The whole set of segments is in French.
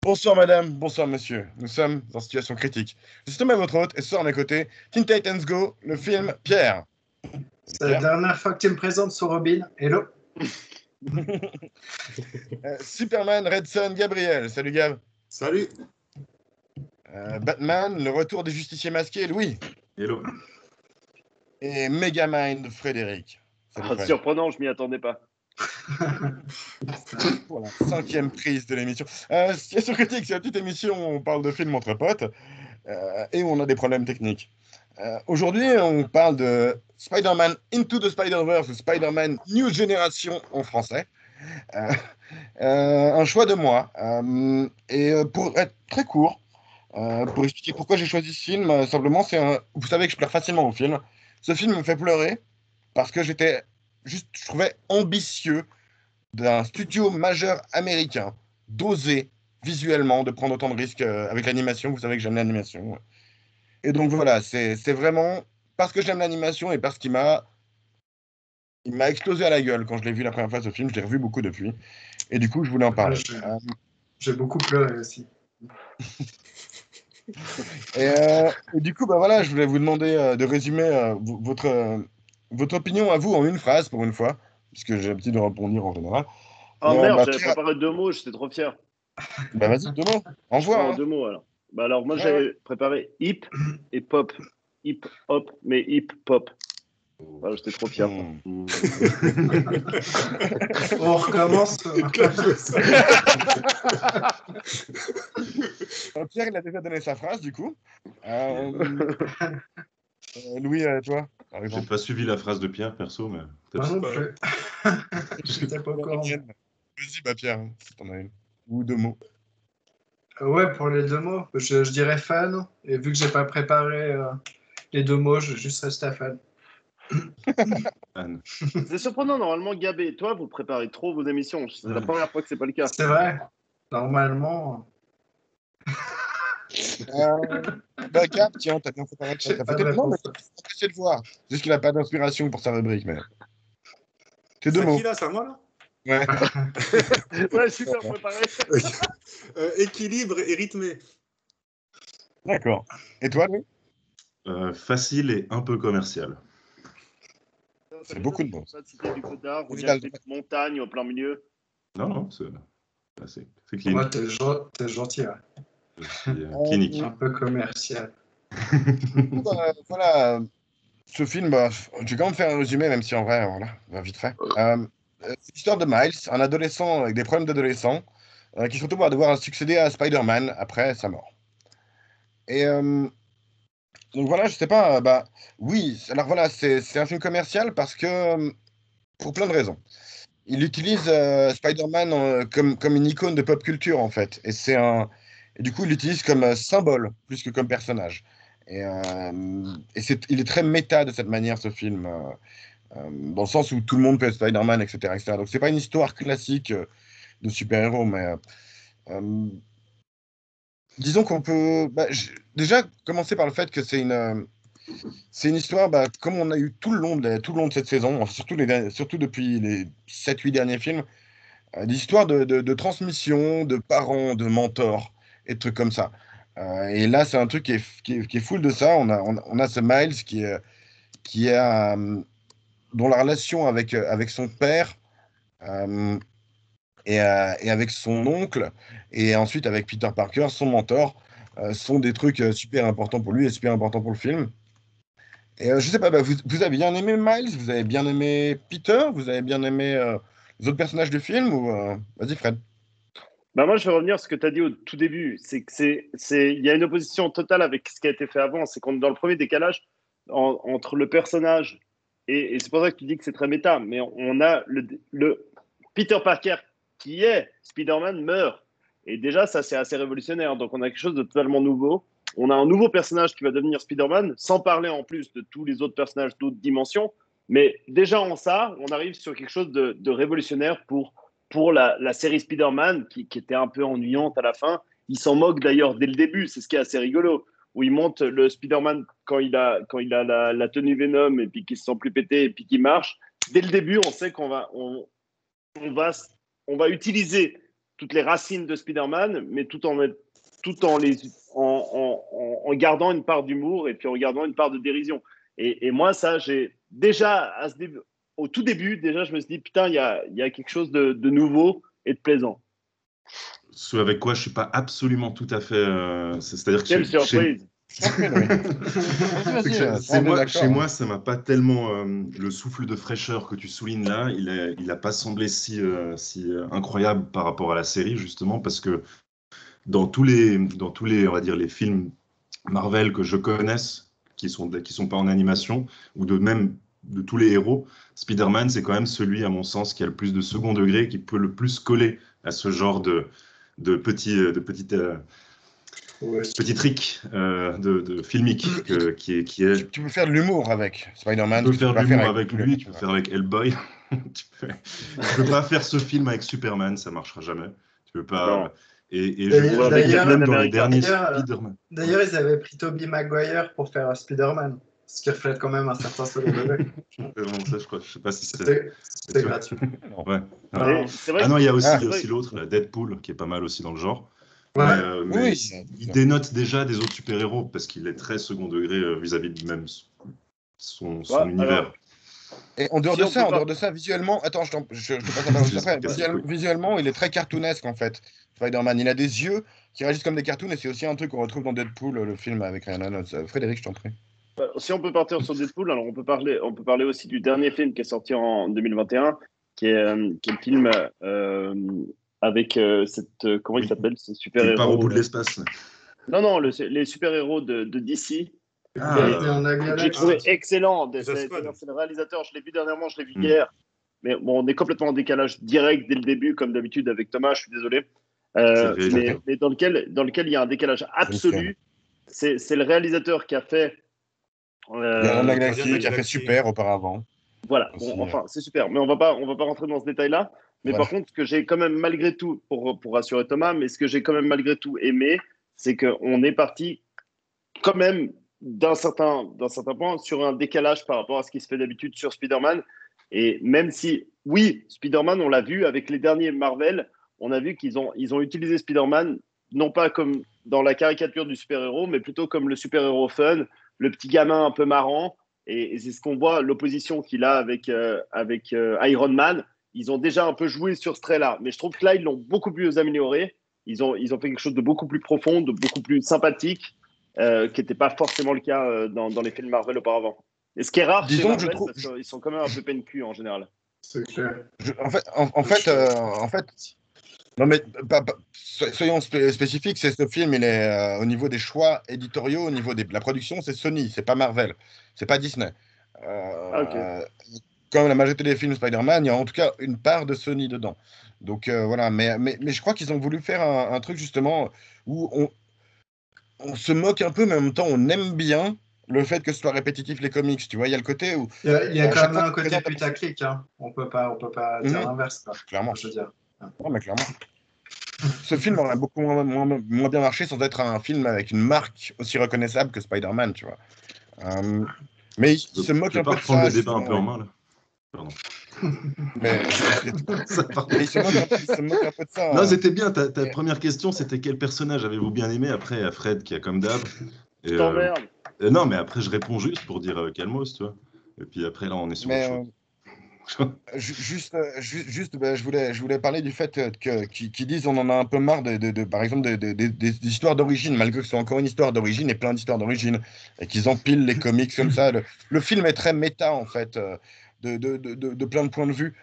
Bonsoir madame, bonsoir monsieur. Nous sommes en situation critique. Je suis Thomas, votre hôte, et ce soir à mes côtés, Teen Titans Go, le film Pierre. C'est la dernière fois que tu me présentes sur Robin. Hello. Superman, Red Son, Gabriel. Salut Gab. Salut. Batman, le retour des justiciers masqués, Louis. Hello. Et Megamind, Frédéric. Salut, Fred. Surprenant, je m'y attendais pas. Pour la 5e prise de l'émission. Situation critique, c'est la petite émission où on parle de films entre potes et où on a des problèmes techniques. Aujourd'hui, on parle de Spider-Man Into the Spider-Verse ou Spider-Man New Generation en français. Un choix de moi. Et pour être très court, pour expliquer pourquoi j'ai choisi ce film, simplement, vous savez que je pleure facilement au film. Ce film me fait pleurer parce que je trouvais ambitieux d'un studio majeur américain d'oser visuellement, de prendre autant de risques avec l'animation. Vous savez que j'aime l'animation. Et donc voilà, c'est vraiment parce que j'aime l'animation et parce qu'il m'a explosé à la gueule quand je l'ai vu la première fois ce film. Je l'ai revu beaucoup depuis. Et du coup, je voulais en parler. J'ai beaucoup pleuré aussi. Et du coup, bah voilà, je voulais vous demander de résumer votre opinion à vous en une phrase pour une fois, puisque j'ai l'habitude de répondre en général. Oh merde, bah, j'avais préparé 2 mots, j'étais trop fier. Bah vas-y, 2 mots. Envoie. Non, 2 mots alors. Bah alors moi j'avais préparé hip et pop. Hip hop, mais hip pop. Voilà, j'étais trop fier. On recommence. Pierre, il a déjà donné sa phrase, du coup. Louis, toi, par J'ai exemple. pas suivi la phrase de Pierre, perso, mais Moi non pas. plus. J'étais pas au courant. Vas-y, bah Pierre, si t'en as une. Ou 2 mots. Ouais, pour les 2 mots, je dirais fan. Et vu que j'ai pas préparé les 2 mots, je vais juste rester à fan. Anne. C'est surprenant, normalement, Gab et toi, vous préparez trop vos émissions. C'est la première fois que c'est pas le cas. C'est vrai. Normalement. Bah Gab, tiens, t'as bien préparé. J'ai T'as pas fait de tes plans, mais réponse. t'as essayé de voir. C'est juste qu'il a pas d'inspiration pour sa rubrique, mais. C'est 2 mots. Qui là, c'est à moi là. Ouais. Ouais, super préparé. Équilibre et rythmé. D'accord. Et toi, Louis? Facile et un peu commercial. C'est beaucoup de mots. Pas de citer du Godard, ou Oui, bien là, une montagne au plein milieu. Non, c'est clean. Moi, t'es gentil. Ouais. Je suis clinique. Un peu commercial. Voilà, ce film, je vais quand même faire un résumé, même si en vrai, voilà, vite fait. C'est l'histoire de Miles, un adolescent avec des problèmes d'adolescent, qui se retrouve à devoir succéder à Spider-Man après sa mort. Et donc voilà, je sais pas, oui, alors voilà, c'est un film commercial parce que, pour plein de raisons. Il utilise Spider-Man comme une icône de pop culture, en fait. Et du coup, il l'utilise comme symbole, plus que comme personnage. Il est très méta de cette manière, ce film, dans le sens où tout le monde peut être Spider-Man, etc., etc. Donc, c'est pas une histoire classique de super-héros, mais disons qu'on peut déjà commencer par le fait que c'est une histoire, comme on a eu tout le long de cette saison, enfin, surtout depuis les 7-8 derniers films, des histoires de transmission, de parents, de mentors, et de trucs comme ça. Et là, c'est un truc qui est full de ça. On a ce Miles dont la relation avec son père euh, et avec son oncle, et ensuite avec Peter Parker, son mentor, sont des trucs super importants pour lui et super importants pour le film. Et je sais pas, vous avez bien aimé Miles? Vous avez bien aimé Peter? Vous avez bien aimé les autres personnages du film? Vas-y, Fred. Bah moi, je vais revenir sur ce que tu as dit au tout début. Il y a une opposition totale avec ce qui a été fait avant. C'est qu'on est dans le premier décalage entre le personnage et c'est pour ça que tu dis que c'est très méta. Mais on a le Peter Parker qui est Spider-Man meurt. Et déjà, ça, c'est assez révolutionnaire. Donc, on a quelque chose de totalement nouveau. On a un nouveau personnage qui va devenir Spider-Man, sans parler en plus de tous les autres personnages d'autres dimensions. Mais déjà en ça, on arrive sur quelque chose de révolutionnaire pour la série Spider-Man, qui était un peu ennuyante à la fin. Ils s'en moquent d'ailleurs dès le début, c'est ce qui est assez rigolo. où il monte le Spider-Man quand il a la tenue Venom et puis qu'il se sent plus pété et puis qu'il marche. Dès le début, on sait on va utiliser toutes les racines de Spider-Man, mais tout en gardant une part d'humour et puis en gardant une part de dérision. Et moi, ça, j'ai déjà, au tout début, déjà, je me suis dit, putain, il y a quelque chose de nouveau et de plaisant. Ce avec quoi je suis pas absolument tout à fait. C'est-à-dire que Quelle surprise! Chez moi, ça m'a pas tellement le souffle de fraîcheur que tu soulignes là. Il a pas semblé si incroyable par rapport à la série, justement, parce que dans tous les, on va dire, les films Marvel que je connaisse, qui sont pas en animation, ou même de tous les héros, Spider-Man, c'est quand même celui, à mon sens, qui a le plus de second degré, qui peut le plus coller à ce genre de petits trick de filmique qui est. Tu peux faire de l'humour avec Spider-Man. Tu peux faire de l'humour avec lui, tu peux faire avec Hellboy. Tu peux pas faire ce film avec Superman, ça marchera jamais. Tu peux pas. Non. Et je vois même dans les derniers Spider-Man. D'ailleurs, ils avaient pris Tobey Maguire pour faire Spider-Man, ce qui reflète quand même un certain second degré. Bon, ça, je sais pas si c'était gratuit. Ouais. Vrai non, il y a aussi l'autre, la Deadpool, qui est pas mal aussi dans le genre. Ouais. Mais il dénote déjà des autres super-héros parce qu'il est très second degré vis-à-vis de même son univers. Alors, et en dehors de ça, visuellement, attends, je te passe la parole juste après. Visuellement, il est très cartoonesque en fait. Spider-Man, il a des yeux qui réagissent comme des cartoons et c'est aussi un truc qu'on retrouve dans Deadpool, le film avec Ryan Reynolds. Frédéric, je t'en prie. Si on peut partir sur Deadpool, alors on peut parler aussi du dernier film qui est sorti en 2021, qui est le film avec comment il s'appelle, ce super-héros. Il part au bout de l'espace. Non, les super-héros de DC. J'ai trouvé excellent. C'est le réalisateur, je l'ai vu dernièrement, je l'ai vu hier. Mais bon, on est complètement en décalage direct dès le début, comme d'habitude avec Thomas, je suis désolé. Mais dans lequel il y a un décalage absolu. C'est le réalisateur qui a fait la Galaxie, qui a fait Super auparavant. Voilà, c'est super. Mais on va pas rentrer dans ce détail-là. Mais par contre, ce que j'ai quand même malgré tout, pour rassurer Thomas, mais ce que j'ai quand même malgré tout aimé, c'est qu'on est parti quand même d'un certain point sur un décalage par rapport à ce qui se fait d'habitude sur Spider-Man. Et même si, oui, Spider-Man, on l'a vu avec les derniers Marvel, on a vu qu'ils ont utilisé Spider-Man non pas comme dans la caricature du super-héros, mais plutôt comme le super-héros fun, le petit gamin un peu marrant. Et c'est ce qu'on voit, l'opposition qu'il a avec Iron Man. Ils ont déjà un peu joué sur ce trait-là. Mais je trouve que là, ils l'ont beaucoup plus amélioré. Ils ont fait quelque chose de beaucoup plus profond, de beaucoup plus sympathique, qui n'était pas forcément le cas dans les films Marvel auparavant. Et ce qui est rare chez Marvel, parce qu'ils sont quand même un peu peine-cul en général. C'est clair. En fait, non mais soyons spécifiques, ce film, il est au niveau des choix éditoriaux, au niveau de la production, c'est Sony, c'est pas Marvel, c'est pas Disney. Comme la majorité des films Spider-Man, il y a en tout cas une part de Sony dedans. Donc voilà, mais je crois qu'ils ont voulu faire un truc justement où on se moque un peu, mais en même temps on aime bien le fait que ce soit répétitif les comics. Tu vois, il y a le côté où il y a quand même un côté putaclic. Hein. On peut pas dire l'inverse. Clairement. Je veux dire. Non, mais clairement. Ce film aurait beaucoup moins bien marché sans être un film avec une marque aussi reconnaissable que Spider-Man, tu vois. Mais il se moque un peu de ça. Je vais prendre le débat un peu en main, là. Pardon. Mais il se moque un peu de ça. Non, c'était bien. Ta première question, c'était quel personnage avez-vous bien aimé? Après, Fred, qui a comme d'hab. Je t'emmerde. Non, mais après, je réponds juste pour dire calmos, tu vois. Et puis après, là, on est sur autre chose. Juste, je voulais parler du fait qu'ils disent on en a un peu marre par exemple des histoires d'origine, malgré que ce soit encore une histoire d'origine et plein d'histoires d'origine, et qu'ils empilent les comics comme ça. Le film est très méta en fait, de plein de points de vue.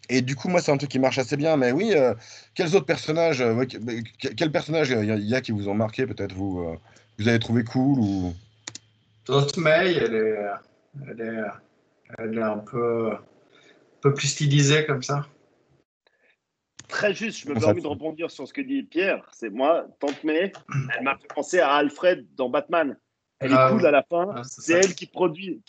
Et du coup, moi, c'est un truc qui marche assez bien. Mais oui, quels autres personnages, quels personnages il y a qui vous ont marqué, peut-être vous avez trouvé cool ou... Aunt May, elle est un peu plus stylisée comme ça. Très juste, je me permets de rebondir sur ce que dit Pierre. C'est moi, Tante May, elle m'a fait penser à Alfred dans Batman. Elle est cool à la fin. C'est elle qui produit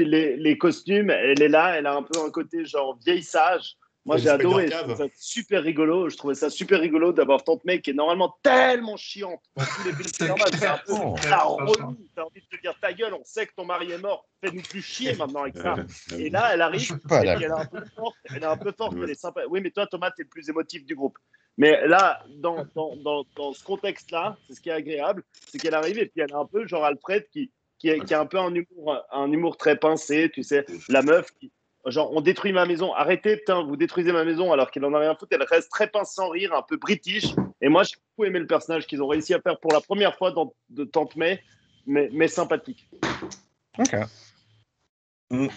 les costumes. Elle est là, elle a un peu un côté genre vieille sage. Moi, C'est j'ai le adoré. Je Spider-Cave. trouvais ça super rigolo. Je trouvais ça super rigolo d'avoir Tante May qui est normalement tellement chiante dans tous les films C'est Spider-Man. C'est un clair, peu c'est Oh. clair, franchement. relou. T'as envie de te dire ta gueule, on sait que ton mari est mort. Fais-nous plus chier maintenant avec ça. Euh, Et là, elle Je arrive, suis pas et puis elle est d'accord. un peu forte. Elle est un peu forte, Ouais. elle est sympa. Oui, mais toi, Thomas, t'es le plus émotif du groupe. Mais là, dans ce contexte-là, c'est ce qui est agréable, c'est qu'elle arrive et puis elle est un peu genre Alfred qui a un peu un humour très pincé, tu sais, la meuf qui, genre, on détruit ma maison, arrêtez, putain, vous détruisez ma maison alors qu'elle en a rien à foutre, elle reste très pince sans rire, un peu british. Et moi, j'ai beaucoup aimé le personnage qu'ils ont réussi à faire pour la première fois de Tante May, mais sympathique. Ok. Bien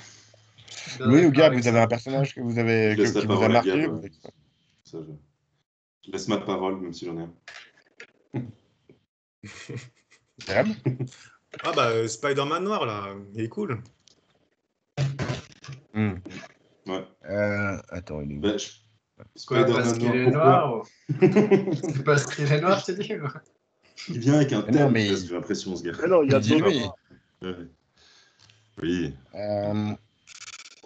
Louis ou d'accord Gab, avec vous avez ça. un personnage que vous Je avez laisse la qui vous a parole à marqué Gab. Ça, je laisse ma parole, même si j'en ai un. Gab? Ah bah, Spider-Man noir, là, il est cool. Hmm. Ouais. Attends, il est où? Bah, Ouais, Spider-Man parce qu'il noir, est pourquoi noir. C'est parce qu'il est noir, je te dis. Il vient avec un Mais non, thème, mais presque, j'ai l'impression, ce gars. Mais non, il y a il dit d'autres. lui. Ouais. Oui.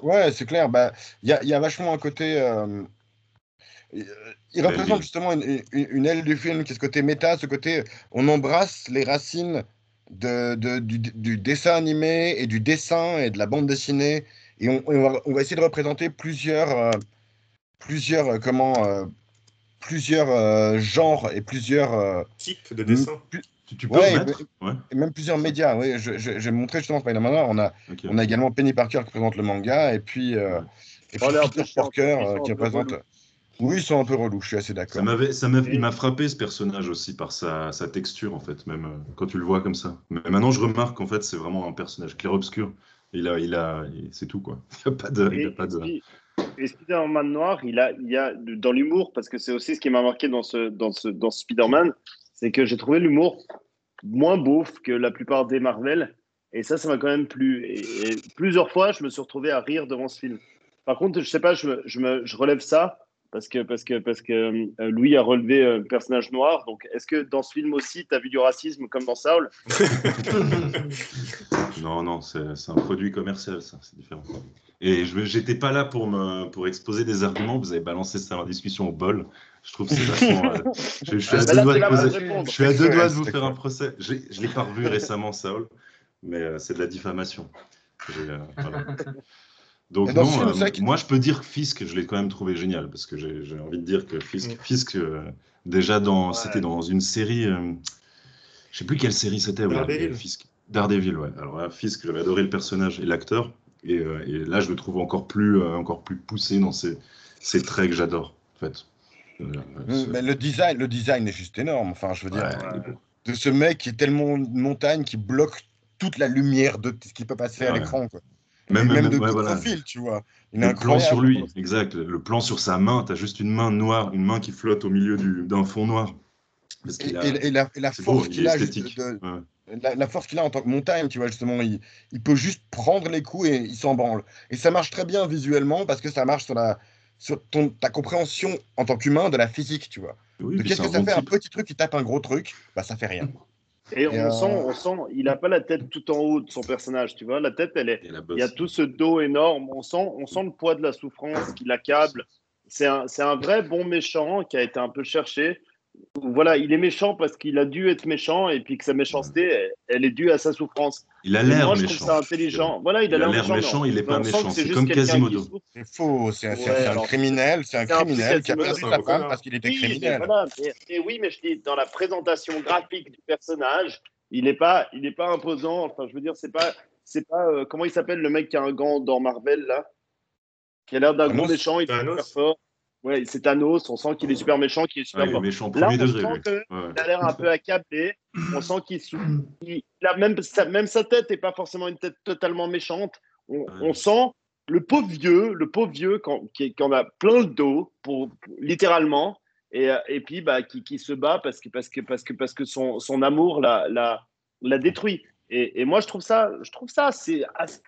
Ouais, c'est clair. Bah, il y a vachement un côté. Il représente Belleville. justement une aile du film qui est ce côté méta, ce côté on embrasse les racines du dessin animé et du dessin et de la bande dessinée et on va essayer de représenter plusieurs genres et plusieurs Type de dessin. Tu peux ouais, remettre? Ouais. et même plusieurs médias. Oui, j'ai montré justement Spider-Man. Ok. On a également Penny Parker qui présente le manga Ouais. et Oh, puis elle est un peu Peter chiante, Parker ils sont un qui peu représente. relous. Oui, ils sont un peu relous, je suis assez d'accord. Il m'a frappé ce personnage aussi par sa texture en fait, même quand tu le vois comme ça. Mais maintenant je remarque qu'en fait c'est vraiment un personnage clair-obscur. C'est tout quoi. Il a pas de. Et Spider-Man noir, il y a dans l'humour, parce que c'est aussi ce qui m'a marqué dans Spider-Man, c'est que j'ai trouvé l'humour moins beauf que la plupart des Marvel. Et ça m'a quand même plu. Et plusieurs fois, je me suis retrouvé à rire devant ce film. Par contre, je sais pas, je relève ça parce que Louis a relevé un personnage noir. Donc, est-ce que dans ce film aussi, tu as vu du racisme comme dans Saul? Non, c'est un produit commercial, ça, c'est différent. Et j'étais pas là pour exposer des arguments. Vous avez balancé ça en discussion au bol. Je trouve que c'est vachement. Je suis à Mais deux là, doigts t'es de là pour poser. répondre. Je suis à deux doigts de vous C'est faire un cruel. procès. Je l'ai pas revu récemment, Saul, mais c'est de la diffamation. Voilà. Donc Et dans ce non, film, c'est vrai que moi je peux dire que Fisk, je l'ai quand même trouvé génial parce que j'ai envie de dire que Fisk déjà c'était Ouais. dans une série, je sais plus quelle série c'était, ouais, Daredevil. Fisk, Daredevil, ouais. Alors là, Fisk, j'avais adoré le personnage et l'acteur, et là je le trouve encore plus poussé dans ses traits que j'adore, en fait. mais le design est juste énorme. Enfin, je veux dire, Ouais, il est beau. de ce mec qui est tellement une montagne qui bloque toute la lumière de ce qui peut passer à Ouais. l'écran, quoi. Et même de Ouais, dos voilà. profil, tu vois. Il est Le plan sur incroyable. lui, exact. Le plan sur sa main, t'as juste une main noire, une main qui flotte au milieu d'un fond noir. Parce qu'il a. Et la C'est beau, force il est qu'il a juste esthétique. Ouais. la force qu'il a en tant que montagne, tu vois, justement, il peut juste prendre les coups et il s'en branle. Et ça marche très bien visuellement parce que ça marche sur ta compréhension en tant qu'humain de la physique, tu vois. Oui, De puis qu'est-ce c'est un que ça bon fait un type. petit truc qui tape un gros truc, bah ça fait rien. Et Et on sent, il n'a pas la tête tout en haut de son personnage, tu vois. La tête, Et la il y a bosse. tout ce dos énorme. On sent le poids de la souffrance qui l'accable. C'est un vrai bon méchant qui a été un peu cherché. Voilà, il est méchant parce qu'il a dû être méchant et puis que sa méchanceté, elle est due à sa souffrance. Il a Et l'air moi, je trouve méchant, ça je dirais. intelligent. Voilà, il a Il a l'air l'air méchant, méchant, il n'est mais pas on sent que méchant. c'est C'est juste comme quelqu'un qui Quasimodo. souffre. c'est faux, Ouais, alors c'est un c'est un peu criminel qui a Ouais, perdu c'est un sa gros femme connard. parce qu'il était oui, mais criminel. voilà. Mais oui, mais je dis, dans la présentation graphique du personnage, il est pas imposant. Enfin, je veux dire, c'est pas comment il s'appelle le mec qui a un gant dans Marvel là, qui a l'air d'un gros Thanos, méchant, il est super Thanos. fort. Ouais, c'est Thanos. On sent qu'il est super méchant, qu'il est Ouais, super il est fort. méchant Là, premier on degré, sent lui. qu'il Ouais. a l'air un peu accablé. On sent qu'il souffre. Il a même sa tête n'est pas forcément une tête totalement méchante. Ouais. On sent le pauvre vieux qui en a plein le dos, littéralement, et puis bah, qui se bat parce que son amour l'a détruit. Et moi, je trouve ça assez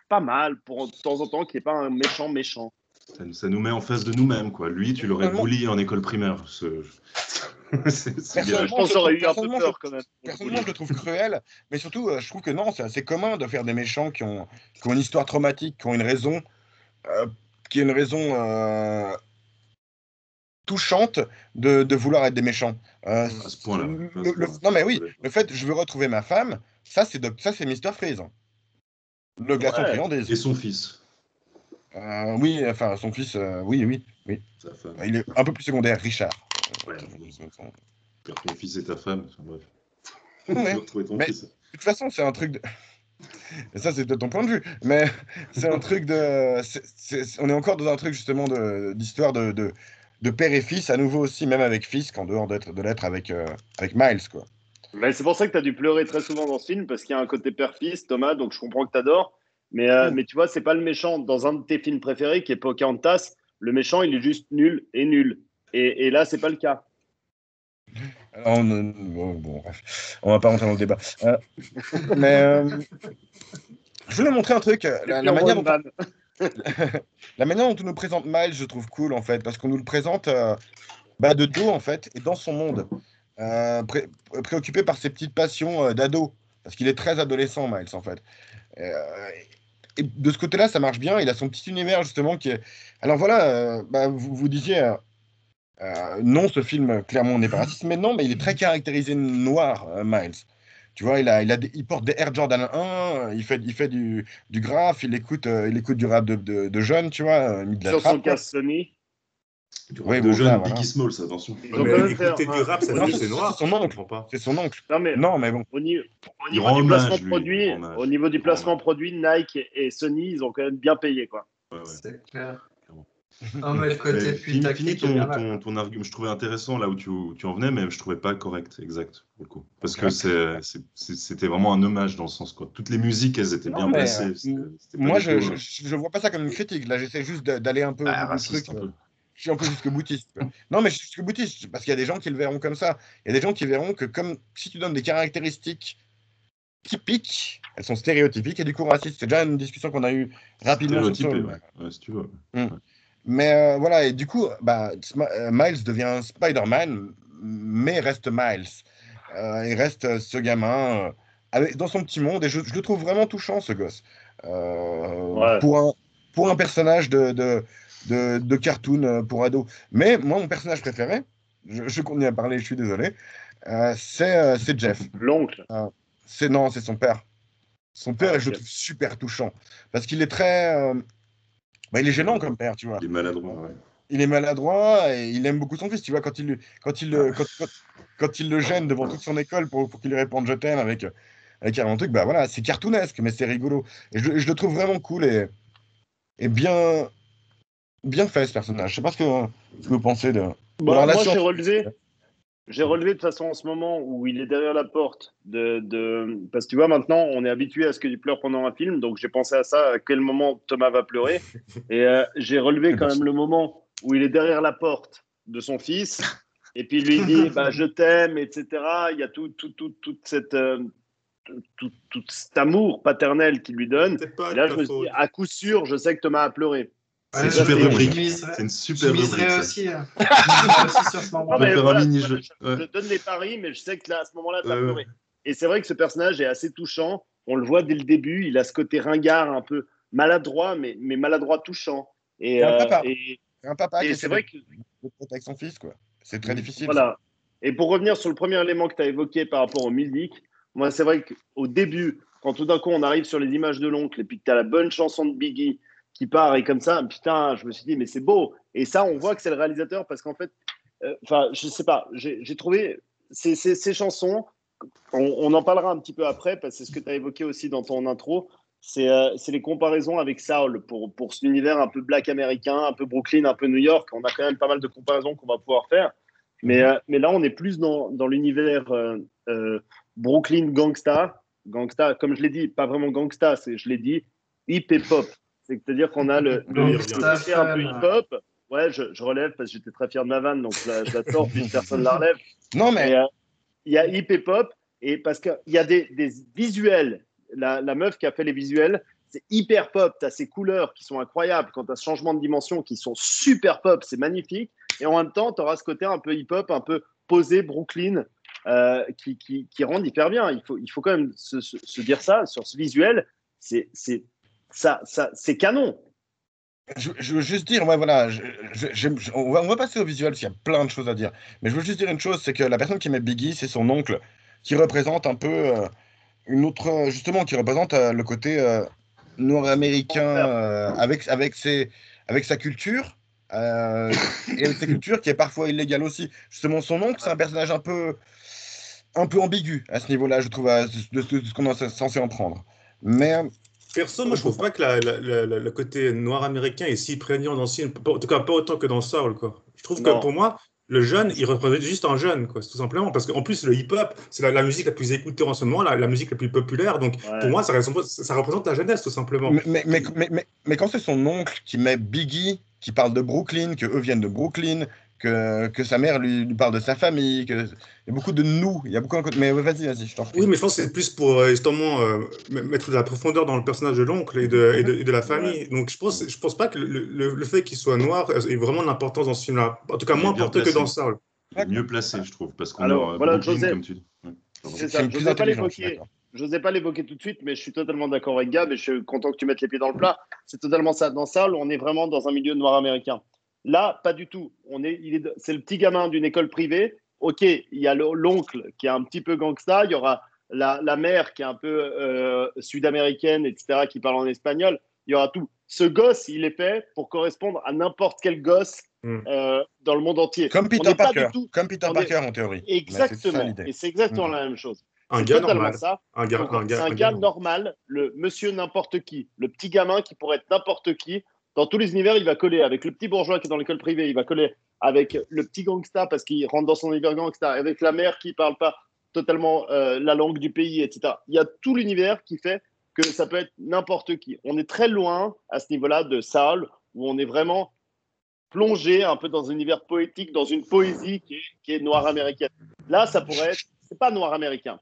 pas mal pour de temps en temps qu'il n'y ait pas un méchant méchant. Ça nous met en face de nous-mêmes, quoi. Lui, tu l'aurais personnellement, bully en école primaire. Ce gars. Je pense que j'aurais eu un peu personnellement, peur quand même pour le personnellement, je bully. le trouve cruel, mais surtout, je trouve que non, c'est assez commun de faire des méchants qui ont une histoire traumatique, qui ont une raison, euh, qui est une raison touchante de vouloir être des méchants. À ce point-là. Non, mais oui, le fait je veux retrouver ma femme, ça, c'est Mr. Freeze. Le glaçon Ouais. friandise. Et son fils, Oui, enfin, son fils, oui, oui, oui. sa femme. Il est un peu plus secondaire, Richard. Ouais. Car ton fils et ta femme, enfin, bref. Tu Ouais. veux retrouver ton Mais fils. de toute façon, c'est un truc de... Et ça, c'est peut-être ton point de vue, mais c'est un truc de... On est encore dans un truc, justement, d'histoire de père et fils, à nouveau aussi, même avec Fisk, en dehors de l'être avec Miles, quoi. Mais c'est pour ça que tu as dû pleurer très souvent dans ce film, parce qu'il y a un côté père-fils, Thomas, donc je comprends que tu adores. Mais tu vois, c'est pas le méchant. Dans un de tes films préférés, qui est Pocahontas, le méchant, il est juste nul et nul. Et là, c'est pas le cas. Alors, bon, bref, on va pas rentrer dans le débat. Mais je voulais montrer un truc, C'est purement une vanne. la manière dont on nous présente Miles, je trouve cool, en fait, parce qu'on nous le présente de dos, en fait, et dans son monde, préoccupé par ses petites passions d'ado, parce qu'il est très adolescent, Miles, en fait. Euh, et de ce côté-là, ça marche bien. Il a son petit univers, justement, qui est... Alors voilà, vous disiez, non, ce film, clairement, n'est pas raciste, mais non, mais il est très caractérisé noir, Miles. Tu vois, il porte des Air Jordan 1, il fait du graphe, il écoute du rap de jeunes, tu vois, de la Sur son trappe, quoi. casque Sony, Du Oui, rap de bon, jeune ça, voilà. Biggie Smalls, attention. ils Ouais, ont mais quand même fait écouter du rap, ça Non, veut dire que c'est c'est noir. son Je oncle. comprends pas. C'est son oncle. Non, mais Non, mais bon. au Il niveau rend du placement hommage, lui. produit, Il rend hommage. au niveau du Il rend placement hommage. produit, Nike et Sony, ils ont quand même bien payé, quoi. Ouais, ouais. C'est clair. Clairement. Non, mais le côté Mais finis putaclic est bien là. ton argument. Je trouvais intéressant là où tu en venais, mais je trouvais pas correct, exact, pour le coup. Parce que Ok. c'était vraiment un hommage dans le sens, quoi. Toutes les musiques, elles étaient Non, bien mais placées. C'était pas moi, du je, tout. je, je vois pas ça comme une critique. Là, j'essaie juste d'aller un peu au bout du Raciste truc. un peu. Je suis un peu jusque boutiste, quoi. Non, mais je suis jusque boutiste, parce qu'il y a des gens qui le verront comme ça. Il y a des gens qui verront que comme si tu donnes des caractéristiques typiques, elles sont stéréotypiques et du coup racistes. C'est déjà une discussion qu'on a eue rapidement sur Stéréotypé, Saul. ouais. Ouais, si tu veux. Mm. Ouais. Mais voilà, et du coup, Miles devient Spider-Man, mais reste Miles. Il reste ce gamin dans son petit monde, et je le trouve vraiment touchant, ce gosse. Ouais. Pour un personnage de cartoon pour ado. Mais moi, mon personnage préféré, je continue à parler, je suis désolé, c'est Jeff. L'oncle. Euh, non, c'est son père. Son père, Ah, et je le ok. trouve super touchant. Parce qu'il est très... il est gênant comme père, tu vois. Il est maladroit, ouais. Il est maladroit et il aime beaucoup son fils. Tu vois, quand il le gêne devant toute son école pour qu'il lui réponde je t'aime avec un truc, bah voilà, c'est cartoonesque, mais c'est rigolo. Et je le trouve vraiment cool et bien fait, ce personnage. Je sais pas ce que vous pensez de la Moi, relation. j'ai relevé de toute façon en ce moment où il est derrière la porte parce que tu vois, maintenant, on est habitué à ce qu'il pleure pendant un film, donc j'ai pensé à ça, à quel moment Thomas va pleurer. Et j'ai relevé C'est quand pour ça. même le moment où il est derrière la porte de son fils, et puis il lui dit bah, je t'aime, etc. Il y a tout cet amour paternel qu'il lui donne. C'est pas Et de là, je ta me suis dit, faute. à coup sûr, je sais que Thomas a pleuré. C'est Ouais, une ça, super c'est- rubrique. miserais- C'est une Je super rubrique, miserais ça. aussi, hein. Je miserais aussi sur ce Non, On peut moment-là. mais faire un voilà, mini-jeu. Ouais. je donne les paris, mais je sais que là, à ce moment-là, tu as Ouais, ouais. pleuré. Et c'est vrai que ce personnage est assez touchant. On le voit dès le début. Il a ce côté ringard, un peu maladroit, mais maladroit touchant. C'est un papa. Et, C'est un papa qui et essaie c'est vrai que, de protéger son fils, quoi. C'est très difficile, ça. voilà. Et pour revenir sur le premier élément que tu as évoqué par rapport aux musiques, moi, c'est vrai qu'au début, quand tout d'un coup, on arrive sur les images de l'oncle et puis que tu as la bonne chanson de Biggie qui part et comme ça, putain, je me suis dit, mais c'est beau. Et ça, on voit que c'est le réalisateur parce qu'en fait, enfin, je sais pas, j'ai trouvé ces chansons, on en parlera un petit peu après, parce que c'est ce que tu as évoqué aussi dans ton intro, c'est les comparaisons avec Saul pour cet univers un peu black américain, un peu Brooklyn, un peu New York. On a quand même pas mal de comparaisons qu'on va pouvoir faire. Mais là, on est plus dans l'univers Brooklyn gangsta. Gangsta, comme je l'ai dit, pas vraiment gangsta, je l'ai dit hip et pop. C'est-à-dire qu'on a le Oui, Gangsta côté un peu fun. hip-hop. Ouais, je relève parce que j'étais très fier de ma vanne, donc je la sors, puis personne ne la relève. Non, Mais mais il y a hip et pop, et parce qu'il y a des visuels. La meuf qui a fait les visuels, c'est hyper pop. Tu as ces couleurs qui sont incroyables. Quand tu as ce changement de dimension qui sont super pop, c'est magnifique. Et en même temps, tu auras ce côté un peu hip-hop, un peu posé, Brooklyn, qui rend hyper bien. Il faut quand même se dire ça sur ce visuel. C'est canon. Je veux juste dire, ouais, voilà, on va passer au visuel parce qu'il y a plein de choses à dire. Mais je veux juste dire une chose, c'est que la personne qui met Biggie, c'est son oncle, qui représente un peu une autre, justement, qui représente le côté nord-américain avec sa culture, euh, et avec sa culture qui est parfois illégale aussi. Justement, son oncle, c'est un personnage un peu ambigu à ce niveau-là, je trouve, de ce qu'on est censé en prendre. Mais Perso, moi, je trouve pas que le côté noir américain est si prégnant dans ce film. En tout cas, pas autant que dans Soul, quoi. Je trouve que Non. pour moi, le jeune, il représente juste un jeune, quoi, tout simplement. Parce qu'en plus, le hip-hop, c'est la musique la plus écoutée en ce moment, la musique la plus populaire. Donc, pour Ouais. moi, ça représente la jeunesse, tout simplement. mais quand c'est son oncle qui met Biggie, qui parle de Brooklyn, que eux viennent de Brooklyn, que sa mère lui parle de sa famille, il y a beaucoup de nous, il y a beaucoup. Mais ouais, vas-y, je t'en prie. Oui, mais je pense que c'est plus pour justement mettre de la profondeur dans le personnage de l'oncle Mhm. et de la Ouais. famille. Donc je pense pas que le fait qu'il soit noir ait vraiment d'importance dans ce film-là. En tout cas, Il est moins bien important que dans placé. Saul. Il est D'accord. mieux placé, je trouve, parce qu'on Alors, a voilà, Brooklyn, Joseph, comme tu dis. Ouais, pardon. c'est C'est ça. le plus intelligent, je suis d'accord. Je n'osais pas l'évoquer tout de suite, mais je suis totalement d'accord avec Gab et je suis content que tu mettes les pieds dans le plat. C'est totalement ça. Dans ça, on est vraiment dans un milieu noir américain. Là, pas du tout. C'est le petit gamin d'une école privée. Ok, il y a l'oncle qui est un petit peu gangsta. Il y aura la mère qui est un peu sud-américaine, etc., qui parle en espagnol. Il y aura tout. Ce gosse, il est fait pour correspondre à n'importe quel gosse Hmm. dans le monde entier. Comme On Peter n'est pas du Parker, tout. comme Peter On est Parker en théorie. Mais c'est ça exactement. l'idée. Et c'est exactement Mhm. la même chose. Un C'est gars totalement normal. ça. Donc, c'est un Un gars gars normal. normal, le monsieur n'importe qui, le petit gamin qui pourrait être n'importe qui. Dans tous les univers, il va coller avec le petit bourgeois qui est dans l'école privée, il va coller avec le petit gangsta parce qu'il rentre dans son univers gangsta, avec la mère qui ne parle pas totalement la langue du pays, etc. Il y a tout l'univers qui fait que ça peut être n'importe qui. On est très loin à ce niveau-là de Saul, où on est vraiment plongé un peu dans un univers poétique, dans une poésie qui est noire américaine. Là, ça pourrait être, c'est pas noir américain.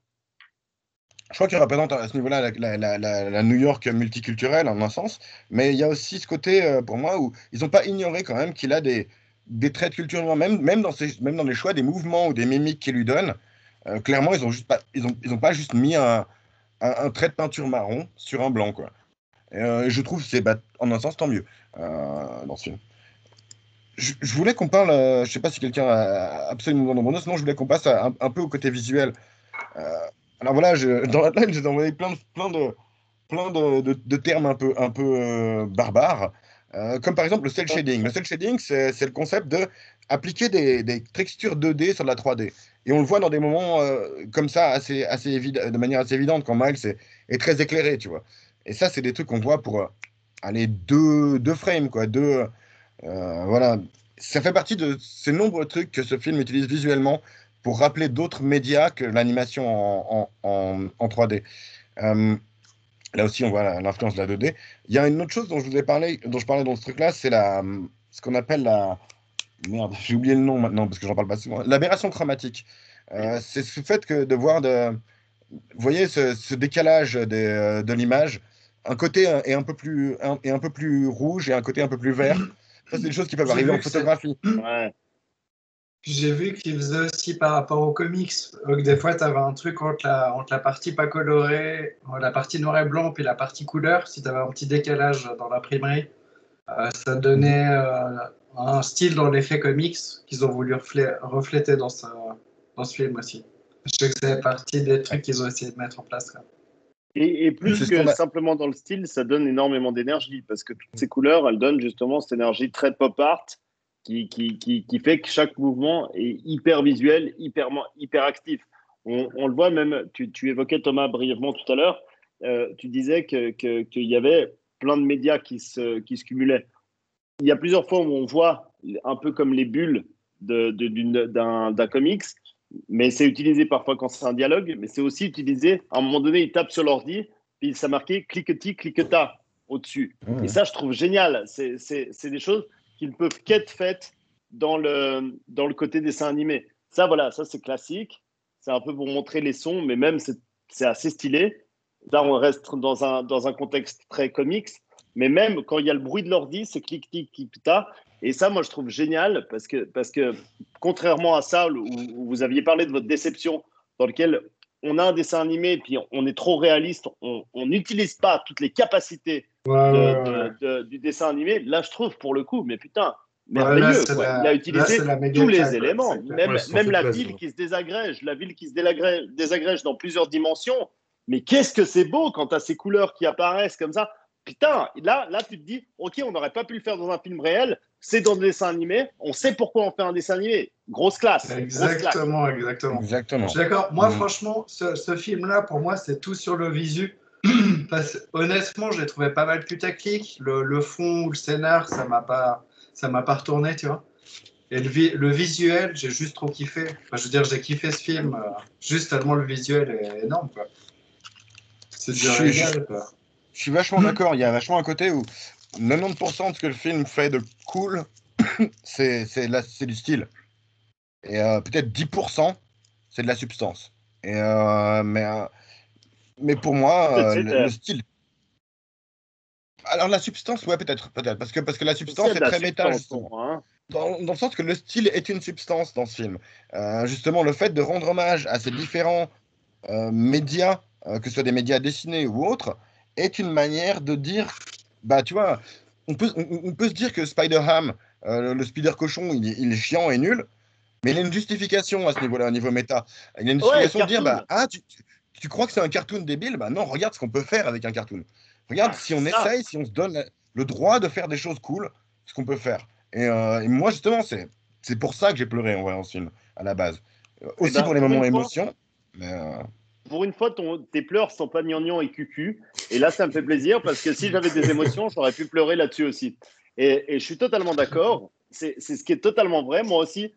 Je crois qu'il représente à ce niveau-là la New York multiculturelle, en un sens, mais il y a aussi ce côté, pour moi, où ils n'ont pas ignoré quand même qu'il a des traits de culture noire, même dans les choix des mouvements ou des mimiques qu'il lui donne. Clairement, ils ont pas juste mis un trait de peinture marron sur un blanc, quoi. Je trouve que c'est, bah, en un sens, tant mieux dans ce film. Je voulais qu'on parle, je sais pas si quelqu'un a absolument besoin de mon nom, sinon je voulais qu'on passe un peu au côté visuel. Euh, alors voilà, dans l'outline, j'ai envoyé plein de termes un peu barbares, comme par exemple le cel shading. Le cel shading, c'est le concept de appliquer des textures 2D sur de la 3D. Et on le voit dans des moments comme ça, de manière assez évidente, quand Miles est très éclairé, tu vois. Et ça, c'est des trucs qu'on voit pour aller deux frames, quoi. Voilà. Ça fait partie de ces nombreux trucs que ce film utilise visuellement pour rappeler d'autres médias que l'animation en 3D. Euh, Là aussi, on voit l'influence de la 2D. Il y a une autre chose dont dont je parlais dans ce truc-là, c'est ce qu'on appelle la. Merde, j'ai oublié le nom maintenant parce que j'en parle pas souvent. L'aberration chromatique. C'est ce fait que de voir vous voyez ce décalage de l'image. Un côté est un peu plus rouge et un côté un peu plus vert. Ça, c'est des choses qui peuvent J'ai arriver en vu que c'est photographie. Ouais. J'ai vu qu'ils faisaient aussi par rapport aux comics. Donc, des fois, tu avais un truc entre la partie pas colorée, la partie noir et blanc, puis la partie couleur. Si tu avais un petit décalage dans l'imprimerie, ça Mhm. donnait un style dans l'effet comics qu'ils ont voulu refléter dans ce film aussi. Je sais que c'est partie des trucs qu'ils ont essayé de mettre en place, quoi. Et C'est plus ce qu'on que a. simplement dans le style, ça donne énormément d'énergie parce que toutes ces couleurs, elles donnent justement cette énergie très pop art qui fait que chaque mouvement est hyper visuel, hyper actif. On le voit même, tu évoquais Thomas brièvement tout à l'heure, tu disais qu'il y avait plein de médias qui se cumulaient. Il y a plusieurs fois où on voit un peu comme les bulles d'un comics, mais c'est utilisé parfois quand c'est un dialogue, mais c'est aussi utilisé, à un moment donné, il tape sur l'ordi, puis ça marqué cliquetis, cliqueta au-dessus. Et Mhm. ça, je trouve génial. C'est des choses qui ne peuvent qu'être faites dans le côté dessin animé. Ça, voilà, ça c'est classique. C'est un peu pour montrer les sons, mais même c'est assez stylé. Là, on reste dans un contexte très comics, mais même quand il y a le bruit de l'ordi, c'est clic-clic-clic-ta. Et ça, moi, je trouve génial parce que contrairement à ça, où vous aviez parlé de votre déception, dans lequel on a un dessin animé, puis on est trop réaliste, on n'utilise pas toutes les capacités du dessin animé. Là, je trouve, pour le coup, mais putain, Ouais, merveilleux, quoi. Il a là, utilisé c'est la méga tous les claque, ouais, éléments, c'est clair. même, Ouais, ils se sont même fait la plaisir. ville qui se désagrège, désagrège dans plusieurs dimensions. Mais qu'est-ce que c'est beau quand tu as ces couleurs qui apparaissent comme ça. Putain, là, tu te dis, ok, on n'aurait pas pu le faire dans un film réel, c'est dans le dessin animé, on sait pourquoi on fait un dessin animé. Grosse classe, grosse claque. Exactement. Je Exactement. suis d'accord. Moi, Mm. franchement, ce film-là, pour moi, c'est tout sur le visu. Honnêtement, je l'ai trouvé pas mal putaclic. Le fond ou le scénar, ça m'a pas retourné, tu vois. Et le visuel, j'ai juste trop kiffé. Enfin, je veux dire, j'ai kiffé ce film, juste tellement le visuel est énorme, quoi. C'est du Je suis- régal, quoi. Je suis vachement d'accord. Il y a vachement un côté où 90% de ce que le film fait de cool, c'est du style. Et peut-être 10%, c'est de la substance. Et, mais pour moi, le style. Alors la substance, ouais, peut-être. Parce que la substance C'est de est la très méta, substance pour justement. moi. Hein. Dans le sens que le style est une substance dans ce film. Justement, le fait de rendre hommage à ces différents médias, que ce soit des médias dessinés ou autres, est une manière de dire, bah tu vois, on peut se dire que Spider-Ham, le Spider-Cochon, il est chiant et nul, mais il a une justification à ce niveau-là, au niveau méta. Il a une Ouais, justification de dire, cartoon. bah ah, tu crois que c'est un cartoon débile? Bah non, regarde ce qu'on peut faire avec un cartoon. Regarde si on Ça, essaye, si on se donne le droit de faire des choses cool, ce qu'on peut faire. Et moi, justement, c'est pour ça que j'ai pleuré en voyant ce film, à la base. eh Aussi ben, pour les moments émotion, mais pour une fois, tes pleurs sont pas gnangnan et cucu. Et là, ça me fait plaisir parce que si j'avais des émotions, j'aurais pu pleurer là-dessus aussi. Et je suis totalement d'accord. C'est ce qui est totalement vrai. Moi aussi,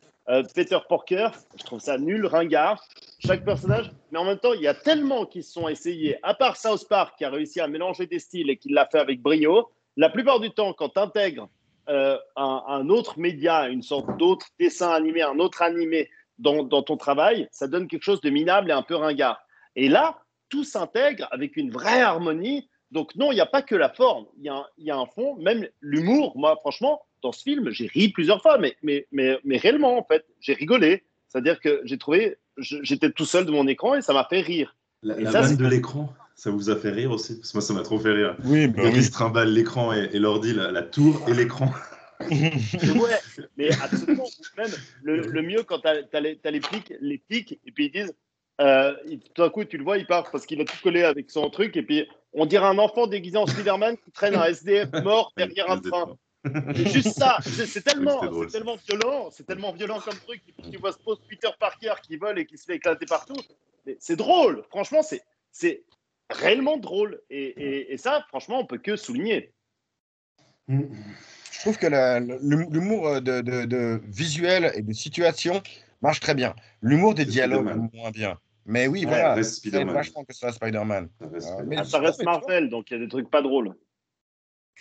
Peter Porker, je trouve ça nul, ringard. Chaque personnage, mais en même temps, il y a tellement qui se sont essayés, à part South Park qui a réussi à mélanger des styles et qui l'a fait avec brio. La plupart du temps, quand tu intègres un autre média, une sorte d'autre dessin animé, un autre animé dans ton travail, ça donne quelque chose de minable et un peu ringard. Et là, tout s'intègre avec une vraie harmonie. Donc non, il n'y a pas que la forme, il y a un fond, même l'humour. Moi, franchement, dans ce film, j'ai ri plusieurs fois, mais réellement, en fait, j'ai rigolé. C'est-à-dire que j'ai trouvé, j'étais tout seul de mon écran et ça m'a fait rire. Et La ça, vanne c'est de l'écran, ça vous a fait rire aussi? Parce que moi, ça m'a trop fait rire. oui, Le bah gars qui oui. se trimballe l'écran et l'ordi, la tour et l'écran. ouais, mais absolument. Même le mieux quand tu as, les pics, et puis ils disent, tout d'un coup, tu le vois, il part parce qu'il a tout collé avec son truc, et puis on dirait un enfant déguisé en Spider-Man qui traîne un SDF mort derrière un train. C'est juste ça. C'est tellement violent, c'est tellement violent comme truc. Et puis tu vois ce pauvre Peter Parker qui vole et qui se fait éclater partout. Mais c'est drôle. Franchement, c'est réellement drôle. Et ça, franchement, on peut que souligner. Je trouve que l'humour de visuel et de situation marche très bien. L'humour des C'est dialogues, Spider-Man. moins bien. Mais oui, Ouais, Ça voilà, reste ça aide Spider-Man. vachement que ce soit Spider-Man. Ça reste Mais, Spider-Man. ça non, reste mais tu vois, Marvel, donc il y a des trucs pas drôles.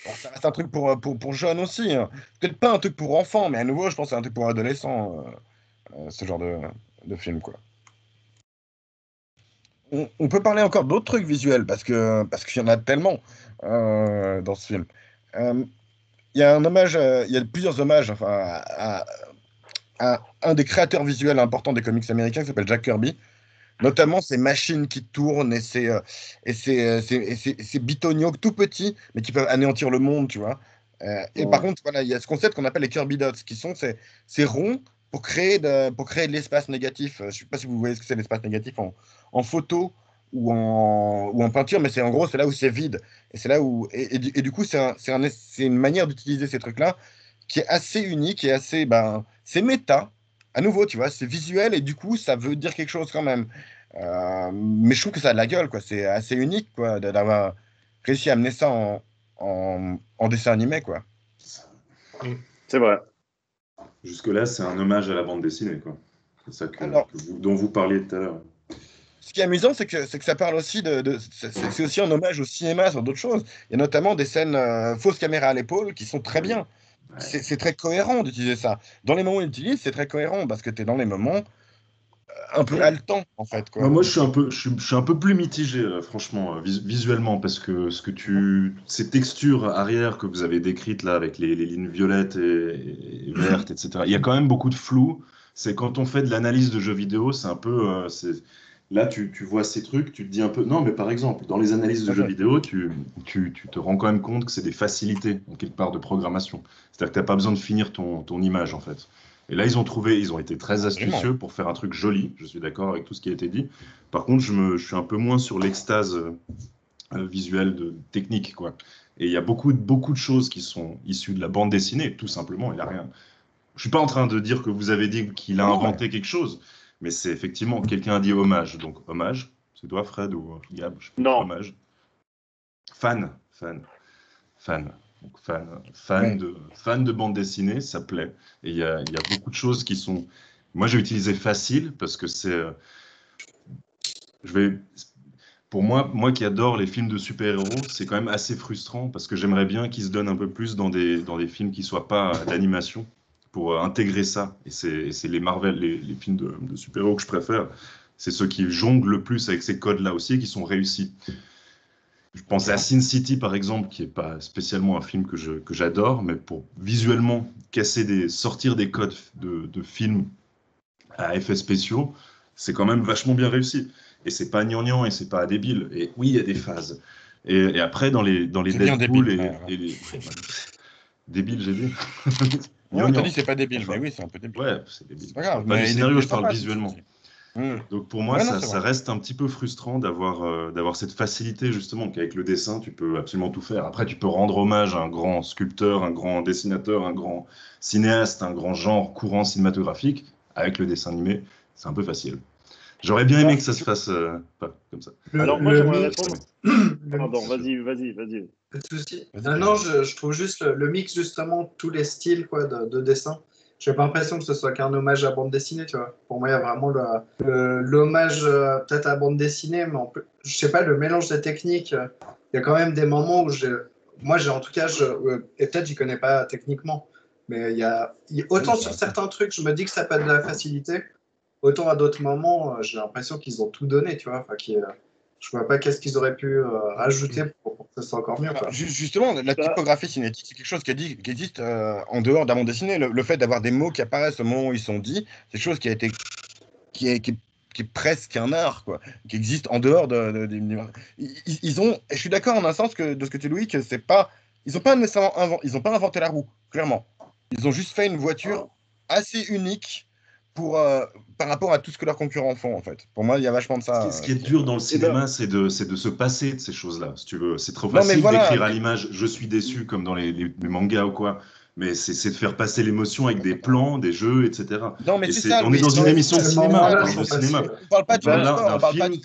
bon, ça reste un truc pour jeunes aussi. Hein. Peut-être pas un truc pour enfants, mais à nouveau, je pense que c'est un truc pour adolescents, ce genre de film, quoi. On peut parler encore d'autres trucs visuels, parce qu'il y en a tellement dans ce film. Euh, Il y a un hommage, il y a plusieurs hommages enfin, à un des créateurs visuels importants des comics américains qui s'appelle Jack Kirby, notamment ces machines qui tournent et ces bitoniaux tout petits, mais qui peuvent anéantir le monde, tu vois. Et par Ouais. contre, voilà, il y a ce concept qu'on appelle les Kirby Dots, qui sont ces ronds pour créer de l'espace négatif. Je ne sais pas si vous voyez ce que c'est l'espace négatif en photo ou en peinture, mais c'est en gros, c'est là où c'est vide. Et c'est là où et du coup, c'est une manière d'utiliser ces trucs-là qui est assez unique et assez, ben, c'est méta. À nouveau, tu vois, c'est visuel et du coup, ça veut dire quelque chose quand même. Mais je trouve que ça a de la gueule, quoi. C'est assez unique, quoi, d'avoir réussi à amener ça en dessin animé, quoi. C'est vrai. Jusque-là, c'est un hommage à la bande dessinée, quoi. C'est ça Alors, dont vous parliez tout à l'heure. ce qui est amusant, c'est que ça parle aussi c'est aussi un hommage au cinéma sur d'autres choses. Il y a notamment des scènes fausses caméra à l'épaule qui sont très Oui. bien. Ouais. C'est très cohérent d'utiliser ça. Dans les moments où il l'utilise, c'est très cohérent parce que tu es dans les moments un peu haletants, en fait, Bah, quoi. moi, je suis un peu plus mitigé, franchement, visuellement, parce que ces textures arrière que vous avez décrites là, avec les lignes violettes et vertes, etc. Il y a quand même beaucoup de flou. C'est quand on fait de l'analyse de jeux vidéo, c'est un peu, Là, tu vois ces trucs, tu te dis un peu... Non, mais par exemple, dans les analyses de jeux vidéo, tu te rends quand même compte que c'est des facilités, en quelque part, de programmation. C'est-à-dire que tu n'as pas besoin de finir ton image, en fait. Et là, ils ont été très astucieux pour faire un truc joli. Je suis d'accord avec tout ce qui a été dit. Par contre, je suis un peu moins sur l'extase visuelle technique, quoi. Et il y a beaucoup de choses qui sont issues de la bande dessinée, tout simplement. Il y a rien. Je suis pas en train de dire que vous avez dit qu'il a inventé quelque chose, mais c'est effectivement, quelqu'un a dit hommage. Donc, hommage, c'est toi, Fred, ou Gab? Non. Hommage. Fan. Donc, fan de bande dessinée, ça plaît. Et il y a beaucoup de choses qui sont... Moi, j'ai utilisé facile parce que c'est... Pour moi qui adore les films de super-héros, c'est quand même assez frustrant parce que j'aimerais bien qu'ils se donnent un peu plus dans des films qui ne soient pas d'animation pour intégrer ça. Et c'est les Marvel, les films de super-héros que je préfère. C'est ceux qui jonglent le plus avec ces codes-là aussi et qui sont réussis. Je pense à Sin City, par exemple, qui n'est pas spécialement un film que j'adore, mais pour visuellement sortir des codes de films à effets spéciaux, c'est quand même vachement bien réussi. Et c'est pas gnangnan et c'est pas débile. Et oui, il y a des phases. Et après, dans les Deadpool et les... Débile, j'ai dit. Ouais, t'as dit c'est pas débile, mais oui, c'est un peu débile. Ouais, c'est débile. C'est pas grave. Pas Mais du scénario, je parle visuellement. Mmh. Donc pour moi, Ouais, non, ça reste un petit peu frustrant d'avoir cette facilité, justement, qu'avec le dessin, tu peux absolument tout faire. Après, tu peux rendre hommage à un grand sculpteur, un grand dessinateur, un grand cinéaste, un grand genre courant cinématographique. Avec le dessin animé, c'est un peu facile. J'aurais bien aimé que ça se fasse pas comme ça. Alors moi, j'aimerais mix... répondre. Pardon, vas-y. Pas de souci. Non, je trouve juste le mix, justement, tous les styles quoi, de dessin. J'ai pas l'impression que ce soit qu'un hommage à bande dessinée, tu vois. Pour moi, il y a vraiment l'hommage peut-être à bande dessinée, mais je sais pas, le mélange des techniques. Il y a quand même des moments où moi, en tout cas, et peut-être j'y connais pas techniquement, mais autant sur certains trucs, je me dis que ça peut être de la facilité, autant à d'autres moments, j'ai l'impression qu'ils ont tout donné, tu vois. Enfin, je vois pas qu'est-ce qu'ils auraient pu rajouter pour que ce soit encore mieux, quoi. Justement, la typographie cinétique, c'est quelque chose qui existe en dehors de la bande dessinée. Le fait d'avoir des mots qui apparaissent au moment où ils sont dits, c'est quelque chose qui est presque un art, quoi, qui existe en dehors ils ont, et je suis d'accord en un sens de ce que tu dis, Louis, que c'est pas, ils n'ont pas nécessairement ils ont pas inventé la roue, clairement. Ils ont juste fait une voiture assez unique par rapport à tout ce que leurs concurrents font, en fait. Pour moi, il y a vachement de ça. Ce qui est dur dans le cinéma, c'est de se passer de ces choses-là, si tu veux. C'est trop facile d'écrire à l'image « je suis déçu » comme dans les mangas ou quoi. Mais c'est de faire passer l'émotion avec des plans, des jeux, etc. Non, mais c'est ça. On est dans une émission de cinéma. On parle pas du même sport. sport. Un film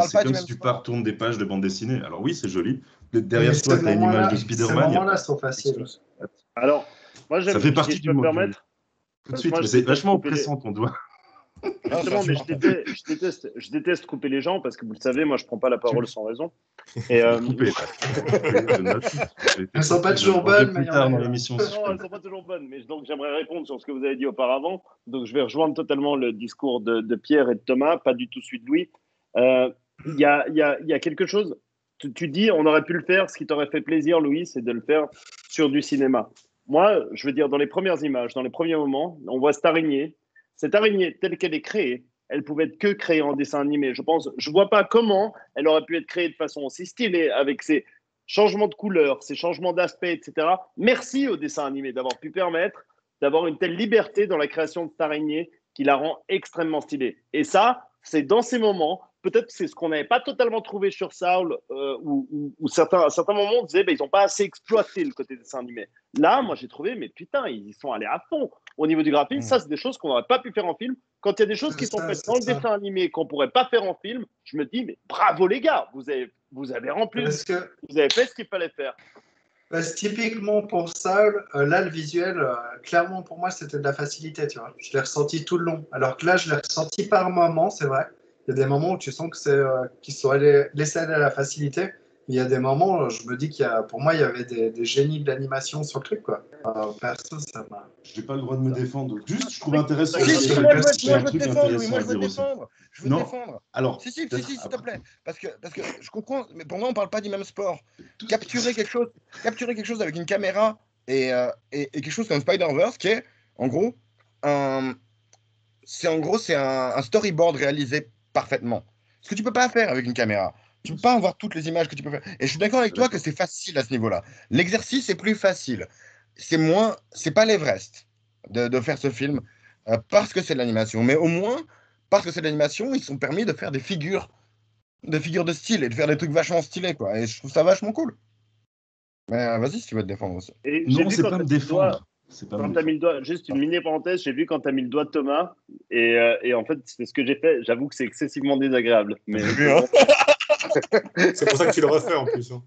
c'est comme si tu tournes des pages de bande dessinée. Alors oui, c'est joli. Derrière toi, tu as une image de Spider-Man. Ces moments-là sont faciles. Alors, moi, ça fait partie du mot. Tout de suite, mais c'est vachement oppressant ton doigt. Justement, mais je déteste couper les gens parce que vous le savez, moi je prends pas la parole sans raison. Et elles sont pas toujours bonnes, mais tard dans l'émission. Non, elles sont pas toujours bonnes. Mais donc j'aimerais répondre sur ce que vous avez dit auparavant. Donc je vais rejoindre totalement le discours de Pierre et de Thomas, pas du tout celui de Louis. Il y a quelque chose. Tu dis, on aurait pu le faire. Ce qui t'aurait fait plaisir, Louis, c'est de le faire sur du cinéma. Moi, je veux dire, dans les premières images, dans les premiers moments, on voit cette araignée. Cette araignée, telle qu'elle est créée, elle pouvait être que créée en dessin animé. Je vois pas comment elle aurait pu être créée de façon aussi stylée, avec ses changements de couleurs, ses changements d'aspect, etc. Merci au dessin animé d'avoir pu permettre d'avoir une telle liberté dans la création de cette araignée qui la rend extrêmement stylée. Et ça, c'est dans ces moments, peut-être que c'est ce qu'on n'avait pas totalement trouvé sur Saul, où à certains moments, on disait ils n'ont pas assez exploité le côté dessin animé. Là, moi, j'ai trouvé, mais putain, ils sont allés à fond au niveau du graphisme. Ça, c'est des choses qu'on n'aurait pas pu faire en film. Quand il y a des choses qui sont faites dans le dessin animé qu'on ne pourrait pas faire en film, je me dis, mais bravo les gars, vous avez rempli, vous avez fait ce qu'il fallait faire. Typiquement pour Saul, là, le visuel, clairement, pour moi, c'était de la facilité, tu vois. Je l'ai ressenti tout le long. Alors que là, je l'ai ressenti par moments, c'est vrai. Il y a des moments où tu sens que qu'ils sont laissés aller à la facilité. Il y a des moments, je me dis pour moi, il y avait des génies de l'animation sur le truc, quoi. Perso, ça m'a... Je n'ai pas le droit de me défendre. Juste, je trouve intéressant. Moi, je veux te défendre, Louis. Moi, je veux te défendre. Je veux te défendre. Alors, s'il te plaît. Parce que je comprends, mais pour moi, on ne parle pas du même sport. Capturer quelque chose avec une caméra et quelque chose comme Spider-Verse, qui est, en gros, c'est un storyboard réalisé parfaitement. Ce que tu peux pas faire avec une caméra. Tu peux pas avoir toutes les images que tu peux faire. Et je suis d'accord avec toi que c'est facile à ce niveau-là. L'exercice est plus facile. C'est pas l'Everest de faire ce film parce que c'est de l'animation. Mais au moins, parce que c'est de l'animation, ils sont permis de faire des figures de style et de faire des trucs vachement stylés, quoi. Et je trouve ça vachement cool. Mais vas-y si tu veux te défendre aussi. Et j'ai Non, vu c'est quand pas t'as me mis le doigt, défendre. C'est pas quand me t'as mis le défendre. doigt, juste une mini parenthèse, j'ai vu quand t'as mis le doigt de Thomas, et en fait, c'est ce que j'ai fait. J'avoue que c'est excessivement désagréable. Mais J'ai vu, c'est hein. bon. C'est pour ça que tu le refais en plus. Hein.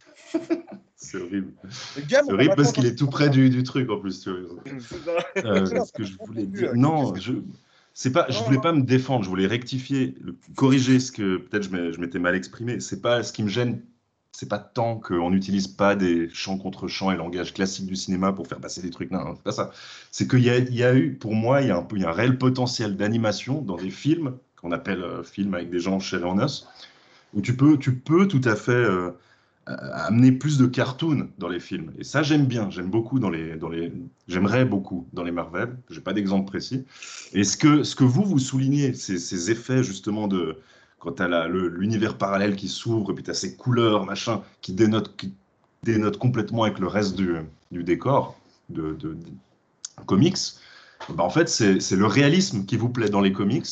C'est horrible. Gab, C'est on a horrible vachement parce qu'il est tout près du truc en plus. Tu vois. C'est ça. Ce que je voulais dire. Non, je voulais pas me défendre, je voulais rectifier, corriger ce que peut-être je m'étais mal exprimé. C'est pas ce qui me gêne, c'est pas tant qu'on n'utilise pas des chants contre chants et langage classique du cinéma pour faire passer des trucs. Non, c'est pas ça. C'est qu'il y a eu, pour moi, il y a un réel potentiel d'animation dans des films qu'on appelle films avec des gens chair et en os, où tu peux tout à fait amener plus de cartoon dans les films. Et ça, j'aime bien. J'aime beaucoup j'aimerais beaucoup dans les Marvel. J'ai pas d'exemple précis. Et ce que vous soulignez, ces effets justement quand tu as l'univers parallèle qui s'ouvre, et puis tu as ces couleurs, machin, qui dénotent complètement avec le reste du décor de comics, bah en fait, c'est le réalisme qui vous plaît dans les comics,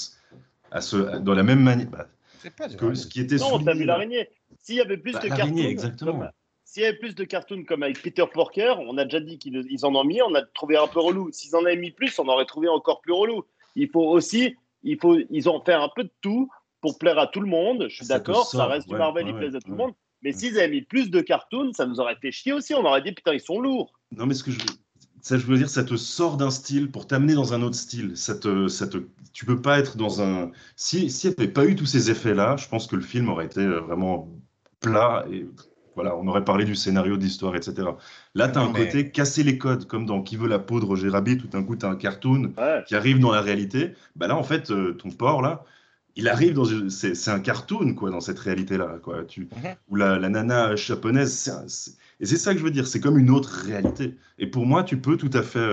dans la même manière. Bah, C'est pas du ce qui était Non, t'as vu souligné là. l'araignée. S'il y avait plus de L'araignée, cartoons, exactement. s'il y avait plus de cartoons comme avec Peter Porker, on a déjà dit qu'ils en ont mis, on a trouvé un peu relou. S'ils en avaient mis plus, on aurait trouvé encore plus relou. Ils ont fait un peu de tout pour plaire à tout le monde. Je suis Ça te d'accord, ça sort, reste du ouais, Marvel, ouais, il plaise à tout ouais. le monde. Mais s'ils avaient mis plus de cartoons, ça nous aurait fait chier aussi. On aurait dit, putain, ils sont lourds. Non, mais je veux dire, ça te sort d'un style pour t'amener dans un autre style. Tu peux pas être dans un. S'il n'y avait pas eu tous ces effets-là, je pense que le film aurait été vraiment plat et voilà, on aurait parlé du scénario, de l'histoire, etc. Là, tu as Non, un mais côté casser les codes, comme dans Qui veut la peau de Roger Rabbit, tout d'un coup, tu as un cartoon Ouais. qui arrive dans la réalité. Bah là, en fait, ton porc, là, il arrive c'est un cartoon, quoi, dans cette réalité-là, quoi. Mhm. Ou la nana japonaise, et c'est ça que je veux dire, c'est comme une autre réalité. Et pour moi, tu peux tout à fait.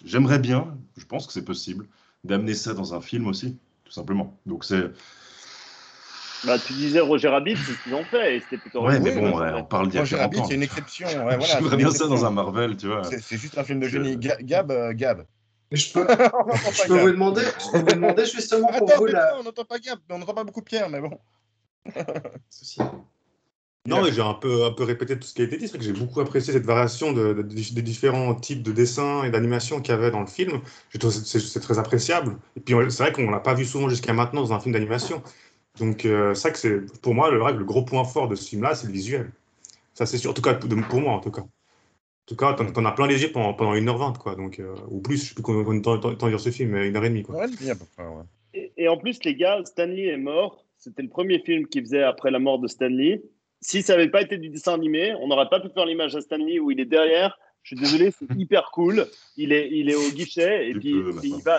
J'aimerais bien, je pense que c'est possible, d'amener ça dans un film aussi, tout simplement. Donc c'est. Bah, tu disais Roger Rabbit, c'est ce qu'ils ont fait et c'était plutôt Ouais, mais réussi, il me bon, semblait. on parle d'il y a Roger 40 Rabbit, ans. c'est une exception. Ouais, voilà, c'est J'aimerais une bien ça dans un exception. Marvel, tu vois. C'est juste un film de Je- génie. Gab. Mais je peux, On n'entend je pas peux vous Gab. demander, justement pour Attends, vous tais-toi, là. on n'entend pas Gab. On n'entend pas beaucoup Pierre, mais bon. Non, mais j'ai un peu répété tout ce qui a été dit. C'est vrai que j'ai beaucoup apprécié cette variation des différents types de dessins et d'animation qu'il y avait dans le film. Je trouve que c'est très appréciable. Et puis, c'est vrai qu'on ne l'a pas vu souvent jusqu'à maintenant dans un film d'animation. Donc, c'est vrai que c'est, pour moi, le gros point fort de ce film-là, c'est le visuel. Ça, c'est sûr. En tout cas, pour moi, en tout cas. En tout cas, t'en as plein les yeux pendant 1h20, quoi. Donc, ou plus, je sais plus combien de temps dure ce film, mais 1h30, quoi. Ouais, à peu près, ouais. Et en plus, les gars, Stanley est mort. C'était le premier film qu'il faisait après la mort de Stanley. Si ça n'avait pas été du dessin animé, on n'aurait pas pu faire l'image à Stanley où il est derrière. Je suis désolé, c'est hyper cool. Il est au guichet et puis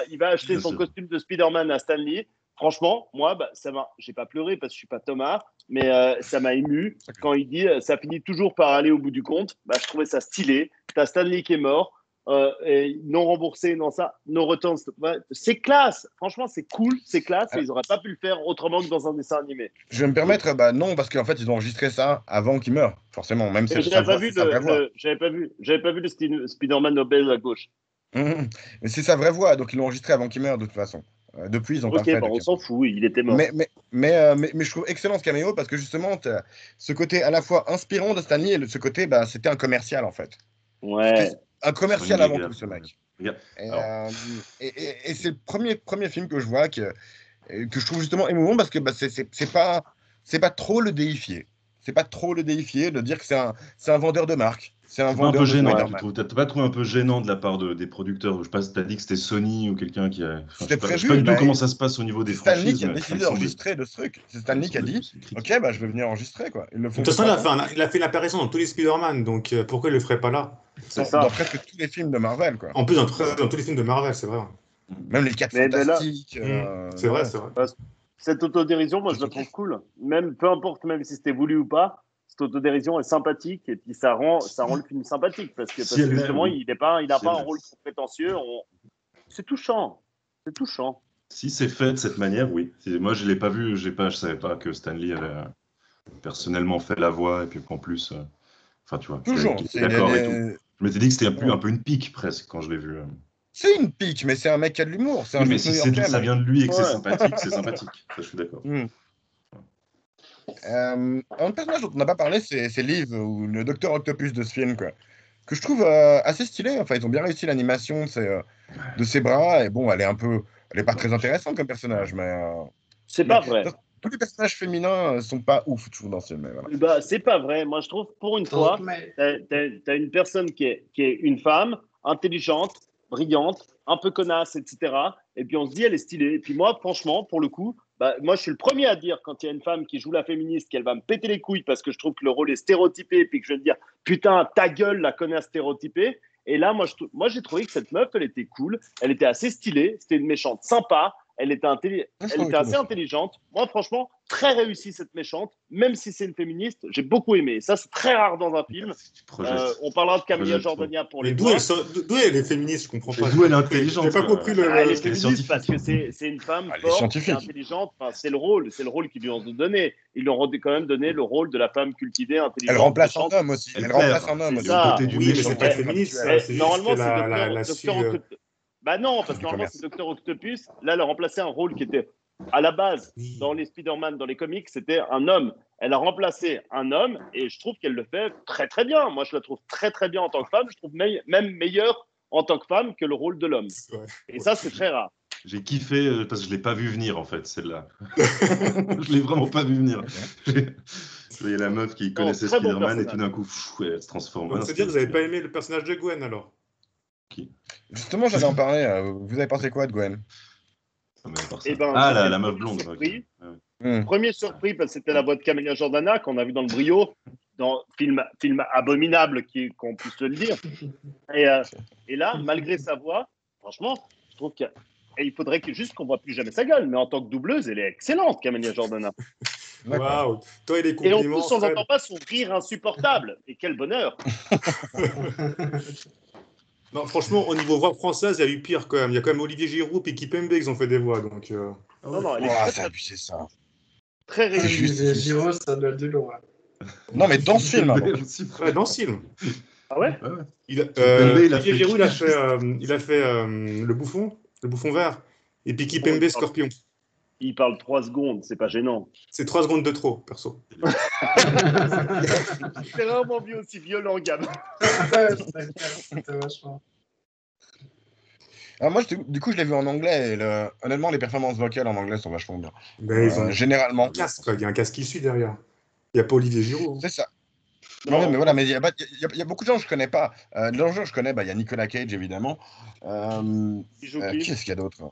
il va acheter son costume de Spider-Man à Stanley. Franchement, moi, bah, ça m'a. J'ai pas pleuré parce que je suis pas Thomas, mais ça m'a ému quand il dit ça finit toujours par aller au bout du compte. Bah, je trouvais ça stylé. T'as Stanley qui est mort. Et non remboursé, non ça, no returns. Ouais, c'est classe, franchement, c'est cool, c'est classe, et ils n'auraient pas pu le faire autrement que dans un dessin animé. Je vais me permettre, bah non, parce qu'en fait, ils ont enregistré ça avant qu'il meure, forcément, même si Et c'est sa voix. j'avais pas vu le Spider-Man Nobel à gauche. Mais c'est sa vraie voix, donc ils l'ont enregistré avant qu'il meure, de toute façon. Depuis, ils n'ont pas Ok, fait bah de on s'en caméo. fout, il était mort. Mais je trouve excellent ce caméo parce que justement, t'as ce côté à la fois inspirant de Stanley et ce côté, bah, c'était un commercial en fait. Ouais. Un commercial avant tout, ce mec. Et c'est le premier film que je vois que je trouve justement émouvant parce que bah, c'est pas trop le déifier. C'est pas trop le déifier de dire que c'est un vendeur de marque. C'est un C'est pas un peu vendeur de gênant, Spider-Man. t'as pas trouvé un peu gênant de la part des producteurs? Je sais pas si t'as dit que c'était Sony ou quelqu'un qui a. Enfin, C'était je sais prévu, pas du tout mais comment ça se passe au niveau des c'est Stanley franchises, qui a mais ça décidé me semble. d'enregistrer de ce truc. C'est Ça me Stanley qui a semble dit plus critique. ok, bah, je vais venir enregistrer. Quoi. Ils le De font toute façon, constamment. il a fait une apparition dans tous les Spider-Man, donc pourquoi il le ferait pas là? C'est Dans ça. presque tous les films de Marvel. Quoi. En plus, dans tous les films de Marvel, c'est vrai. Même les 4 Mais là, Fantastiques. C'est vrai, Ouais. c'est vrai. bah, cette autodérision, moi je la trouve cool. Même, peu importe, même si c'était voulu ou pas, cette autodérision est sympathique et puis ça rend le film sympathique parce que justement, il n'a pas un rôle trop prétentieux. C'est touchant. C'est touchant. Si c'est fait de cette manière, oui. Moi, je l'ai pas vu, je savais pas que Stanley avait personnellement fait la voix et puis qu'en plus, enfin, tu vois, Toujours. qu'il était d'accord et tout. Je m'étais dit que c'était un peu une pique presque quand je l'ai vu. C'est une pique, mais c'est un mec qui a de l'humour. C'est un Oui, mais juif si new-yorkais. ça Mais... vient de lui et que Ouais. c'est sympathique. Ça, je suis d'accord. Un personnage dont on n'a pas parlé, c'est Liv, ou le Docteur Octopus de ce film, quoi. Que je trouve assez stylé. Enfin, ils ont bien réussi l'animation de ses bras. Et bon, elle est pas très intéressante comme personnage, C'est mais pas vrai. tous les personnages féminins sont pas ouf, je trouve, dans ce film. Mais voilà. Bah, c'est pas vrai. Moi, je trouve, pour une fois, Mais t'as une personne qui est une femme, intelligente, brillante, un peu connasse, etc. Et puis on se dit, elle est stylée. Et puis moi, franchement, pour le coup, bah, moi, je suis le premier à dire, quand il y a une femme qui joue la féministe, qu'elle va me péter les couilles parce que je trouve que le rôle est stéréotypé, et puis que je vais me dire, putain, ta gueule, la connasse stéréotypée. Et là, moi, j'ai trouvé que cette meuf, elle était cool, elle était assez stylée, c'était une méchante sympa, elle était, elle était assez intelligente. Moi, franchement, très réussie cette méchante, même si c'est une féministe, j'ai beaucoup aimé. Et ça, c'est très rare dans un film. On parlera de Camilla Jordania pour Mais les d'où doigts. elle est féministe, je comprends pas. D'où elle est intelligente. J'ai pas compris le. Elle est Elle est féministe parce que scientifique. c'est une femme Elle est forte, scientifique. intelligente. Enfin, c'est le rôle qu'ils lui ont donné. Ils lui ont quand même donné le rôle de la femme cultivée, Elle intelligente, remplace un méchante. homme aussi. Elle Elle perd. remplace un homme C'est aussi. ça. au côté du Oui, mais méchant. c'est pas féministe, ça. C'est juste Normalement, qu'elle c'est a su. Bah non, parce que Du normalement, commerce. c'est Docteur Octopus. Là, elle a remplacé un rôle qui était, à la base, Oui. dans les Spider-Man, dans les comics, c'était un homme. Elle a remplacé un homme et je trouve qu'elle le fait très, très bien. Moi, je la trouve très, très bien en tant que femme. Je trouve même meilleure en tant que femme que le rôle de l'homme. Ouais. Et ça, c'est très rare. J'ai kiffé parce que je l'ai pas vu venir en fait, celle-là. Je l'ai vraiment pas vu venir. Je voyais la meuf qui connaissait très bon Spider-Man et personnage. tout d'un coup, elle se transforme. Donc, c'est-à-dire que vous n'avez pas aimé le personnage de Gwen alors? Justement, j'allais en parler. Vous avez pensé quoi de Gwen? Eh ben, Ah, j'étais la le meuf premier blonde. surpris. Ok. Ouais. Premier surpris parce que c'était la voix de Camélia Jordana qu'on a vu dans le Brio, dans film abominable qu'on puisse le dire. Et là, malgré sa voix, franchement, je trouve qu'il faudrait juste qu'on ne voit plus jamais sa gueule. Mais en tant que doubleuse, elle est excellente, Camélia Jordana. Waouh! Toi et les Et en compliments, plus, on Fred. n'entend pas son rire insupportable. Et quel bonheur! Non, franchement, au niveau voix française, il y a eu pire quand même. Il y a quand même Olivier Giroud et Kipembe qui ont fait des voix. Donc, Non, elle est Oh, très, c'est très, abusé ça. très C'est réussie. juste. Giro, ça doit être du lourd. Non, mais dans ce film, alors. Ouais, dans ce film. Ah ouais? Olivier Giroud, il a fait le bouffon vert. Et puis Kipembe, Scorpion. Il parle 3 secondes, c'est pas gênant. C'est 3 secondes de trop, perso. C'est rarement vu aussi violent, Gab. C'était vachement. Alors moi, du coup, je l'ai vu en anglais. Et honnêtement, les performances vocales en anglais sont vachement bien. Mais ils ont Généralement. un casque, quoi. Il y a un casque qui suit derrière. Il n'y a pas Olivier Giroud. C'est ça. Non, mais voilà, mais il y a beaucoup de gens que je connais pas. Les gens que je connais, il y a Nicolas Cage, évidemment. Il joue Qui qui? est-ce qu'il y a d'autre?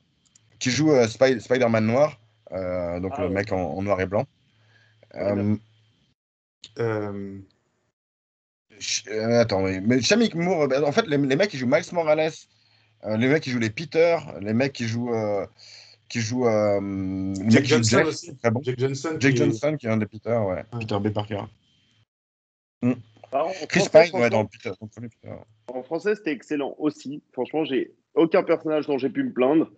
Qui joue Spider-Man noir. Donc le mec en noir et blanc. Attends, mais Shamik Moore, en fait, les mecs qui jouent Miles Morales, les mecs qui jouent les Peter, les mecs qui jouent. Jake Johnson Jeff, aussi. très bon. Jake Johnson qui est un des Peter, ouais. Peter B. Parker. Chris Pine, ouais, dans le Peter. En français, c'était excellent aussi. Franchement, j'ai aucun personnage dont j'ai pu me plaindre.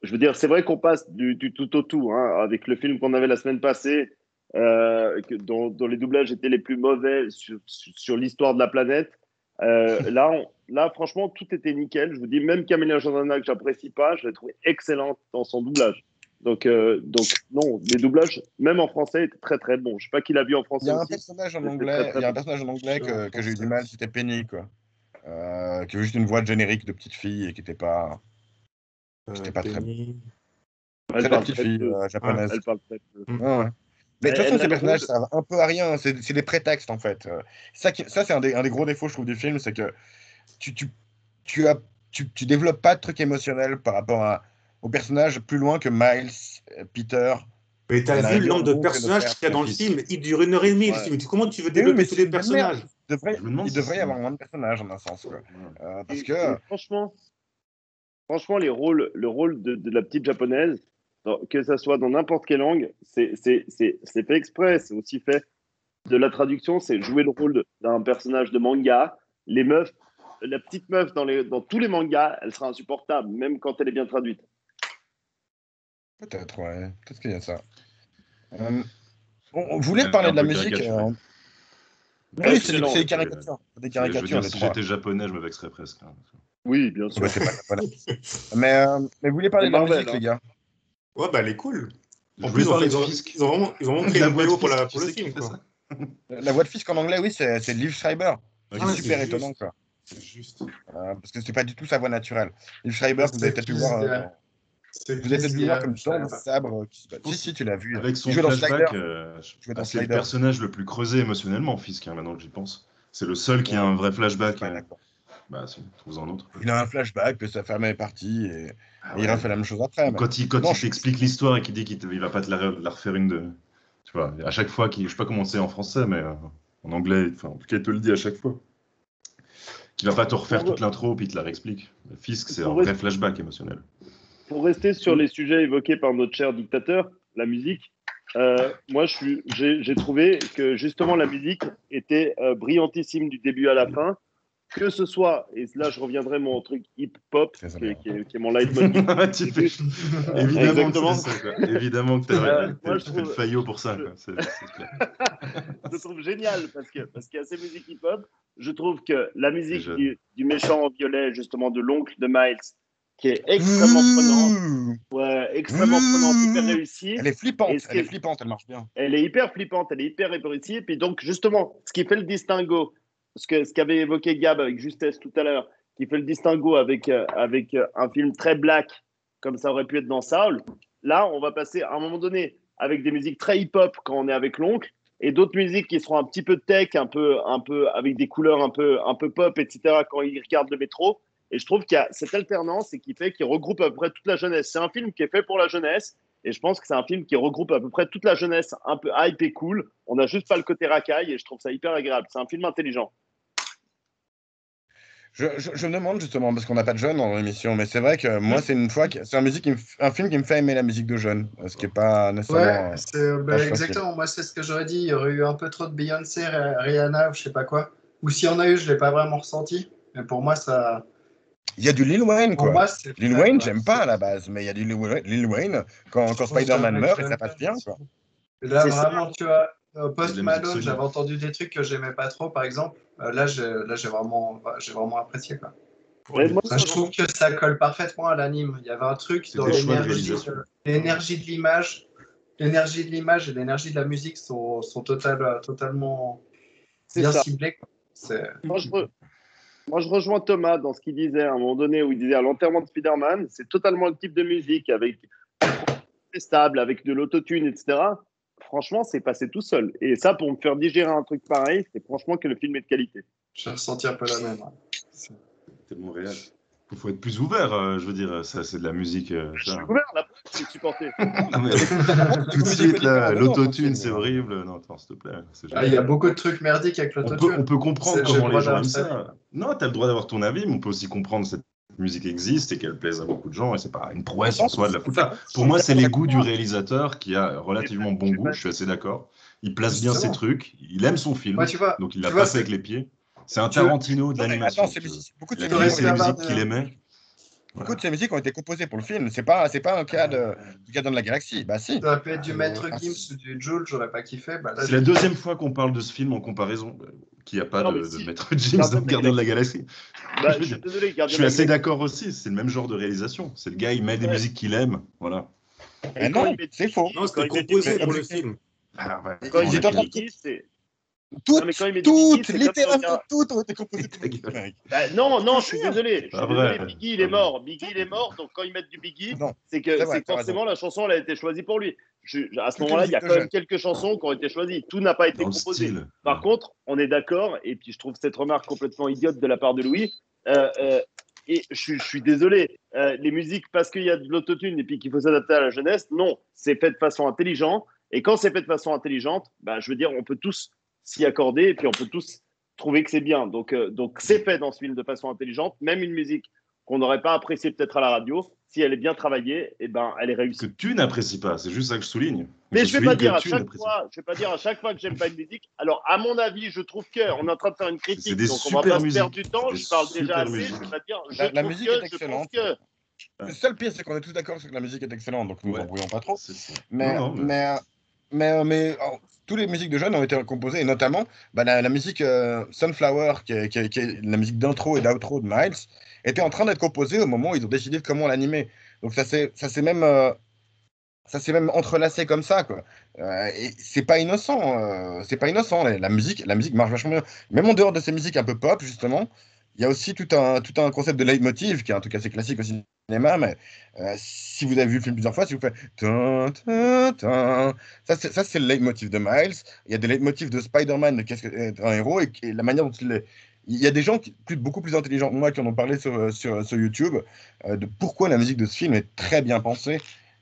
Je veux dire, c'est vrai qu'on passe du tout au tout, hein, avec le film qu'on avait la semaine passée, dont les doublages étaient les plus mauvais sur l'histoire de la planète. Là, franchement, tout était nickel. Je vous dis, même Camélia Jordana, que j'apprécie pas, je l'ai trouvé excellente dans son doublage. Donc non, les doublages, même en français, étaient très très bons. Je sais pas qui l'a vu en français. Il y a un aussi, personnage en mais anglais, très, très il y a un bon. personnage en anglais que j'ai eu du mal, c'était Penny, quoi. Qui avait juste une voix de générique de petite fille et qui n'était pas très bon. C'est la petite fille japonaise. Elle parle très peu. Ouais. Mais de toute façon, Elle a ces le personnages rôle. servent un peu à rien. C'est des prétextes, en fait. Ça, c'est un des gros défauts, je trouve, du film, c'est que tu développes pas de trucs émotionnels par rapport au personnage plus loin que Miles, Peter. Mais t'as Et la vu le rigueur, nombre de Gros, personnages Père, qu'il y a dans le fils. film? Il dure 1 h 30 le Ouais. film. Comment tu veux Mais oui, mais développer tous c'est les une personnages? merde. Il devrait y avoir moins de personnages, en un sens. Quoi. Parce que. Et franchement, le rôle de la petite japonaise, que ça soit dans n'importe quelle langue, c'est fait exprès. C'est aussi fait de la traduction, c'est jouer le rôle d'un personnage de manga. Les meufs, la petite meuf dans tous les mangas, elle sera insupportable, même quand elle est bien traduite. Peut-être, ouais. Peut-être qu'il y a ça. Vous voulez parler Un de la peu musique caricaturé. Oui, c'est Excellent. des caricatures. Des Je veux caricatures, dire, les si trois. j'étais japonais, je me vexerais presque. Oui, bien sûr. Bah, c'est pas... voilà. Mais vous voulez parler C'est de la Marvel, musique, hein. les gars? Ouais, bah elle est cool. Je En voulais plus, parler ils de ont, Fisk. ils ont vraiment créé La une voix de BO pour, Fisk, pour tu le sais qui film, fait quoi. ça? La voix de Fisk en anglais, oui, c'est Liv Schreiber. Ok, C'est Ah, super c'est étonnant, juste. quoi. C'est juste. Parce que c'est pas du tout sa voix naturelle. Liv Schreiber, que vous avez C'est peut-être pu qui voir ce gars? dans... C'est Vous avez qui peut-être ce dû voir gars? comme Je dans savais le pas. sabre. Je Si, pense si, tu l'as vu. avec Il son jouait dans Slider. flashback, Jouait dans c'est le Slider. personnage le plus creusé émotionnellement, Fisk, hein, maintenant que j'y pense. C'est le seul qui a Ouais, un vrai je suis flashback. pas d'accord. Bah, si, trouve-en un autre. Il a un flashback que sa femme est partie et Ah il ouais. refait la même chose après. Ou Mais... quand Non, il t'explique l'histoire et qu'il dit qu'il va pas te la refaire une de. Tu vois, à chaque fois, je sais pas comment c'est en français, mais en anglais, enfin, en tout cas, il te le dit à chaque fois. Qu'il va pas te refaire toute l'intro puis il te la réexplique. Fisk, c'est un vrai flashback émotionnel. Pour rester sur les sujets évoqués par notre cher dictateur, la musique, moi j'ai trouvé que justement la musique était brillantissime du début à la fin. Que ce soit, et là je reviendrai à mon truc hip-hop, qui est mon leitmotiv. Évidemment que Exactement. c'est ça, quoi. Évidemment que t'es le faillot pour ça. Quoi. C'est clair. Je trouve génial parce qu'il y a ces musiques hip-hop. Je trouve que la musique du méchant en violet, justement de l'oncle de Miles, qui est extrêmement prenante, hyper réussie. Elle est flippante, elle marche bien. Elle est hyper flippante, elle est hyper réussie. Et puis donc, justement, ce qui fait le distinguo, ce qu'avait évoqué Gab avec justesse tout à l'heure, qui fait le distinguo avec un film très black, comme ça aurait pu être dans Saul, là, on va passer à un moment donné avec des musiques très hip-hop quand on est avec l'oncle, et d'autres musiques qui seront un petit peu tech, un peu avec des couleurs un peu pop, etc., quand il regarde le métro. Et je trouve qu'il y a cette alternance et qui regroupe à peu près toute la jeunesse. C'est un film qui est fait pour la jeunesse. Et je pense que c'est un film qui regroupe à peu près toute la jeunesse un peu hype et cool. On n'a juste pas le côté racaille et je trouve ça hyper agréable. C'est un film intelligent. Je me demande justement, parce qu'on n'a pas de jeunes dans l'émission, mais c'est vrai que moi, c'est un film qui me fait aimer la musique de jeunes, ce qui n'est pas nécessairement. Ouais, c'est exactement. Moi, c'est ce que j'aurais dit. Il y aurait eu un peu trop de Beyoncé, Rihanna ou je sais pas quoi. Ou s'il y en a eu, je ne l'ai pas vraiment ressenti. Mais pour moi, ça. Il y a du Lil Wayne, Pour quoi. moi, c'est Lil vrai, Wayne, quoi. j'aime pas à la base, mais il y a du Lil Wayne quand Spider-Man meurt et ça passe bien, quoi. Et là, C'est vraiment, tu vois, de Post la musique Malone, solide. j'avais entendu des trucs que j'aimais pas trop, par exemple. Là, j'ai vraiment apprécié, quoi. Ouais, moi, Je trouve que ça colle parfaitement à l'anime. Il y avait un truc C'est dans des choix de l'énergie réalisation. l'énergie de l'image. L'énergie de l'image et l'énergie de la musique sont totalement c'est bien ça. ciblées, quoi. Moi, je rejoins Thomas dans ce qu'il disait à un moment donné où il disait à l'enterrement de Spider-Man, c'est totalement le type de musique avec stable, avec de l'autotune, etc. Franchement, c'est passé tout seul. Et ça, pour me faire digérer un truc pareil, c'est franchement que le film est de qualité. J'ai ressenti un peu la même. Ouais. Tellement réel. Il faut être plus ouvert, je veux dire, ça c'est de la musique. Je suis ouvert là, c'est supporté. Non, mais tout de suite, là, l'autotune, c'est horrible. Non, attends, s'il te plaît. Il y a beaucoup de trucs merdiques avec l'autotune. On peut comprendre J'ai le comment droit les gens aiment d'avoir ça. Non, tu as le droit d'avoir ton avis, mais on peut aussi comprendre que cette musique existe et qu'elle plaise à beaucoup de gens, et c'est pas une prouesse en soi de la foutre là. Pour moi, c'est les goûts du réalisateur qui a relativement bon goût, je suis assez d'accord. Il place bien ses trucs, il aime son film, Ouais, tu vois, donc il l'a pas fait avec les pieds. C'est un Tarantino de l'animation. Attends, beaucoup de Il a créé ses musiques qu'il aimait. Beaucoup de ces musiques ont été composées pour le film. C'est pas un cas du Gardien de la Galaxie. Bah si. Ça aurait pu être du Maître Gims ou du Jules, j'aurais pas kiffé. Bah, c'est la deuxième fois qu'on parle de ce film en comparaison, qu'il n'y a pas de Maître Gims dans Gardien de la Galaxie. Bah, je suis désolé, je suis assez d'accord aussi, c'est le même genre de réalisation. C'est le gars, il met des musiques qu'il aime, voilà. Non, c'est faux. Non, c'était composé pour le film. Ah, ouais. Quand il Ils étaient en train de Toutes, littéralement toutes ont été composées pour le film. Bah, non, je suis désolé. Pas vrai. Biggie, il est mort. Donc quand ils mettent du Biggie, c'est que forcément la chanson elle a été choisie pour lui. À ce moment-là, il y a quand même quelques chansons qui ont été choisies. Tout n'a pas été composé. Par contre, on est d'accord, et puis je trouve cette remarque complètement idiote de la part de Louis. Et je suis désolé, les musiques, parce qu'il y a de l'autotune et puis qu'il faut s'adapter à la jeunesse, non, c'est fait de façon intelligente. Et quand c'est fait de façon intelligente, bah, je veux dire, on peut tous s'y accorder et puis on peut tous trouver que c'est bien. Donc c'est fait dans ce film de façon intelligente. Même une musique qu'on n'aurait pas appréciée peut-être à la radio, si elle est bien travaillée, eh ben, elle est réussie. Que tu n'apprécies pas, c'est juste ça que je souligne. Mais je ne vais pas dire à chaque fois que j'aime pas une musique. Alors, à mon avis, je trouve qu'on est en train de faire une critique, donc on va pas se perdre du temps. Je parle déjà assez. Je vais pas dire je trouve que. Le seul pire, c'est qu'on est tous d'accord sur que la musique est excellente, donc nous Ouais. embrouillons pas trop. C'est ça. Mais, Non, non, mais- toutes les musiques de jeunes ont été composées, et notamment la musique Sunflower, qui est la musique d'intro et d'outro de Miles, était en train d'être composée au moment où ils ont décidé de comment l'animer. Donc ça s'est même entrelacé comme ça, quoi. Et c'est pas innocent. C'est pas innocent. La musique marche vachement bien. Même en dehors de ces musiques un peu pop, justement, il y a aussi tout un concept de leitmotiv qui est en tout cas assez classique au cinéma. Mais si vous avez vu le film plusieurs fois, si vous faites tin, tin, tin, ça c'est le leitmotiv de Miles. Il y a des leitmotifs de Spider-Man, de qu'est-ce qu'être un héros, et la manière dont il est. Il y a des gens beaucoup plus intelligents que moi qui en ont parlé sur YouTube de pourquoi la musique de ce film est très bien pensée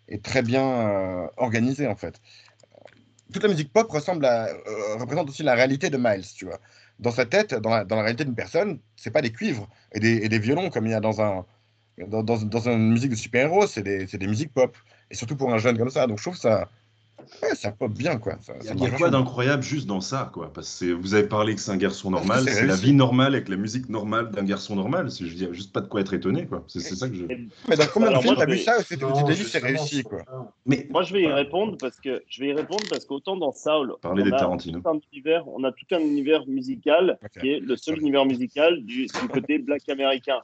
et très bien organisée en fait. Toute la musique pop représente aussi la réalité de Miles, tu vois. Dans sa tête, dans la réalité d'une personne, c'est pas des cuivres et des violons comme il y a dans une musique de super-héros, c'est des musiques pop. Et surtout pour un jeune comme ça. Donc je trouve ça, ouais, ça pop bien, quoi. Ça Il y a marche quoi vachement bien. d'incroyable juste dans ça, quoi? Parce que vous avez parlé que c'est un garçon Parce que normal, c'est c'est la réussi. vie normale avec la musique normale d'un garçon normal. Je dis juste pas de quoi être étonné, quoi. C'est ça que je. Mais dans combien de Alors moi, films je t'as vu vais, ça où tu Non, t'es dit c'est justement, réussi, je quoi. trouve pas. Mais moi, je vais y enfin, répondre parce qu'autant dans Saul, parler des Tarantino. on a tout un univers musical Ok. qui est le seul Sorry. univers musical du côté black américain.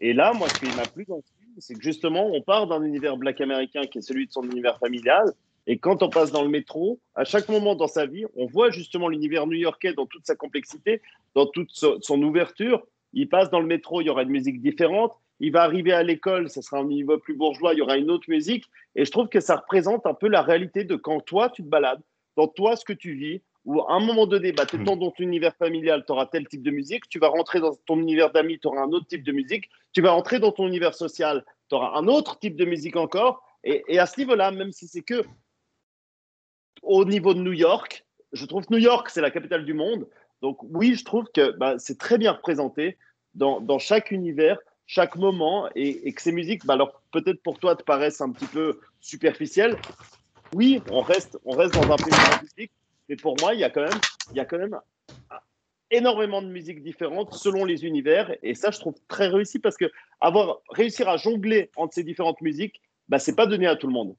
Et là, moi, ce qui m'a plu dans ce film, c'est que justement, on part d'un univers black américain qui est celui de son univers familial. Et quand on passe dans le métro, à chaque moment dans sa vie, on voit justement l'univers new-yorkais dans toute sa complexité, dans toute son ouverture. Il passe dans le métro, il y aura une musique différente. Il va arriver à l'école, ça sera un niveau plus bourgeois, il y aura une autre musique. Et je trouve que ça représente un peu la réalité de quand toi, tu te balades, dans toi, ce que tu vis, où à un moment donné, tu es dans ton univers familial, tu auras tel type de musique, tu vas rentrer dans ton univers d'amis, tu auras un autre type de musique, tu vas rentrer dans ton univers social, tu auras un autre type de musique encore. Et à ce niveau-là, même si c'est que au niveau de New York, je trouve que New York, c'est la capitale du monde. Donc oui, je trouve que c'est très bien représenté dans chaque univers, chaque moment, et que ces musiques, alors peut-être pour toi, te paraissent un petit peu superficielles. Oui, on reste dans un pays de musique, mais pour moi, il y a quand même énormément de musiques différentes selon les univers, et ça, je trouve très réussi parce que réussir à jongler entre ces différentes musiques, c'est pas donné à tout le monde.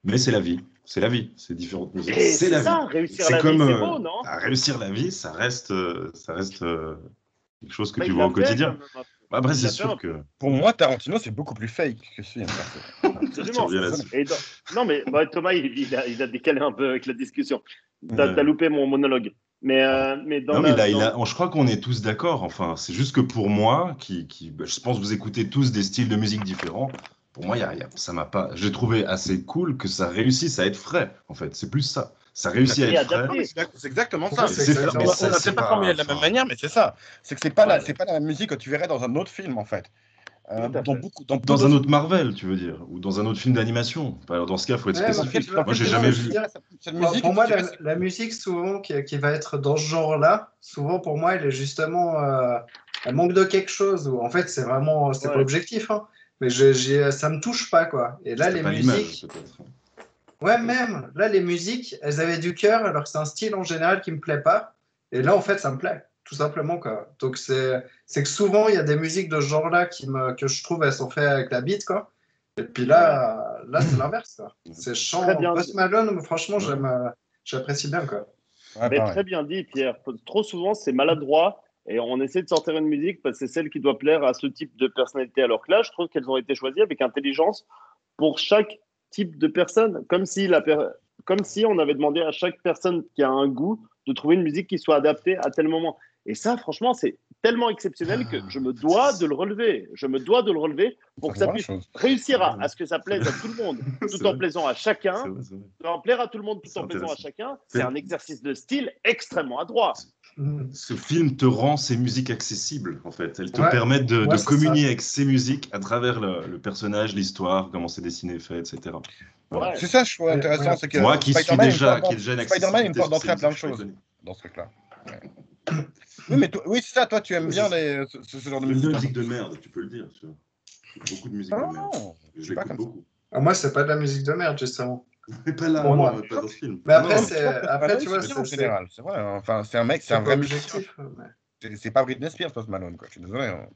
Mais c'est la vie. C'est la vie. C'est différentes musiques. Et C'est c'est la vie. ça, réussir C'est la comme vie, c'est beau, non? réussir la vie, ça reste quelque chose que tu Il vois l'a au fait quotidien. quand même un peu. Après, Il c'est l'a fait un sûr peu. que Pour moi, Tarantino, c'est beaucoup plus fake que ce film. tu Absolument. reviens là-dessus. Non, mais Thomas, il a décalé un peu avec la discussion. T'as Ouais. loupé mon monologue. Mais Non, mais je crois qu'on est tous d'accord. Enfin, c'est juste que pour moi, je pense que vous écoutez tous des styles de musique différents. Pour moi, ça m'a pas. J'ai trouvé assez cool que ça réussisse à être frais. En fait, c'est plus ça. Ça réussit à Et être frais. adapté. C'est exactement Pour ça. moi, c'est C'est- exactement mais On ça, n'a ça. c'est peut-être pas formulé de la même enfin, manière, mais c'est ça. C'est que c'est pas, Ouais. c'est pas la même musique que tu verrais dans un autre film, en fait. Tout à Dans fait. peu dans un d'autres autre Marvel, tu veux dire, ou dans un autre film d'animation. Alors, dans ce cas, il faut être Ouais, spécifique. dans Moi, quel j'ai film jamais tu vu. verrais cette Pour, musique pour et moi, tu dirais, la musique, souvent, qui va être dans ce genre-là, souvent, pour moi, elle est justement. Elle manque de quelque chose. Ou en fait, c'est vraiment. C'est pas Ouais. objectif, hein, mais ça me touche pas, quoi. Et là, C'était les pas l'image, musiques. peut-être. Ouais, même. Là, les musiques, elles avaient du cœur, alors que c'est un style en général qui me plaît pas. Et là, en fait, ça me plaît, tout simplement, quoi. Donc, c'est que souvent, il y a des musiques de ce genre-là que je trouve, elles sont faites avec la beat, quoi. Et puis Ouais. là, c'est l'inverse, quoi. C'est Très chant. bien. Post Malone, franchement, Ouais. j'apprécie bien, quoi. ouais, Mais pareil. très bien dit, Pierre. Trop souvent, c'est maladroit et on essaie de sortir une musique parce que c'est celle qui doit plaire à ce type de personnalité. Alors que là, je trouve qu'elles ont été choisies avec intelligence pour chaque type de personne, comme si on avait demandé à chaque personne qui a un goût de trouver une musique qui soit adaptée à tel moment. Et ça, franchement, c'est tellement exceptionnel que je me dois de le relever. Je me dois de le relever pour Ça que fait ça la puisse chose. réussir à ce que ça plaise à tout le monde, C'est tout en vrai. plaisant à chacun. C'est vrai, c'est vrai. En plaire à tout le monde tout C'est en plaisant à intéressant. chacun, c'est un exercice de style extrêmement adroit. Ce film te rend ces musiques accessibles, en fait. Elles te Ouais, permettent de ouais, c'est communier avec ces musiques à travers le personnage, l'histoire, comment c'est dessiné, fait, etc. Voilà. Ouais. C'est ça, je trouve Ouais, intéressant, ouais. c'est que Moi, qui est Spider-Man déjà une Spider-Man a une accessibilité porte sur ces d'entrée à plein de musiques, je peux choses donner. dans ce truc-là. Ouais. Oui, mais oui, c'est ça, toi, tu aimes Oui, bien c'est ça. ce genre de J'aime musique. bien la Un peu musique de plus. merde, tu peux le dire. Tu vois. Beaucoup de musique Ah de merde. non, je Je suis pas l'écoute comme ça. beaucoup. Moi, c'est pas de la musique de merde, justement. Mais pas là, Pour Non, moi. pas dans ce film. Mais Non, après, non, Malone, tu vois, c'est bien en général, c'est vrai. Enfin, c'est un mec, c'est c'est un pas vrai musicien. objectif. Mais... C'est pas Britney Spears, Post Malone, quoi. Je suis désolé. Hein.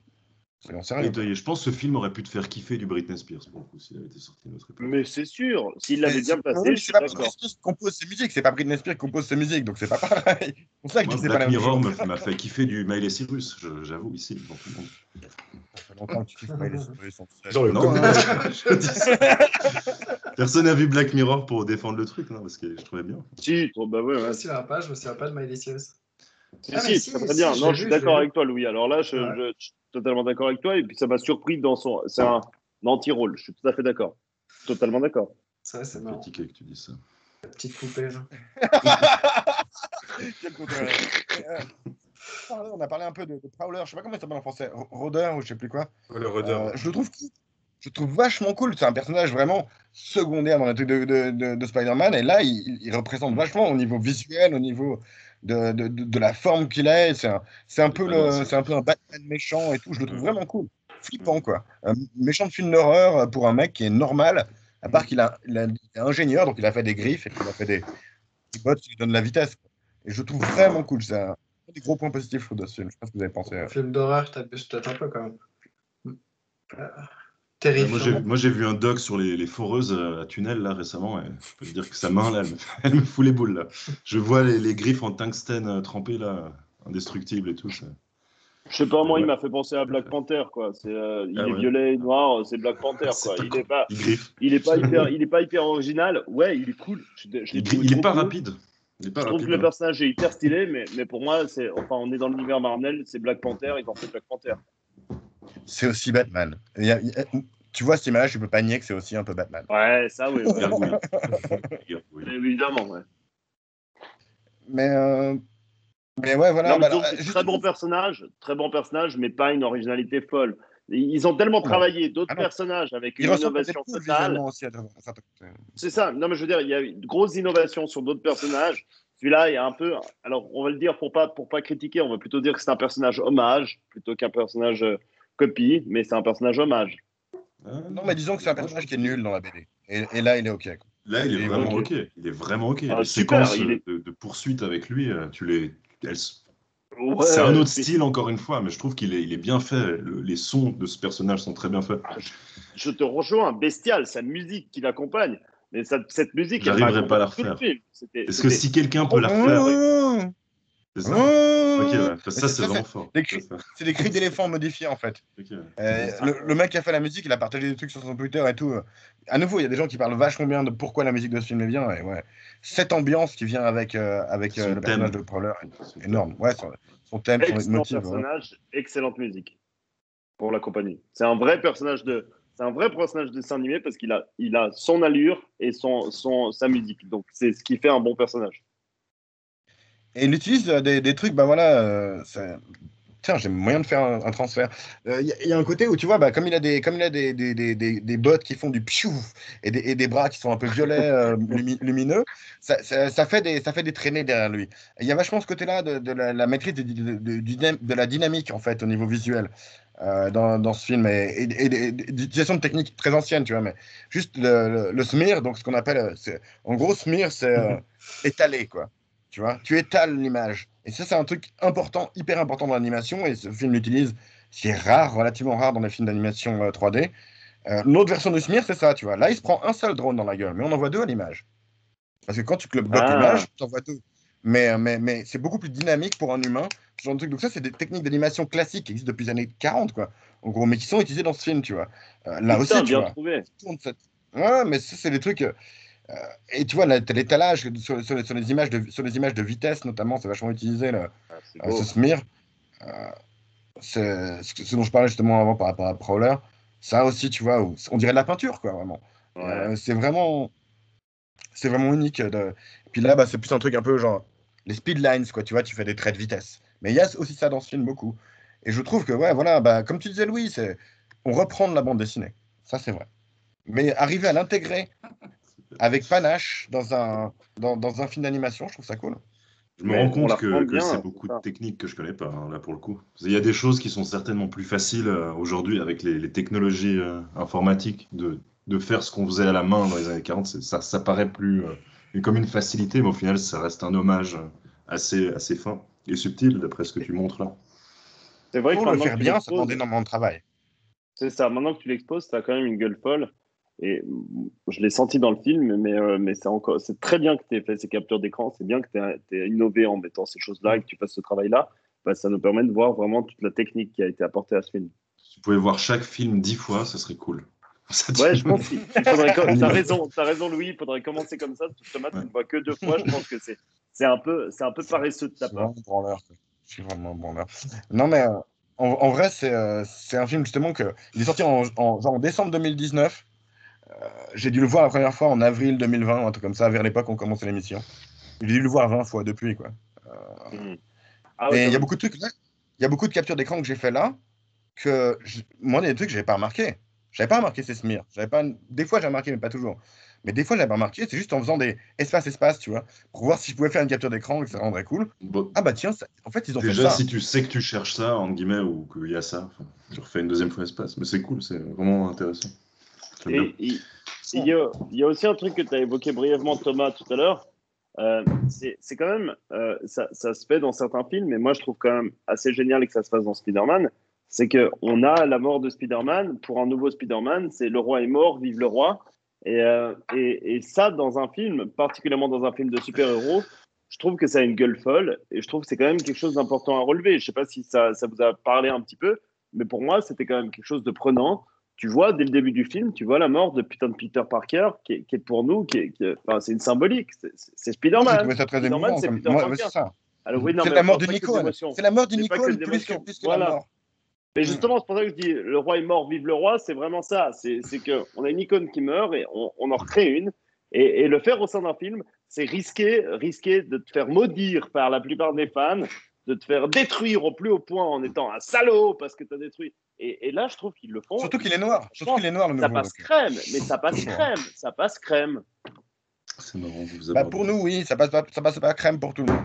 Soyons sérieux. Et je pense que ce film aurait pu te faire kiffer du Britney Spears, pour le coup, s'il avait été sorti à notre époque. Mais c'est sûr, s'il l'avait bien placé, Oui, je suis c'est pas Britney d'accord. Spears qui compose ses musiques, c'est pas Britney Spears qui compose ses musiques, donc c'est pas pareil. C'est pour ça que je Moi, dis c'est pas la Black même Mirror chose. m'a fait kiffer du Miley Cyrus, j'avoue, ici, devant tout le monde. Ça fait longtemps que tu kiffes Miley Cyrus, on sait. Genre le Non, copie- je dis ça. Personne n'a vu Black Mirror pour défendre le truc, non, parce que je trouvais bien. Si, bah ouais, Je ouais. me souviens pas de Miley Cyrus. Si, Ah, mais si, très bien. je Non, l'ai je suis vu, d'accord je l'ai avec toi, Louis. Alors là, Ouais. je suis totalement d'accord avec toi. Et puis ça m'a surpris dans son. C'est un anti-rôle. Je suis tout à fait d'accord. Totalement d'accord. Ça, c'est Ça me marrant. fait tiquer que tu dis ça. La petite poupée, genre. Quel contraire. On a parlé un peu de Prowler, je sais pas comment il s'appelle en français, Rôdeur ou je sais plus quoi. le rôdeur. Je le trouve cool. Je le trouve vachement cool. C'est un personnage vraiment secondaire dans les trucs de Spider-Man. Et là, il représente vachement au niveau visuel, au niveau de la forme qu'il a. C'est un peu un Batman méchant et tout. Je le trouve vraiment cool. Flippant, quoi. Un méchant de film d'horreur pour un mec qui est normal, à part qu'il il est ingénieur, donc il a fait des griffes et puis il a fait des bottes qui lui donnent la vitesse. Et je le trouve vraiment cool. C'est un des gros points positifs de ce film. Je sais pas ce que vous avez pensé. Un film d'horreur, t'abuses peut-être un peu quand même. Moi, Terrifiant. j'ai vu un doc sur les foreuses à Tunnel là récemment, et je peux te dire que sa main là, elle me fout les boules là. Je vois les griffes en tungstène trempées là, indestructibles et tout. Ça. Je sais pas, moi, Ouais. il m'a fait penser à Black Panther, quoi. Il Ah est ouais. violet et noir, c'est Black Panther, C'est quoi. un Il con. est pas, Il griffe. il est pas hyper original. Ouais, il est cool. Je l'ai trouvé Il est trop pas cool. rapide. Il est pas Je trouve rapide. que le hein. personnage est hyper stylé, mais pour moi, on est dans l'univers Marvel, c'est Black Panther, ils ont fait Black Panther. C'est aussi Batman. Tu vois cette image, tu peux pas nier que c'est aussi un peu Batman. Ouais, ça, oui. Ouais. Gargouille. Gargouille. Évidemment, ouais. Mais ouais, voilà. Non, mais Bah, donc, alors, juste- très bon personnage, mais pas une originalité folle. Ils ont tellement travaillé d'autres Ah non. personnages avec Il une ressemble à innovation Deadpool totale. visuellement aussi. À certains côtés. C'est ça. Non, mais je veux dire, il y a une grosse innovation sur d'autres personnages. Celui-là, il y a un peu. Alors, on va le dire pour pas critiquer, on va plutôt dire que c'est un personnage hommage plutôt qu'un personnage copie, mais c'est un personnage hommage. Non, mais disons que c'est un personnage qui est nul dans la BD. Et là, il est OK. Quoi. Là, il est Et vraiment ok. ok. Il est vraiment ok. Ah, Les super, séquences il est- de poursuite avec lui, Ouais, c'est un autre puis- style encore une fois, mais je trouve il est bien fait. Les sons de ce personnage sont très bien faits. Je te rejoins, bestial, sa musique qui l'accompagne. Mais cette musique, elle J'arriverai m'a pas à la accompagné tout refaire. le film. Est-ce que si quelqu'un peut la refaire, c'est ça. Ok, ouais. Ça c'est vraiment fort. C'est des cris d'éléphant modifiés en fait. Ok, ouais. Le mec qui a fait la musique, il a partagé des trucs sur son Twitter et tout. À nouveau, il y a des gens qui parlent vachement bien de pourquoi la musique de ce film est bien. Et ouais, cette ambiance qui vient avec Son le personnage thème. de Prowler est énorme. Ouais, son thème, son Excellent motif. personnage, excellente musique pour l'accompagner. C'est un vrai personnage de dessin animé parce qu'il a son allure et sa musique. Donc, c'est ce qui fait un bon personnage. Et il utilise des trucs, bah voilà, tiens, j'ai moyen de faire un transfert. Il y a un côté où tu vois, bah, comme il a des bottes qui font du piouf et des bras qui sont un peu violets, lumineux, ça fait des traînées derrière lui. Et il y a vachement ce côté-là de la maîtrise de la dynamique, en fait, au niveau visuel. Dans ce film et d'utilisation de techniques très anciennes, tu vois, mais juste le smear, donc ce qu'on appelle, en gros, smear, c'est étaler, quoi. Tu vois, tu étales l'image. Et ça, c'est un truc important, hyper important dans l'animation. Et ce film l'utilise, ce qui est rare, relativement rare dans les films d'animation 3D. L'autre version du smear, c'est ça, tu vois. Là, il se prend un seul drone dans la gueule, mais on en voit deux à l'image. Parce que quand tu bloques l'image, tu en vois deux. Mais c'est beaucoup plus dynamique pour un humain. Ce genre de truc. Donc ça, c'est des techniques d'animation classiques qui existent depuis les années 40, quoi. En gros, mais qui sont utilisées dans ce film, tu vois. Là Putain, aussi, tu bien vois. trouvé. Ouais, mais ça, c'est des trucs... et tu vois, l'étalage sur les images de vitesse, notamment, c'est vachement utilisé, C'est beau. ce smear. C'est ce dont je parlais justement avant par rapport à Prowler. Ça aussi, tu vois, on dirait de la peinture, quoi, vraiment. Ouais. C'est vraiment unique. Et puis là, bah, c'est plus un truc un peu genre les speedlines, quoi, tu vois, tu fais des traits de vitesse. Mais il y a aussi ça dans ce film, beaucoup. Et je trouve que, ouais, voilà, bah, comme tu disais, Louis, on reprend de la bande dessinée. Ça, c'est vrai. Mais arriver à l'intégrer avec panache dans un film d'animation, je trouve ça cool. Je me Mais rends on compte la reprend que bien, c'est c'est beaucoup ça. de techniques que je connais pas, hein, là pour le coup. Il y a des choses qui sont certainement plus faciles aujourd'hui avec les technologies informatiques de faire ce qu'on faisait à la main dans les années 40. Ça paraît plus comme une facilité, mais au final, ça reste un hommage assez fin et subtil d'après ce que tu montres là. C'est vrai que Pour le maintenant faire que tu bien, ça demande l'exposes, énormément de travail. C'est ça. Maintenant que tu l'exposes, tu as quand même une gueule folle. Et je l'ai senti dans le film, mais c'est très bien que tu aies fait ces captures d'écran. C'est bien que tu aies innové en mettant ces choses-là et que tu fasses ce travail-là. Ça nous permet de voir vraiment toute la technique qui a été apportée à ce film. Si tu pouvais voir chaque film 10 fois, ça serait cool. Ouais, je pense qu'il faudrait. T'as raison, Louis. Il faudrait commencer comme ça. Thomas, tu ne vois que 2 fois. Je pense que c'est un peu paresseux de ta part. Je suis vraiment branleur. Non, mais en vrai, c'est un film justement il est sorti genre en décembre 2019. J'ai dû le voir la première fois en avril 2020, un truc comme ça, vers l'époque où on commençait l'émission. J'ai dû le voir 20 fois depuis, quoi. Ah ouais, Et il y a même. beaucoup de trucs là, il y a beaucoup de captures d'écran que j'ai fait là, moi, il y a des trucs que j'avais pas remarqué. J'avais pas remarqué ces smears. Des fois, j'ai remarqué, mais pas toujours. Mais des fois, j'avais pas remarqué. C'est juste en faisant des espaces, tu vois, pour voir si je pouvais faire une capture d'écran et que ça rendrait cool. Bon, Ah bah tiens, en fait, ils ont fait déjà, ça. si tu sais que tu cherches ça, entre guillemets, ou qu'il y a ça, je refais une deuxième fois espace. Mais c'est cool, c'est vraiment intéressant. J'aime bien. Et il y a aussi un truc que tu as évoqué brièvement, Thomas, tout à l'heure. C'est quand même, ça se fait dans certains films, mais moi je trouve quand même assez génial que ça se fasse dans Spider-Man. C'est qu'on a la mort de Spider-Man pour un nouveau Spider-Man, c'est le roi est mort, vive le roi. Et ça, dans un film, particulièrement dans un film de super-héros, je trouve que ça a une gueule folle et je trouve que c'est quand même quelque chose d'important à relever. Je ne sais pas si ça vous a parlé un petit peu, mais pour moi, c'était quand même quelque chose de prenant. Tu vois, dès le début du film, tu vois la mort de putain de Peter Parker, qui est pour nous, enfin, c'est une symbolique. C'est Moi, j'ai Spider-Man. trouvé ça très Spider-Man, émouvant. c'est Peter Moi, ouais, Parker. c'est ça. Alors oui, non, C'est mais la on mort parle d'une pas que icône. d'émotion. C'est la mort d'une C'est pas que icône d'émotion. plus que la Voilà. mort. Mais justement, c'est pour ça que je dis, le roi est mort, vive le roi, c'est vraiment ça. C'est qu'on a une icône qui meurt et on en recrée une. Et le faire au sein d'un film, c'est risquer de te faire maudire par la plupart des fans, de te faire détruire au plus haut point en étant un salaud parce que tu as détruit. Et là, je trouve qu'ils le font. Surtout qu'il est noir. Surtout qu'il est noir, le Ça nouveau. passe crème, mais ça passe crème. Ça passe crème. C'est marrant, vous Bah, abordez. pour nous, oui, ça passe pas crème pour tout le monde.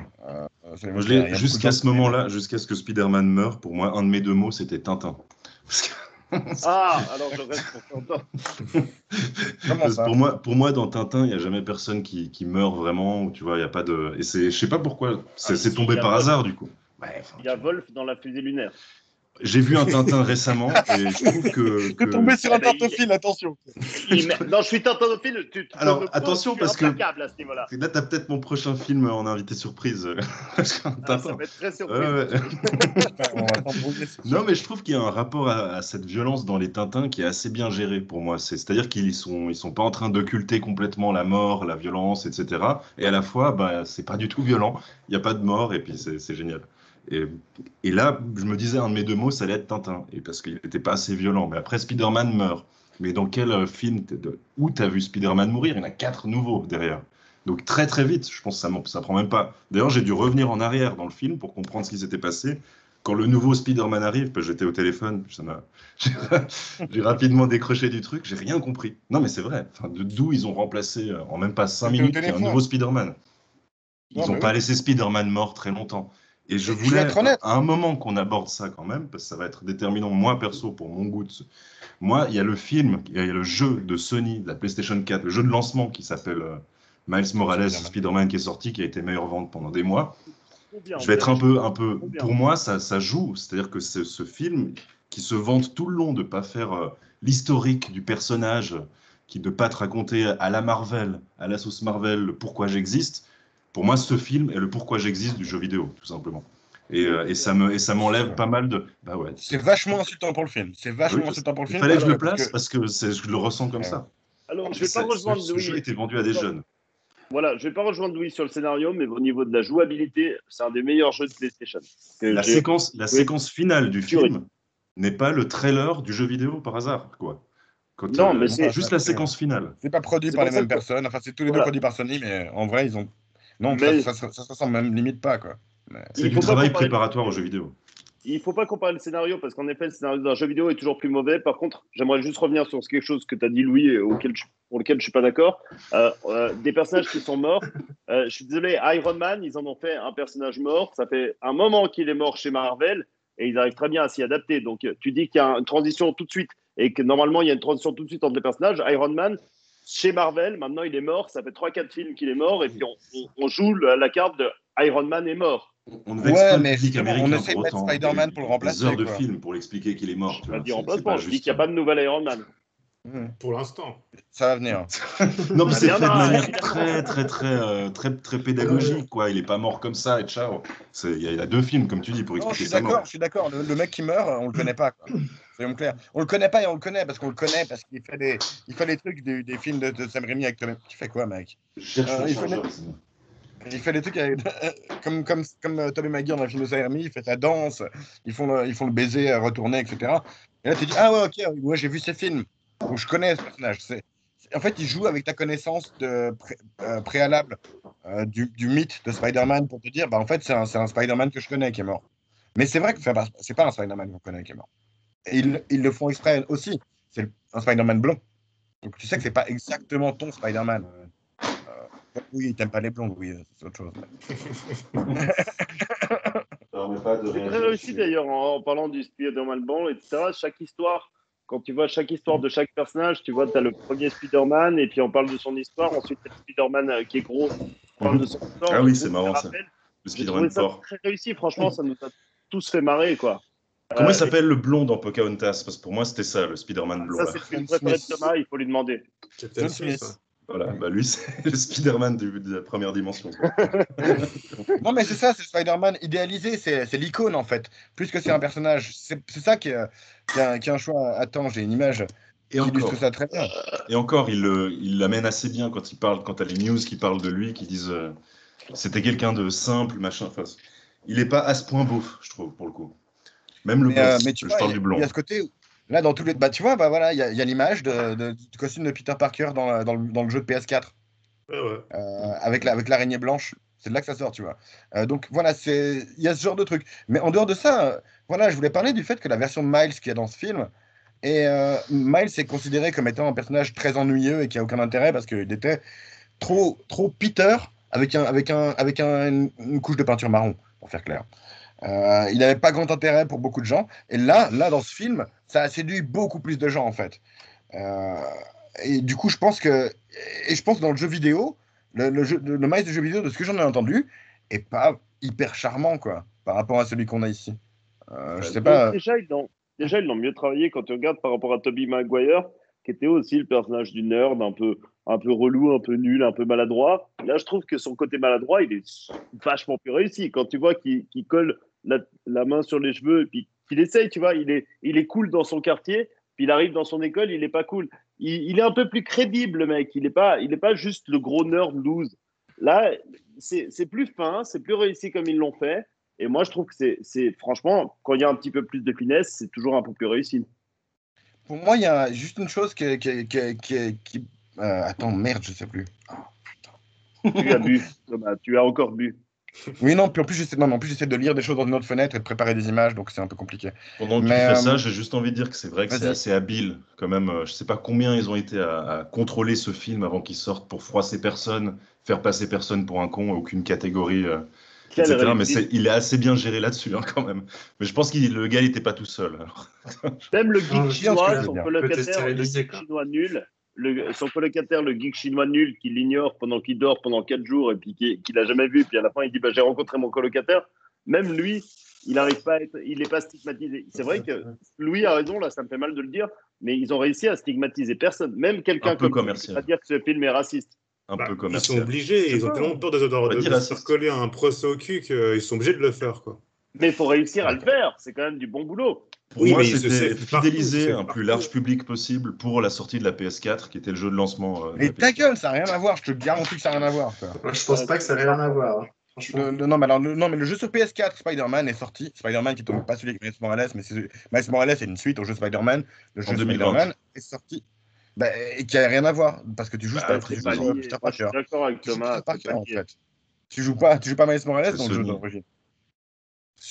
Moi, jusqu'à ce moment-là, jusqu'à ce que Spider-Man meure, pour moi, un de mes 2 mots, c'était Tintin. Ah, alors je reste pour Tintin. Parce que pour moi, dans Tintin, il n'y a jamais personne qui meurt vraiment. Tu vois, il y a pas de. Et je sais pas pourquoi. C'est tombé par hasard, du coup. Ouais, il y a Wolf dans la fusée lunaire. J'ai vu un Tintin récemment et je trouve que. T'es tombé sur un tintophile, attention. Non, je suis tintophile. Alors, attention, parce que. À ce niveau-là. Là, t'as peut-être mon prochain film en invité surprise. Ça va être très surprise. Non, mais je trouve qu'il y a un rapport à cette violence dans les Tintins qui est assez bien géré pour moi. C'est-à-dire qu'ils sont pas en train d'occulter complètement la mort, la violence, etc. Et à la fois, bah, c'est pas du tout violent. Il n'y a pas de mort et puis c'est génial. Et là, je me disais, un de mes 2 mots, ça allait être Tintin. Et parce qu'il n'était pas assez violent. Mais après, Spider-Man meurt. Mais dans quel film où tu as vu Spider-Man mourir? Il y en a 4 nouveaux derrière. Donc très très vite, je pense que ça prend même pas. D'ailleurs, j'ai dû revenir en arrière dans le film pour comprendre ce qui s'était passé. Quand le nouveau Spider-Man arrive, parce que j'étais au téléphone, j'ai rapidement décroché du truc, j'ai rien compris. Non, mais c'est vrai. Enfin, d'où ils ont remplacé en même pas 5 minutes qu'il y a un nouveau Spider-Man. Ils n'ont pas laissé Spider-Man mort très longtemps. Et je voulais à un moment qu'on aborde ça quand même, parce que ça va être déterminant, moi perso, pour mon goût. Moi, il y a le film, il y a le jeu de Sony, de la PlayStation 4, le jeu de lancement qui s'appelle Miles Morales, Spider-Man, qui est sorti, qui a été meilleure vente pendant des mois. Je vais être un peu. Pour moi, ça joue. C'est-à-dire que ce film qui se vante tout le long de ne pas faire l'historique du personnage, de ne pas te raconter à la Marvel, à la sauce Marvel, le pourquoi j'existe. Pour moi, ce film est le pourquoi j'existe du jeu vidéo, tout simplement. Et ça m'enlève pas mal de. Bah ouais. C'est vachement insultant pour le film. Insultant pour le film. Il fallait que je le place parce que je le ressens comme ça. Alors, je vais pas rejoindre Louis. Ce jeu était vendu à des jeunes. Voilà, je vais pas rejoindre Louis sur le scénario, mais au niveau de la jouabilité, c'est un des meilleurs jeux de PlayStation. La séquence finale du film n'est pas le trailer du jeu vidéo par hasard, quoi. Non, mais c'est juste la séquence finale. C'est pas produit par les mêmes personnes. Enfin, c'est tous les 2 produits par Sony, mais en vrai, ils ont. Non, ça se ressemble même limite pas, quoi. C'est du travail préparatoire au jeu vidéo. Il ne faut pas comparer le scénario parce qu'en effet, le scénario d'un jeu vidéo est toujours plus mauvais. Par contre, j'aimerais juste revenir sur quelque chose que tu as dit, Louis, et pour lequel je ne suis pas d'accord. Des personnages qui sont morts. Je suis désolé, Iron Man, ils en ont fait un personnage mort. Ça fait un moment qu'il est mort chez Marvel et ils arrivent très bien à s'y adapter. Donc, tu dis qu'il y a une transition tout de suite et que normalement, il y a une transition tout de suite entre les personnages. Iron Man, chez Marvel, maintenant, il est mort. Ça fait 3-4 films qu'il est mort et puis on joue la carte de Iron Man est mort. On ne vexe Ouais, pas le mais public justement, on américain essaie de pour mettre autant. Spider-Man pour le Des remplacer, heures de quoi. film pour l'expliquer qu'il est mort. Je Tu n'ai pas vois. dit C'est remplacement, pas je dis juste. qu'il n'y a pas de nouvel Iron Man. Pour l'instant. Ça va venir. Non, mais Ça c'est fait de viendra, manière évidemment. très pédagogique, quoi. Il est pas mort comme ça et ciao. Il y a 2 films, comme tu dis, pour Non, expliquer sa mort. je suis d'accord. Le mec qui meurt, on le connaît pas, quoi. Soyons clairs. On le connaît pas et on le connaît parce qu'on le connaît parce qu'il fait des trucs des films de Sam Raimi avec Tom. Tu fais quoi, mec? Je cherche le Il fait, chargeur. il fait des trucs avec, comme Tobey Maguire dans le film de Sam Raimi, il fait sa danse, ils font le baiser retourné, etc. Et là, tu dis, ah ouais, ok, ouais, j'ai vu ces films. Donc, je connais ce personnage. En fait, il joue avec ta connaissance préalable du mythe de Spider-Man pour te dire, bah, en fait, c'est un Spider-Man que je connais qui est mort. Mais c'est vrai que c'est pas un Spider-Man qu'on connaît qui est mort. Et ils le font exprès aussi. C'est un Spider-Man blond. Donc tu sais que c'est pas exactement ton Spider-Man. Oui, t'aimes pas les blondes, oui, c'est autre chose. C'est très réussi d'ailleurs en parlant du Spider-Man blanc, etc. Chaque histoire, quand tu vois chaque histoire de chaque personnage, tu vois, tu as le premier Spider-Man et puis on parle de son histoire. Ensuite, tu as le Spider-man qui est gros, on parle de son histoire. Ah Je oui, trouve c'est que marrant ça ça. rappelle. Le J'ai trouvé Spider-Man ça fort. très réussi. Franchement, ça nous a tous fait marrer, quoi. Comment il Et s'appelle le blond dans Pocahontas? Parce que pour moi, c'était ça, le Spider-Man blond. ça, Là. c'est le film John préféré de Smith. Thomas, il faut lui demander. Captain John Smith. Smith. Voilà, bah lui, c'est le Spider-Man de la première dimension. Non, mais c'est ça, c'est Spider-Man idéalisé, c'est l'icône en fait, plus que c'est un personnage. C'est ça qui est un choix. Attends, j'ai une image Et qui illustre encore, ça très bien. il l'amène assez bien quand il parle, quand t'as les news qui parlent de lui, qui disent c'était quelqu'un de simple, machin. Enfin, il est pas à ce point beauf, je trouve, pour le coup. Même le blond. Mais tu Je vois, parle du il y blond. a ce côté où, là, dans tous les. Bah, tu vois, bah voilà, il y a l'image du costume de Peter Parker dans le jeu de PS4, Ouais, ouais. avec l'araignée blanche. C'est de là que ça sort, tu vois. Donc voilà, il y a ce genre de truc. Mais en dehors de ça, voilà, je voulais parler du fait que la version de Miles qu'il y a dans ce film, et Miles est considéré comme étant un personnage très ennuyeux et qui a aucun intérêt parce qu'il était trop Peter une couche de peinture marron, pour faire clair. Il n'avait pas grand intérêt pour beaucoup de gens. Et là, dans ce film, ça a séduit beaucoup plus de gens, en fait. Euh, et du coup, je pense que dans le jeu vidéo, le Miles du jeu vidéo, de ce que j'en ai entendu, est pas hyper charmant, quoi, par rapport à celui qu'on a ici. Je sais Donc, pas. déjà, ils l'ont mieux travaillé quand tu regardes par rapport à Tobey Maguire, qui était aussi le personnage du nerd, un peu relou, un peu nul, un peu maladroit. Là, je trouve que son côté maladroit, il est vachement plus réussi. Quand tu vois qu'il colle la main sur les cheveux et puis qu'il essaye, tu vois, il est cool dans son quartier, puis il arrive dans son école, il est pas cool. Il est un peu plus crédible, le mec. Il est pas juste le gros nerd loose. Là, c'est plus fin, c'est plus réussi comme ils l'ont fait. Et moi, je trouve que franchement, quand il y a un petit peu plus de finesse, c'est toujours un peu plus réussi. Pour moi, il y a juste une chose attends, merde, je sais plus. Tu as bu, Thomas, tu as encore bu. Oui, non, puis en plus, non, mais en plus, j'essaie de lire des choses dans une autre fenêtre et de préparer des images, donc c'est un peu compliqué. Pendant que tu Mais fais ça, j'ai juste envie de dire que c'est vrai que c'est vas-y. assez habile, quand même. Je sais pas combien ils ont été à contrôler ce film avant qu'il sorte pour froisser personne, faire passer personne pour un con, aucune catégorie, Quelle etc. Mais réussite. il est assez bien géré là-dessus, hein, quand même. Mais je pense que le gars, il était pas tout seul. Alors. Même le Non, geek je pense que chinois, je veux son bien. peut tester colocataire, le réalisé, geek quoi. chinois nul, son colocataire, le geek chinois nul, qui l'ignore pendant qu'il dort pendant 4 jours et puis qu'il n'a jamais vu. Puis à la fin, il dit bah, j'ai rencontré mon colocataire. Même lui, il n'arrive pas à être, il n'est pas stigmatisé. C'est vrai que Louis a raison, là, ça me fait mal de le dire, mais ils ont réussi à stigmatiser personne. Même quelqu'un Un peu comme commercial. à dire que ce film est raciste. Un Bah, peu ils sont commercial. obligés, ils ont pas. tellement peur On va de dire se raciste. faire coller un procès au cul qu'ils sont obligés de le faire, quoi. Mais il faut réussir à le D'accord. faire. C'est quand même du bon boulot. Pour Oui, moi, mais c'était c'est partout, fidéliser c'est un plus partout. large public possible pour la sortie de la PS4, qui était le jeu de lancement de Mais la ta PS4. gueule, ça n'a rien à voir, je te garantis que ça n'a rien à voir, quoi. Moi, je pense pas que ça ait rien à voir, hein, franchement. Non, mais alors, non, mais le jeu sur PS4, Spider-Man, est sorti. Spider-Man qui est donc pas celui avec Miles Morales, mais Miles Morales est une suite au jeu Spider-Man. Le En jeu 2020. Spider-Man est sorti. Bah, et qui a rien à voir, parce que tu joues, Bah, tu C'est joues pas précisément. lié. Peter Moi, je suis Parker. d'accord avec Tu joues Peter Thomas. C'est Parker, pas en lié. fait. Tu joues pas Miles Morales C'est dans le jeu Sony. d'origine.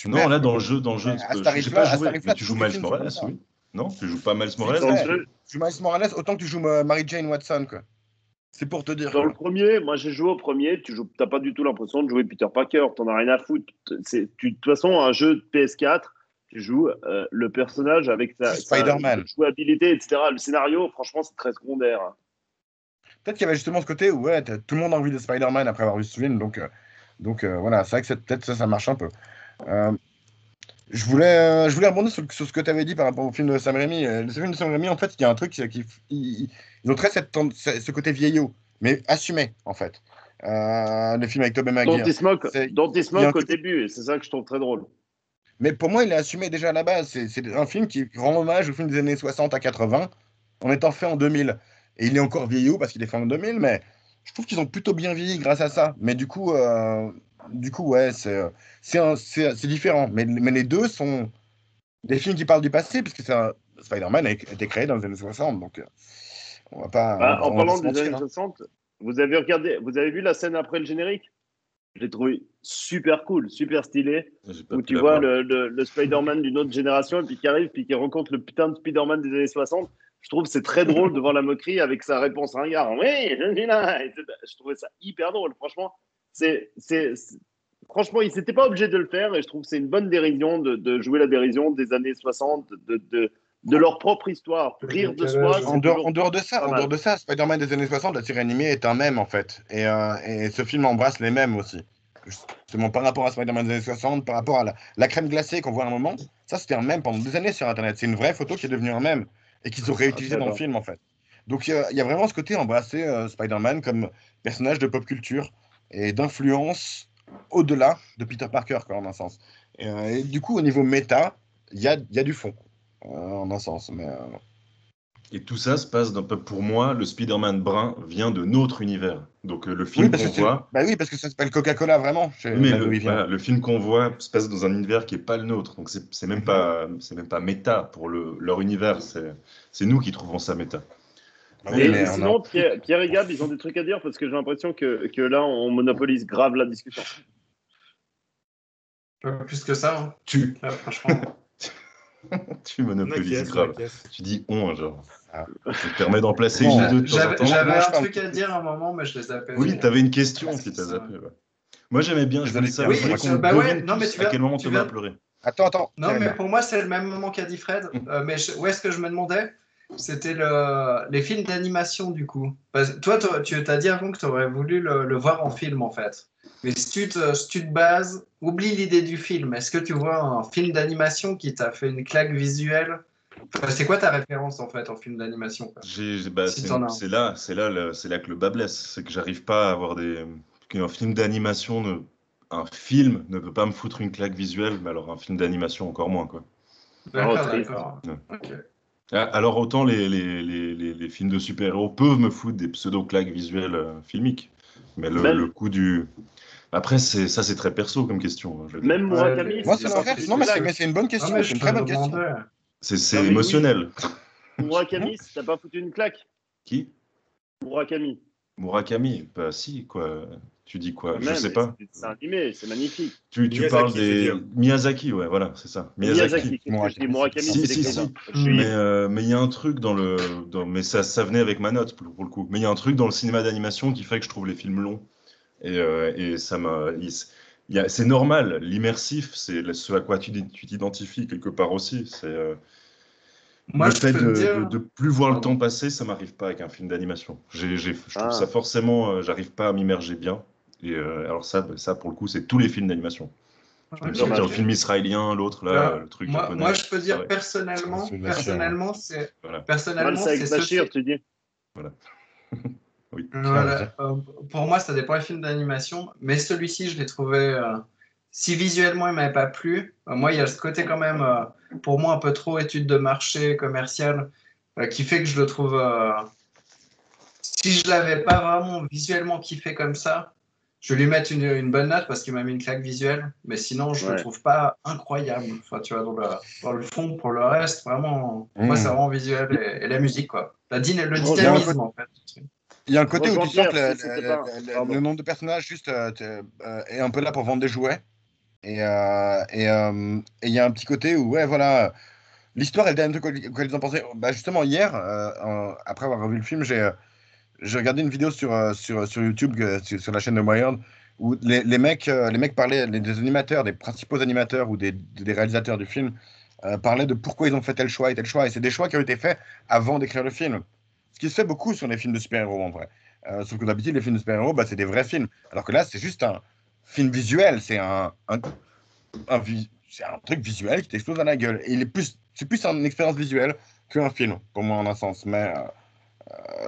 Non, Super, là, quoi. dans le jeu, À ce j'ai pas tarif-là, joué, mais tu joues tous les Miles films sont comme Morales, ça. oui. Non, tu joues pas Miles Si, Morales tu dans le Dans le sais, jeu. jeu, tu joues Miles Morales autant que tu joues Mary Jane Watson, quoi. C'est pour te dire, Dans le quoi. premier, moi j'ai joué au premier, t'as pas du tout l'impression de jouer Peter Parker, t'en as rien à foutre. De toute façon, un jeu de PS4, tu joues le personnage avec C'est sa Spider-Man. jouabilité, etc. Le scénario, franchement, c'est très secondaire. Peut-être qu'il y avait justement ce côté où ouais, tout le monde a envie de Spider-Man après avoir vu ce film, Donc voilà, c'est vrai que peut-être ça marche un peu. Euh, je voulais rebondir sur ce que tu avais dit par rapport au film de Sam Raimi. Le film de Sam Raimi, en fait, il y a un truc, c'est ils ont très ce côté vieillot, mais assumé, en fait. Le film avec Tobey Maguire. Dont il se Il y a un moque au côté- début, et c'est ça que je trouve très drôle. Mais pour moi, il est assumé déjà à la base. C'est un film qui rend hommage au film des années 60 à 80, en étant fait en 2000. Et il est encore vieillot parce qu'il est fait en 2000, mais je trouve qu'ils ont plutôt bien vieilli grâce à ça. Mais du coup ouais, c'est différent. Mais les deux sont des films qui parlent du passé, puisque Spider-Man a été créé dans les années 60. Donc, on va pas, Bah, en on va pas parlant se des mentir, années hein. 60, vous avez vu la scène après le générique? Je l'ai trouvé super cool, super stylé, J'ai pas où pu tu la vois voir. le Spider-Man d'une autre génération, et puis qui arrive, puis qui rencontre le putain de Spider-Man des années 60. Je trouve que c'est très drôle de voir la moquerie avec sa réponse ringard. Oui, je suis là. Je trouvais ça hyper drôle, franchement. Franchement, ils n'étaient pas obligés de le faire, et je trouve que c'est une bonne dérision de jouer la dérision des années 60, de leur propre histoire. Rire de soi, En c'est toujours En dehors de ça, pas mal. Spider-Man des années 60, la série animée est un mème, en fait. Et ce film embrasse les mèmes aussi. Justement, par rapport à Spider-Man des années 60, par rapport à la crème glacée qu'on voit à un moment, ça, c'était un mème pendant des années sur Internet. C'est une vraie photo qui est devenue un mème et qu'ils ont Ah, je réutilisé sais dans le pas. film, en fait. Donc, il y a vraiment ce côté embrasser Spider-Man comme personnage de pop culture et d'influence au-delà de Peter Parker, quoi, en un sens. Et du coup, au niveau méta, il y a du fond, en un sens. Et tout ça se passe pour moi, le Spider-Man brun vient de notre univers. Donc le Oui, film parce qu'on que voit, bah oui, parce que ça s'appelle Coca-Cola, vraiment, oui, mais là d'où il vient. voilà, le film qu'on voit se passe dans un univers qui est pas le nôtre. Donc c'est même pas méta pour leur univers. C'est nous qui trouvons ça méta. Bah oui, Mais Et mais on a... sinon, Pierre et Gab, ils ont des trucs à dire parce que j'ai l'impression que là, on monopolise grave la discussion. Pas plus que ça, hein. tu, Là, franchement. tu monopolises grave. N'inquiète. Tu dis on, genre. Ah. Ça te permet d'en placer Bon, une ou deux de temps en temps. J'avais moi, je un parle- truc à dire à un moment, mais je les zappé. Oui, tu avais une question qui t'a Ça. zappé. Ouais. Moi, j'aimais bien, je Désolé, voulais savoir, Pierre, je voulais Oui, qu'on bah ouais, devine non, mais tous à quel moment tu Thomas a viens. pleuré. Attends, Non, mais Pierre, pour moi, c'est le même moment qu'a dit Fred. Mais où est-ce que je me demandais? C'était les films d'animation, du coup. Parce que toi, tu t'as dit avant que tu aurais voulu le voir en film, en fait. Mais si tu te bases, oublie l'idée du film. Est-ce que tu vois un film d'animation qui t'a fait une claque visuelle? Enfin, c'est quoi ta référence, en fait, en film d'animation, quoi? Bah, Si t'en as un. c'est là que le bas blesse. C'est que j'arrive pas à avoir qu'un film d'animation, un film ne peut pas me foutre une claque visuelle, mais alors un film d'animation encore moins, quoi. Oh, D'accord, triste. d'accord. Ouais. Ok. Ah, alors autant les films de super-héros peuvent me foutre des pseudo-claques visuelles filmiques, mais le Même, coup du... Après, c'est très perso comme question, hein, je veux dire. même Murakami, moi, il c'est n'a pas l'inverse. foutu Non, une claque. mais c'est une bonne Ah, question, mais c'est je une te très bonne question. demandais. C'est Non, mais oui, émotionnel. Murakami, t'as pas foutu une claque. Qui? Murakami, Murakami? Bah si, quoi. Tu dis quoi? quand Je même, sais pas. c'est animé, c'est magnifique. Tu parles Miyazaki, tu veux des... dire. Miyazaki, ouais, voilà, c'est ça. Miyazaki. Miyazaki, qu'est-ce que je dis? Murakami, c'est Murakami, puissant. c'est Si, l'écrivain. si. Je suis libre. Mais il y a un truc mais ça venait avec ma note pour le coup. Mais il y a un truc dans le cinéma d'animation qui fait que je trouve les films longs. Et ça m'a. C'est normal. L'immersif, c'est ce à quoi tu t'identifies quelque part aussi. C'est Moi, le je fait peux te dire. de plus voir le temps Pardon. passer, ça m'arrive pas avec un film d'animation. Je trouve ça Ah. forcément. J'arrive pas à m'immerger bien. Et alors ça, pour le coup, c'est tous les films d'animation. Je peux me Ok, sortir le Dommage. film israélien, l'autre là, le truc Moi, japonais. je peux Ça, dire ouais. personnellement, C'est bien sûr, hein. Voilà. Valse avec ce Bachir, film. tu dis? Oui. Tiens, vas-y. Voilà. Pour moi, ça dépend des films d'animation, mais celui-ci, je l'ai trouvé. Si visuellement il m'avait pas plu, moi, il y a ce côté quand même, pour moi, un peu trop étude de marché commercial, qui fait que je le trouve. Si je l'avais pas vraiment visuellement kiffé comme ça, je vais lui mettre une bonne note parce qu'il m'a mis une claque visuelle, mais sinon, je le Ouais. trouve pas incroyable. Enfin, tu vois, dans le fond, pour le reste, vraiment, moi, c'est Mmh. vraiment visuel et la musique, quoi. Le Rejoins- dynamisme, en fait. Il y a un côté où Rejoins tu sens que Pierre, si c'était pas. le Pardon. nombre de personnages juste est un peu là pour vendre des jouets. Et il y a un petit côté où, ouais, voilà, l'histoire, elle donne un truc auquel ils ont pensé. Bah, justement, hier, après avoir revu le film, j'ai regardé une vidéo sur YouTube, sur la chaîne de Wired, où les mecs parlaient, des animateurs, des principaux animateurs ou des réalisateurs du film, parlaient de pourquoi ils ont fait tel choix et tel choix. Et c'est des choix qui ont été faits avant d'écrire le film. Ce qui se fait beaucoup sur les films de super-héros, en vrai. Sauf que d'habitude, les films de super-héros, bah, c'est des vrais films. Alors que là, c'est juste film visuel, c'est c'est un truc visuel qui t'explose à la gueule. Et c'est plus une expérience visuelle qu'un film, pour moi, en un sens. Mais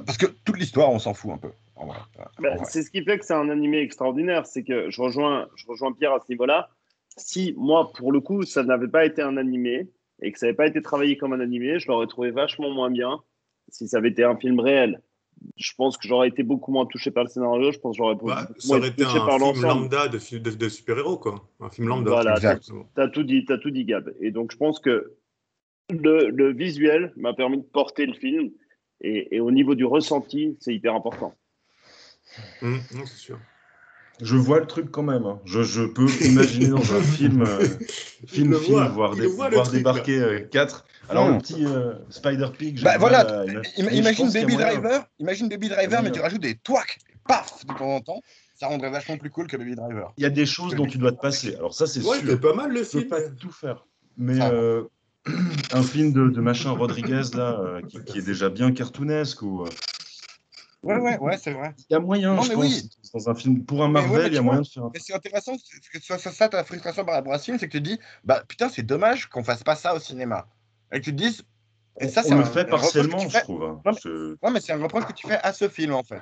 parce que toute l'histoire, on s'en fout un peu. En vrai. En vrai. C'est ce qui fait que c'est un animé extraordinaire. C'est que je rejoins Pierre à ce niveau-là. Si moi, pour le coup, ça n'avait pas été un animé et que ça n'avait pas été travaillé comme un animé, je l'aurais trouvé vachement moins bien si ça avait été un film réel. Je pense que j'aurais été beaucoup moins touché par le scénario. Je pense que j'aurais Bah, beaucoup ça moins aurait été été touché un par film l'ensemble. lambda de super-héros, quoi. Un film lambda. Voilà, Exact. t'as tout dit, Gab. Et donc, je pense que le visuel m'a permis de porter le film. Et au niveau du ressenti, c'est hyper important. Non, c'est sûr. Je vois le truc quand même. Hein. Je peux imaginer dans un film, voir débarquer 4. Alors le petit Spider-Pig, Bah voilà, mais imagine je pense qu'il y a moyen. Baby Driver, mais tu rajoutes des touacs, paf, de temps en temps. Ça rendrait vachement plus cool que Baby Driver. Il y a des choses dont tu dois te passer. Alors ça, c'est Ouais, sûr. c'était pas mal le Tu peux film. pas tout faire. Mais un film de machin Rodriguez, là, qui est déjà bien cartoonesque, ou... Ouais, c'est vrai. Il y a moyen, Non, je mais pense, oui. dans un film. Pour un Mais ouais, Marvel, mais il y a tu moyen vois, de faire un mais c'est intéressant que ce soit ça ta frustration par rapport à ce film, c'est que tu te dis, bah putain, c'est dommage qu'on fasse pas ça au cinéma. Et que tu te dises, et ça, On c'est le un fait reproche que partiellement, tu je fais. trouve. Hein. Non, ouais, mais c'est un reproche que tu fais à ce film, en fait.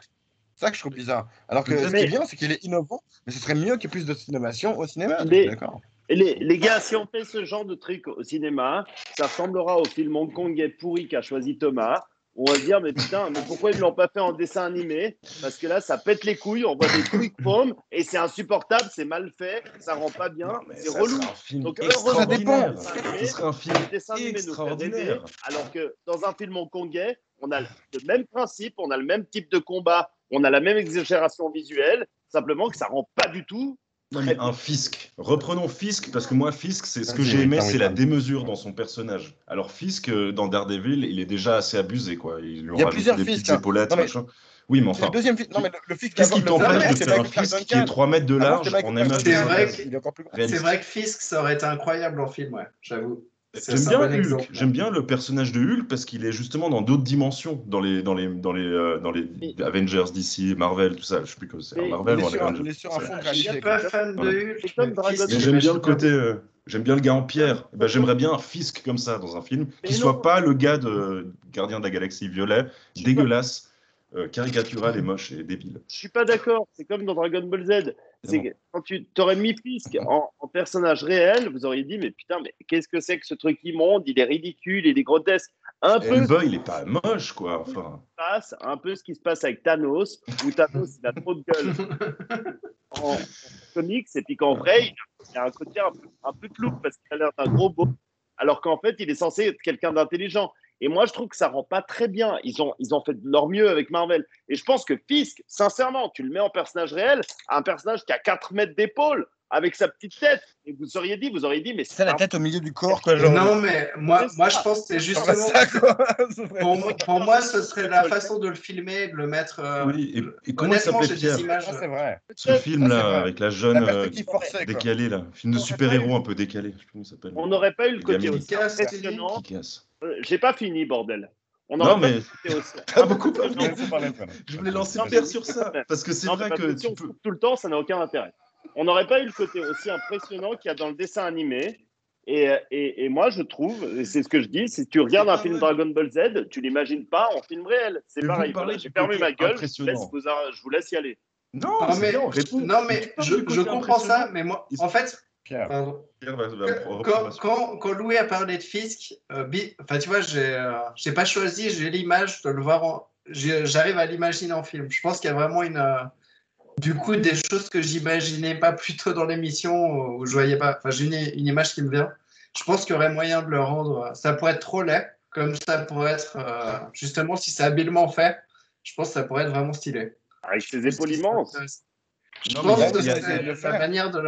C'est ça que je trouve bizarre. Alors que ce qui est Peut-être. bien, c'est qu'il est innovant, mais ce serait mieux qu'il y ait plus d'innovation au cinéma. Je suis Les, d'accord. les gars, si on fait ce genre de truc au cinéma, ça ressemblera au film hongkongais pourri qu'a choisi Thomas. On va se dire, mais putain, mais pourquoi ils ne l'ont pas fait en dessin animé? Parce que là, ça pète les couilles, on voit des quick paumes et c'est insupportable, c'est mal fait, ça rend pas bien, Non, mais c'est ça relou. sera un film Donc, extraordinaire. Ça Ce serait un film le dessin animé nous fait rêver, extraordinaire. alors que dans un film hongkongais, on a le même principe, on a le même type de combat, on a la même exagération visuelle, simplement que ça rend pas du tout. Non, mais un Fisk. Reprenons Fisk, parce que moi, Fisk, c'est ce que Vas-y, j'ai aimé, putain, c'est oui, la pardon. démesure dans son personnage. Alors Fisk, dans Daredevil, il est déjà assez abusé, quoi. Ils lui ont Il y a rajouté plusieurs des Fisk. petites Hein. épaulettes, Non, mais machin. Oui, mais le enfin, deuxième Fisk, non, mais le Fisk qu'est-ce qui le t'empêche premier, de c'est faire un Michael Clark Fisk qui est Duncan. 3 mètres de Avant, c'était large Michael en Clark image de C'est Duncan. vrai synthèse Il est encore plus grand. C'est réaliste? vrai que Fisk, ça aurait été incroyable en film, ouais, j'avoue. J'aime C'est un bien bon Hulk. exemple. J'aime bien le personnage de Hulk parce qu'il est justement dans d'autres dimensions, dans les Mais, Avengers DC, Marvel, tout ça. Je sais plus que c'est un mais, Marvel ou un Avengers. Il est sur un fond de Je suis réalité, pas quoi. fan de Voilà. Hulk, c'est comme mais Dragon Fisk, Mais j'aime bien j'imagine le bien. côté, j'aime bien le gars en pierre. Eh ben, j'aimerais bien un Fisk comme ça dans un film, qui mais soit non, pas le gars de Gardien de la Galaxie violet, je suis pas, dégueulasse, caricatural et moche et débile. je suis pas d'accord. C'est comme dans Dragon Ball Z. C'est Évidemment. que quand tu t'aurais mis Fisk en personnage réel, vous auriez dit, mais putain, mais qu'est-ce que c'est que ce truc immonde? Il est ridicule, il est grotesque. Un peu Hellboy, il est pas moche, quoi. Enfin, un peu ce qui se passe avec Thanos, où Thanos il a trop de gueule en comics, et puis qu'en vrai, il a un côté un peu flou parce qu'il a l'air d'un gros beau, alors qu'en fait, il est censé être quelqu'un d'intelligent. Et moi, je trouve que ça rend pas très bien. Ils ont fait de leur mieux avec Marvel. Et je pense que Fisk, sincèrement, tu le mets en personnage réel, un personnage qui a 4 mètres d'épaule, avec sa petite tête. Et vous auriez dit, mais C'est la tête au milieu du corps, quoi. Genre, Non, mais moi, je pense que c'est genre justement. ça, quoi. Pour moi, ce serait la façon de le filmer, de le mettre. oui, et comment il Honnêtement, s'appelait j'ai des Pierre? images. Ça, c'est vrai. Ce Ça, c'est film-là, vrai. avec la jeune La perspective forcée, quoi. décalée, là. Film de super-héros un peu décalé. Je sais plus comment il s'appelle. on n'aurait pas eu le côté Gamine. aussi Kick-Ass, impressionnant. Qui casse. J'ai pas fini, bordel. On Non, n'aurait pas mais eu le côté aussi t'as beaucoup parlé. Il faut parler, quoi. Je voulais lancer Non, Pierre mais- sur ça, parce que c'est Non, vrai mais que parce tu on peux... coupe tout le temps, ça n'a aucun intérêt. On n'aurait pas eu le côté aussi impressionnant qu'il y a dans le dessin animé. Et moi, je trouve, et c'est ce que je dis, si tu regardes un film Dragon Ball Z, tu l'imagines pas en film réel. C'est Mais vous pareil. parlez Voilà, du j'ai fermé côté ma gueule, impressionnant. je vous laisse y aller. Non, Non, c'est mais, bien, réponds. non, mais Tu parles je du côté comprends ça, impressionnant. mais moi, en fait, Pierre. pardon. Pierre va Quand, reprendre. quand Louis a parlé de Fisk, enfin, tu vois, j'ai pas choisi, j'ai l'image de le voir j'arrive à l'imaginer en film. Je pense qu'il y a vraiment du coup, des choses que j'imaginais pas plus tôt dans l'émission, où je voyais pas. Enfin, j'ai une image qui me vient. Je pense qu'il y aurait moyen de le rendre. Ça pourrait être trop laid, comme ça pourrait être, justement, si c'est habilement fait, je pense que ça pourrait être vraiment stylé. Avec ses épaules immenses. Je Non, pense mais que il y a- c'est il y a- la manière de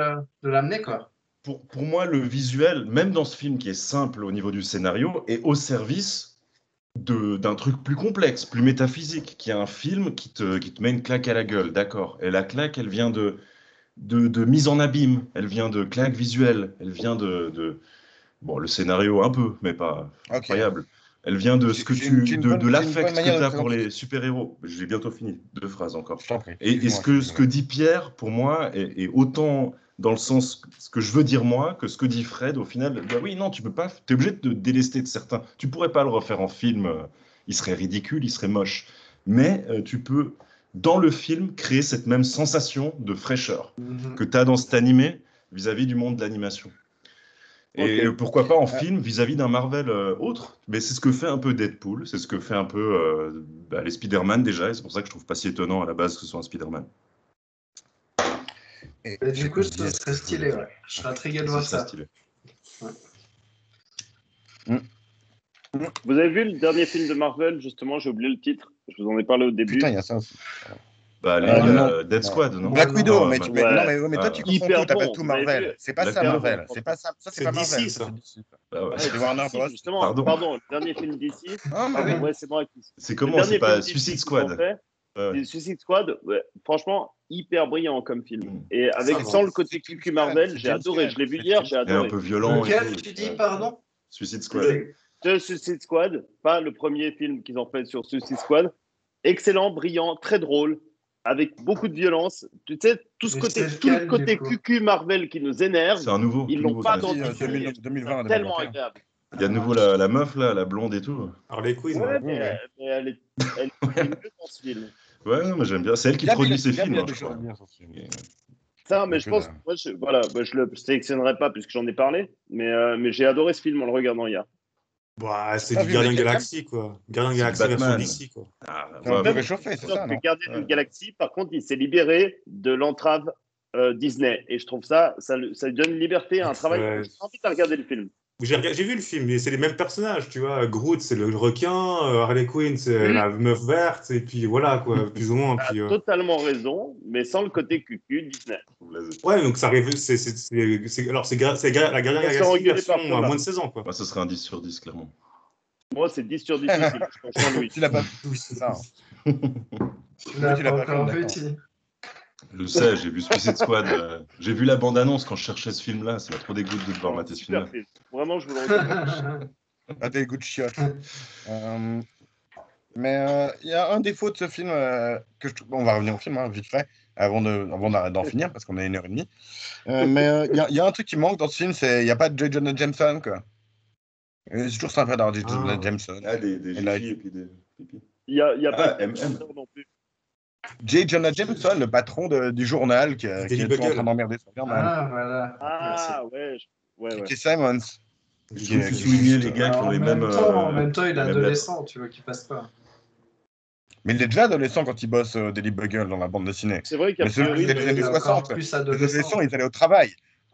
l'amener, quoi. Pour moi, le visuel, même dans ce film qui est simple au niveau du scénario, est au service d'un truc plus complexe, plus métaphysique, qui est un film qui te met une claque à la gueule, d'accord. Et la claque, elle vient de mise en abîme, elle vient de claque visuelle, elle vient bon, le scénario un peu, mais pas Ok. incroyable. Elle vient de ce que C'est une bonne- de c'est une l'affect bonne que manière tu de as pour présenter. les super-héros. J'ai bientôt fini. 2 phrases encore. Je t'en prie. Et Excuse-moi, ce que dit Pierre, pour moi, est autant dans le sens ce que je veux dire moi que ce que dit Fred. Au final, bah oui, non, tu peux pas. Tu es obligé de te délester de certains. Tu pourrais pas le refaire en film. Il serait ridicule, il serait moche. Mais tu peux, dans le film, créer cette même sensation de fraîcheur que tu as dans cet animé vis-à-vis du monde de l'animation. Et pourquoi pas en film vis-à-vis d'un Marvel autre. Mais c'est ce que fait un peu Deadpool, c'est ce que fait un peu les Spider-Man déjà, et c'est pour ça que je trouve pas si étonnant à la base que ce soit un Spider-Man. Et du coup, ce serait stylé, ouais. Je serais intrigué de voir Ce serait ça. stylé. Vous avez vu le dernier film de Marvel, justement, j'ai oublié le titre, je vous en ai parlé au début. Putain, il y a ça aussi. Bah, non. Dead Squad, non Black Widow, Non, mais, bah, ouais. mais toi, tu confonds Hyper tout, t'appelles bon, tout vous avez Marvel. vu C'est pas Black ça, Widow. Marvel. C'est pas ça. Ça, c'est C'est pas DC, Marvel. ça. c'est DC. bah ouais. C'est Warner Bros. Justement, Pardon. le dernier film d'ici. Ah, mais oui. Ouais, c'est moi qui. C'est Le comment C'est dernier pas film Suicide d'ici qu'ils ont Squad fait, Ouais, ouais. c'est Suicide Squad, ouais, franchement, hyper brillant comme film. Et avec Ça va. sans le côté C'est cucu James Marvel, Gunn, j'ai c'est adoré. James Je l'ai vu Gunn. hier, j'ai Et un adoré. peu violent. et Lequel tout. tu dis, pardon? Suicide Squad. De Suicide Squad, pas le premier film qu'ils ont fait sur Suicide Squad. Excellent, brillant, très drôle, avec beaucoup de violence. Tu sais, tout Mais le lequel, côté du coup? cucu Marvel qui nous énerve, C'est un nouveau. ils tout l'ont nouveau, pas ça. dans Si, le film. 2020, C'est tellement 2021. agréable. Il y a de nouveau la meuf là, la blonde et tout. Harley Quinn, Ouais, ouais. mais elle est mieux dans ce film. Ouais, non, mais j'aime bien. C'est elle qui Gab, produit il a- ses Gab, films, il a hein, des je choses à crois. dire sur ce film. Et- Ça, mais Donc, je pense, moi, je le sélectionnerai pas puisque j'en ai parlé, mais j'ai adoré ce film en le regardant hier. Bah, c'est Ah, du vu Gardien avec Galaxy, quoi. Gardien C'est Galaxy du version Batman. DC, quoi. Ah, C'est un peu ouais, réchauffé, c'est ça, non? Gardien Ouais. de Galaxy, par contre, il s'est libéré de l'entrave Disney. Et je trouve ça lui donne une liberté, un travail. Ouais. J'ai envie de regarder le film. J'ai vu le film, mais c'est les mêmes personnages, tu vois. Groot, c'est le requin, Harley Quinn, c'est la meuf verte, et puis voilà, quoi, plus ou moins. Tu as Puis, totalement raison, mais sans le côté cucu Disney. ouais, donc ça arrive, alors c'est la Gardien On se fait Galaxy engueuler version par Thomas. à moins de 16 ans, quoi. Moi, ce serait un 10 sur 10, clairement. Moi, c'est 10 sur 10 aussi. Je pense en lui. Tu l'as pas vu, oui, c'est ça. Tu l'as tu l'as pas pas vu, encore vu, d'accord. tu dis? Je sais, j'ai vu Suicide Squad. J'ai vu la bande-annonce quand je cherchais ce film-là. Ça m'a trop dégoûté de devoir mater ce Super film-là. film. Vraiment, je vous le recommande. Ah, t'as les goûts de chiottes. Mais il y a un défaut de ce film que je trouve. On va revenir au film, hein, vite fait, avant d'en finir, parce qu'on a 1h30. Mais il y a un truc qui manque dans ce film, c'est il n'y a pas de J. Jonah Jameson, quoi. Et c'est toujours sympa d'avoir J. Jonah Jameson. Ah, des Et là, gigis et puis des pipis. Il y a pas de MM. non plus. J. Jonah Jameson, le patron du journal qui est Daily toujours en Bugle. train d'emmerder Spider-Man. Ah, voilà. Ah, ouais. Ouais. J.K. Simmons. Je trouve qu'il soulignait les gars qui ont En les même mêmes. temps, en même temps, il est les mêmes adolescent, tu vois, qu'il passe pas. Mais il est déjà adolescent quand il bosse Daily Bugle dans la bande dessinée. C'est vrai qu'à Mais celui priori, qui est des Il années est encore 60, plus les adolescent. adolescents, ils allaient au travail.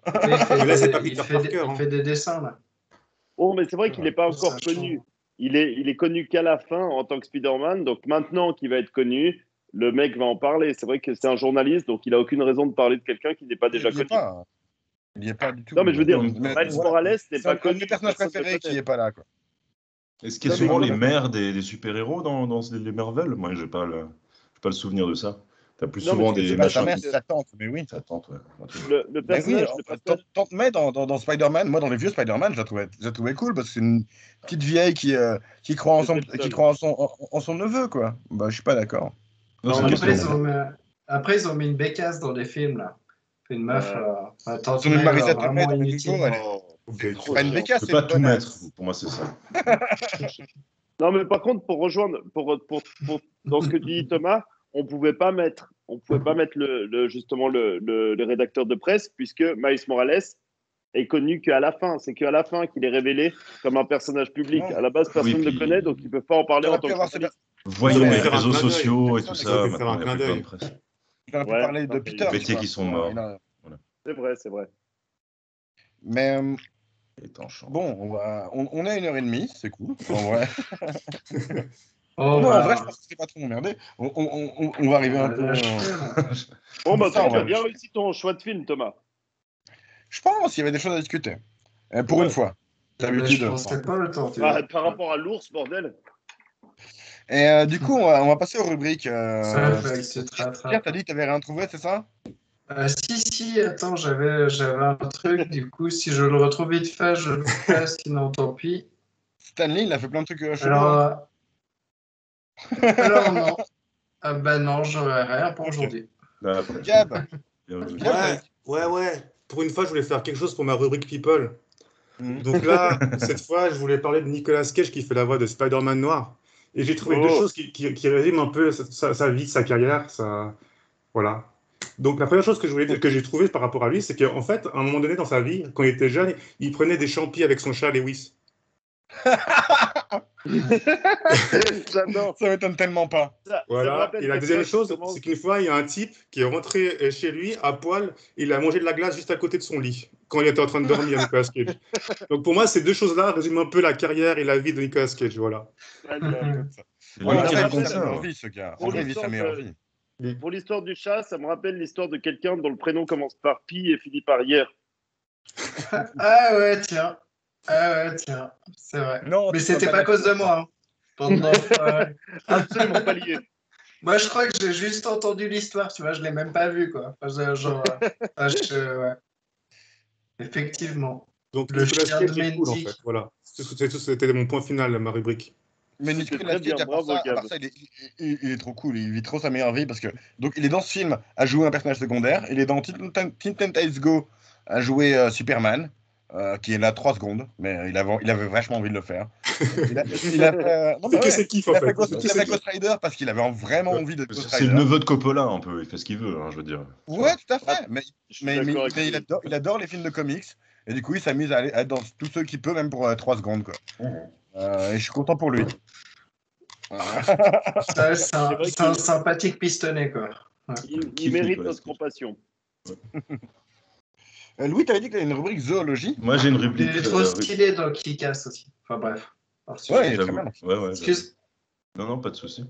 Mais Mais là, c'est pas il Peter fait Parker, hein. il fait des dessins, là. oh, mais c'est vrai qu'il n'est pas encore Ça connu. change. Il est connu qu'à la fin en tant que Spider-Man. Donc maintenant qu'il va être connu, le mec va en parler. C'est vrai que c'est un journaliste, donc il n'a aucune raison de parler de quelqu'un qui n'est pas déjà Il n'y est connu. pas. Il n'y est pas du tout. Non, mais je veux dire, Mais- Miles Morales n'est c'est pas un de connu. mes personnages personne ne préférés le qui connaît. n'est pas là, quoi. Est-ce qu'il y a Non, mais souvent les voilà. mères des super-héros dans les Marvel? Moi, j'ai pas le souvenir de ça. T'as plus Non, mais souvent c'est des C'est pas sa machins mère, qui c'est sa tante, mais oui. s'attendent. Ouais. Le Mais oui, personnage, le personnage. Tante May dans Spider-Man, moi dans les vieux Spider-Man, je la trouvais cool parce que c'est une petite vieille qui croit en son neveu, quoi. Bah, je suis pas d'accord. Non, Non, c'est mais une Après, question. après, ils ont mis une bécasse dans des films, là. Une meuf, Tante Ils ont mis May, Marisa vraiment Tomei dans les inutile. nouveaux, elle est Oh, Ok. trop pas une chiant. bécasse, Tu c'est peux pas une tout bonasse. mettre. Pour moi, c'est ça. Non, mais par contre, pour rejoindre, dans ce que dit Thomas, on pouvait pas mettre justement le rédacteur de presse puisque Miles Morales est connu qu'à la fin. C'est qu'à la fin qu'il est révélé comme un personnage public. Non. À la base, personne ne Oui, le puis- connaît, donc ils peuvent pas en parler en J'aurais tant pu que avoir journaliste. Voyons Non, mais les faire un réseaux clin d'œil. sociaux et tout Ils ça. auraient pu faire Maintenant, un il n'y a clin plus besoin de d'œil. presse. Il aurait pu Ouais, parler de non, Peter. mais- Les métiers qui sont morts. C'est vrai, c'est vrai. Mais Étanche. bon, on a 1h30, c'est cool. En vrai. Oh, Non, en bah, vrai, je pense que c'est pas trop emmerdé. On va arriver un peu. Bon, bah, Ça, toi, tu on as va- bien réussi ton choix de film, Thomas. Je pense qu'il y avait des choses à discuter. Pour Ouais. une fois. je D'habitude. pense que pas le temps, tu vois. Par rapport à l'ours, bordel. Et du coup, on va passer aux rubriques. Ça, fait que tu te rattrapes. Pierre, t'as dit que t'avais rien trouvé, c'est ça? Si, attends, j'avais un truc, du coup, si je le retrouve vite fait, je le fais, sinon tant pis. Stanley, il a fait plein de trucs chelous. Alors, alors non. Ah bah non, j'aurais rien pour aujourd'hui. Là, après. Gab, Bien joué. Ouais. Pour une fois, je voulais faire quelque chose pour ma rubrique People. Mhm. Donc là, cette fois, je voulais parler de Nicolas Cage qui fait la voix de Spider-Man noir. Et j'ai trouvé deux choses qui résument un peu sa vie, sa carrière, voilà. Donc la première chose que j'ai trouvé par rapport à lui, c'est qu'en fait, à un moment donné dans sa vie, quand il était jeune, il prenait des champis avec son chat Lewis. J'adore. Ça m'étonne tellement pas. Ça me Voilà. rappelle Et la cette deuxième fois qui chose, commence- c'est qu'une fois, il y a un type qui est rentré chez lui à poil, il a mangé de la glace juste à côté de son lit, quand il était en train de dormir, Nicolas Cage. Donc pour moi, ces deux choses-là résument un peu la carrière et la vie de Nicolas Cage, voilà. C'est Ouais, lui en qui vrai, il vit raconte sa ça. meilleure hein. vie, ce gars. En Pour vrai, il vit sa l'histoire meilleure de- vie. Pour l'histoire du chat, ça me rappelle l'histoire de quelqu'un dont le prénom commence par Pi et finit par hier. Ah ouais, tiens. C'est vrai. Non, Mais tu c'était peux pas à cause de mettre- moi. Hein. Pendant, Absolument pas lié. Moi, je crois que j'ai juste entendu l'histoire, tu vois, je l'ai même pas vu, quoi. Enfin, ouais. Effectivement. Donc Le Nicolas chien Cage de est cool, en Mendy. fait, voilà. C'était mon point final, ma rubrique. Mais C'était Nicolas très bien, Cage, bravo, à Gab. part ça, il est trop cool. Il vit trop sa meilleure vie parce que donc il est dans ce film à jouer un personnage secondaire. Il est dans Teen Titans Go à jouer Superman, qui est là 3 secondes, mais il avait vachement envie de le faire. Il a fait, non, C'est mais que ouais, ses kiffs, il en a fait. fait Ghost, C'est que il a ses fait kiffs. Ghost Rider parce qu'il avait vraiment envie d'être Ghost C'est le Rider. neveu de Coppola un peu, il fait ce qu'il veut, hein, je veux dire. Ouais, tout à fait. Je suis d'accord avec lui. Il adore les films de comics et du coup il s'amuse à être dans tous ceux qu'il peut, même pour 3 secondes, quoi. Et je suis content pour lui. Ça, c'est C'est vrai un qu'il sympathique pistonné, quoi. Ouais. il Kiffe mérite Nicolas notre Cage. compassion. Louis, t'avais dit que t'avais une rubrique zoologie. Moi, j'ai une Il rubrique. est trop stylé dans Kick-Ass aussi. Enfin bref. Hors sujet. Ouais, il est très J'avoue. bien. Ouais, Excuse. j'avoue. Non, pas de souci.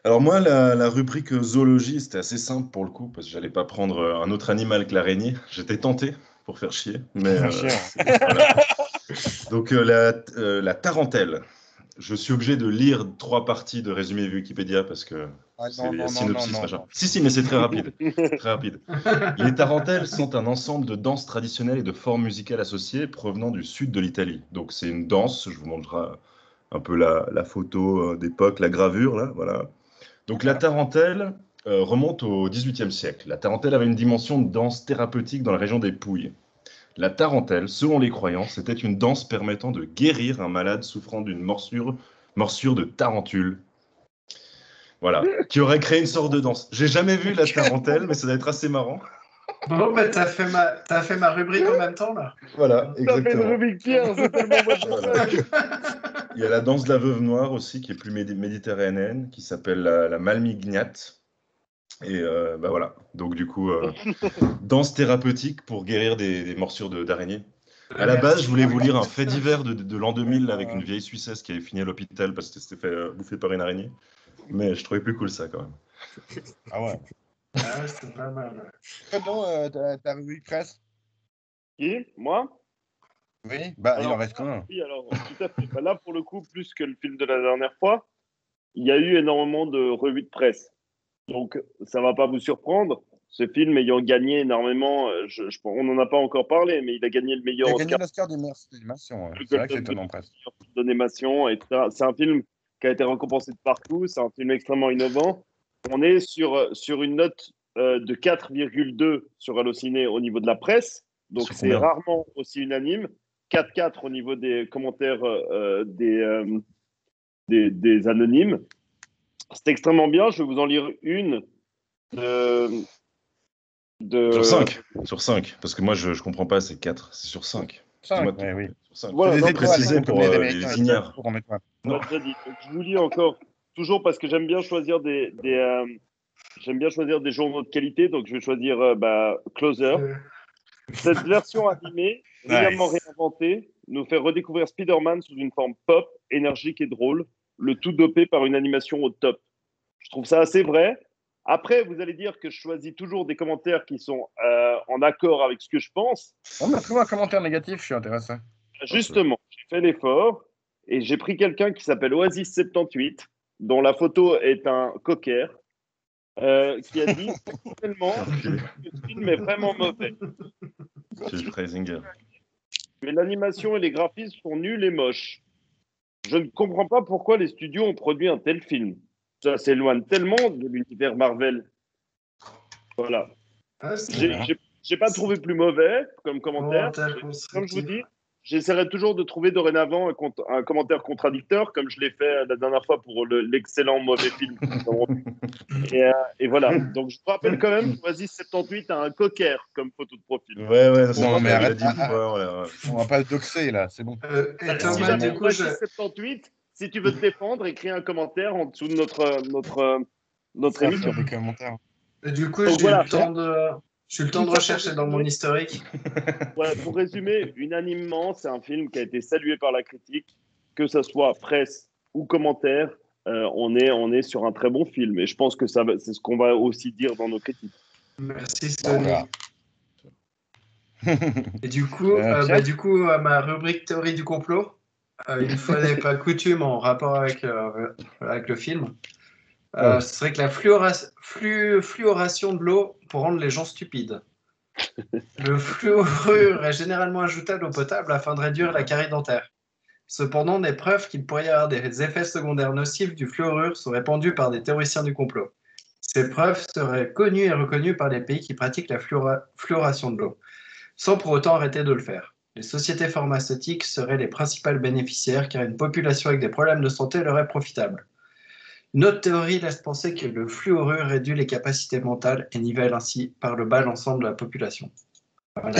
Alors moi, la rubrique zoologie, c'était assez simple pour le coup, parce que j'allais pas prendre un autre animal que l'araignée. J'étais tenté pour faire chier, mais Faire chier, voilà. Donc la tarentelle. Je suis obligé de lire 3 parties de résumé Wikipédia parce que Ah, c'est non, les non, synopsis, non, machin. non. Si, mais c'est très rapide. Très rapide. Les tarentelles sont un ensemble de danses traditionnelles et de formes musicales associées provenant du sud de l'Italie. Donc c'est une danse, je vous montrerai un peu la photo d'époque, la gravure, là, voilà. Donc la tarentelle remonte au XVIIIe siècle. La tarentelle avait une dimension de danse thérapeutique dans la région des Pouilles. La tarentelle, selon les croyances, était une danse permettant de guérir un malade souffrant d'une morsure de tarentule. Voilà, qui aurait créé une sorte de danse. J'ai jamais vu la tarentelle, mais ça doit être assez marrant. Bon, bah, t'as fait ma rubrique en même temps, là. Voilà, Ça fait une exactement. rubrique Pierre, c'est tellement what the Voilà. fuck. Il y a la danse de la veuve noire aussi, qui est plus méditerranéenne, qui s'appelle la malmignate. Et bah voilà, donc du coup, danse thérapeutique pour guérir des morsures d'araignées. À la base, je voulais vous lire un fait divers de l'an 2000 là, avec une vieille Suissesse qui avait fini à l'hôpital parce qu'elle s'était fait bouffer par une araignée. Mais je trouvais plus cool ça quand même. Ah ouais. Ah, c'est pas mal. Fais donc ta rubrique presse. Qui? Moi? Oui, bah il en Alors, reste qu'un. Oui, alors, tout à fait. Bah, là, pour le coup, plus que le film de la dernière fois, il y a eu énormément de revues de presse. Donc, ça va pas vous surprendre. Ce film ayant gagné énormément, on n'en a pas encore parlé, mais il a gagné le Il meilleur a gagné Oscar, l'Oscar d'animation. le C'est vrai que c'est Golden étonnant Globe presque. d'animation, etc. C'est un film qui a été récompensé de partout. C'est un film extrêmement innovant. On est sur une note de 4,2 sur Allociné au niveau de la presse. Donc, Sur c'est combien? rarement aussi unanime. 4,4 au niveau des commentaires des anonymes. C'est extrêmement bien. Je vais vous en lire une. Sur 5. Sur 5. Parce que moi, je comprends pas, c'est 4. C'est sur 5. 5, oui. Sur 5. Voilà, C'est non, des étoiles, préciser comme pour les les Américains. ignares. Pour en mettre un. on l'a déjà dit. Donc, je vous lis encore, toujours parce que j'aime bien choisir j'aime bien choisir des journaux de qualité. Donc, je vais choisir Closer. Cette version animée, brillamment Nice. réinventée, nous fait redécouvrir Spider-Man sous une forme pop, énergique et drôle, le tout dopé par une animation au top. Je trouve ça assez vrai. Après, vous allez dire que je choisis toujours des commentaires qui sont en accord avec ce que je pense. On m'a trouvé un commentaire négatif, je suis intéressé. Justement, j'ai fait l'effort et j'ai pris quelqu'un qui s'appelle Oasis78, dont la photo est un cocker, qui a dit personnellement que ce film est vraiment mauvais. Phil Freisinger. mais l'animation et les graphismes sont nuls et moches. Je ne comprends pas pourquoi les studios ont produit un tel film. Ça s'éloigne tellement de l'univers Marvel. Voilà. Ah, c'est J'ai pas trouvé plus mauvais comme commentaire. commentaire Comme je vous constructif. dis, j'essaierai toujours de trouver dorénavant un commentaire contradicteur, comme je l'ai fait la dernière fois pour l'excellent mauvais film que nous avons vu. Et voilà. Donc, je vous rappelle quand même qu'Oasis 78 a un cocker comme photo de profil. Ouais, ça, Non, on mais l'a arrête. dit une fois. Ouais. On va pas le doxer là, c'est bon. Et Si Thomas, jamais du coup, Oasis 78, si tu veux te défendre, écris un commentaire en dessous de notre Ça émission. fait des commentaires. du coup, Donc voilà. j'ai eu le temps de rechercher dans mon historique. Ouais, pour résumer, unanimement, c'est un film qui a été salué par la critique, que ce soit presse ou commentaire. On est sur un très bon film. Et je pense que c'est ce qu'on va aussi dire dans nos critiques. Merci, Sony. Voilà. Et du coup, Pierre ma rubrique théorie du complot, une fois n'est pas coutume en rapport avec le film, ce serait que la fluoration de l'eau pour rendre les gens stupides. Le fluorure est généralement ajoutable à l'eau potable afin de réduire la carie dentaire. Cependant, des preuves qu'il pourrait y avoir des effets secondaires nocifs du fluorure sont répandues par des théoriciens du complot. Ces preuves seraient connues et reconnues par les pays qui pratiquent la fluoration de l'eau, sans pour autant arrêter de le faire. Les sociétés pharmaceutiques seraient les principales bénéficiaires car une population avec des problèmes de santé leur est profitable. Une autre théorie laisse penser que le fluorure réduit les capacités mentales et nivelle ainsi par le bas l'ensemble de la population. Voilà.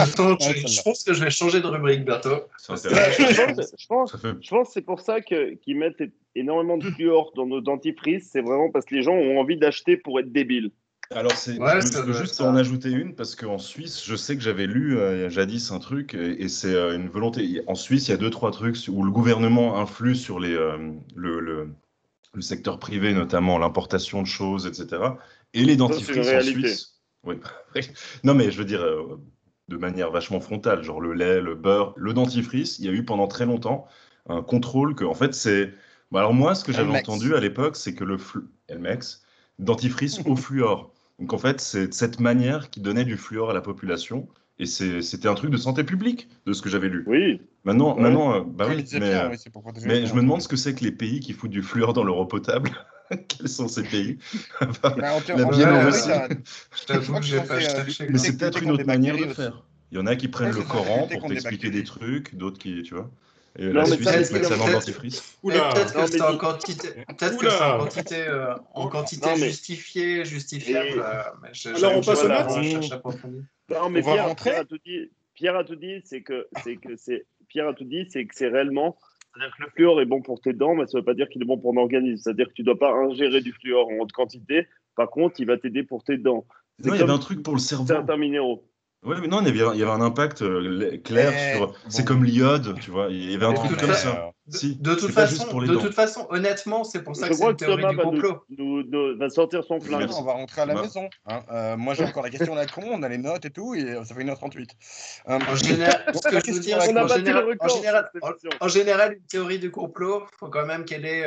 Je pense que je vais changer de rubrique bientôt. Je pense que c'est pour ça qu'ils mettent énormément de fluor dans nos dentifrices. C'est vraiment parce que les gens ont envie d'acheter pour être débiles. Alors, je peux juste en ajouter une, parce qu'en Suisse, je sais que j'avais lu jadis un truc, et c'est une volonté. En Suisse, il y a 2-3 trucs où le gouvernement influe sur le secteur privé, notamment l'importation de choses, etc. Et les dentifrices en Suisse. Oui. Non, mais je veux dire, de manière vachement frontale, genre le lait, le beurre, le dentifrice, il y a eu pendant très longtemps un contrôle que, en fait, c'est. Bon, alors, moi, ce que j'avais entendu à l'époque, c'est que Elmex, dentifrice au fluor. Donc, en fait, c'est cette manière qui donnait du fluor à la population. Et c'était un truc de santé publique, de ce que j'avais lu. Oui. Maintenant, bah oui, oui, mais je me demande ce que c'est que les pays qui foutent du fluor dans l'eau potable. Quels sont ces pays? La Biélorussie. Je t'avoue que j'ai pas cherché. Mais c'est peut-être une autre manière de faire. Il y en a qui prennent le Coran pour t'expliquer des trucs, d'autres qui, tu vois. Et la Suisse, ils mettent ça dans le dentifrice. Peut-être que c'est en quantité. Peut-être que c'est en quantité justifiable. Alors on passe au match. Non, mais Pierre a tout dit, c'est que c'est réellement. C'est-à-dire que le fluor est bon pour tes dents, mais ça ne veut pas dire qu'il est bon pour ton organisme. C'est-à-dire que tu ne dois pas ingérer du fluor en haute quantité. Par contre, il va t'aider pour tes dents. Non, il y avait un truc pour le cerveau. Certains minéraux. Oui, mais non, il y avait un impact clair sur. C'est comme l'iode, tu vois. Il y avait un truc comme ça. De toute façon, honnêtement, c'est pour ça que c'est une théorie du complot. Va sortir son flingue. On va rentrer à la maison. Hein. Moi, j'ai encore la question à la con, on a les notes et tout, et ça fait 1h38. En général, ce que je veux dire, c'est qu'en général, une théorie du complot, il faut quand même qu'elle ait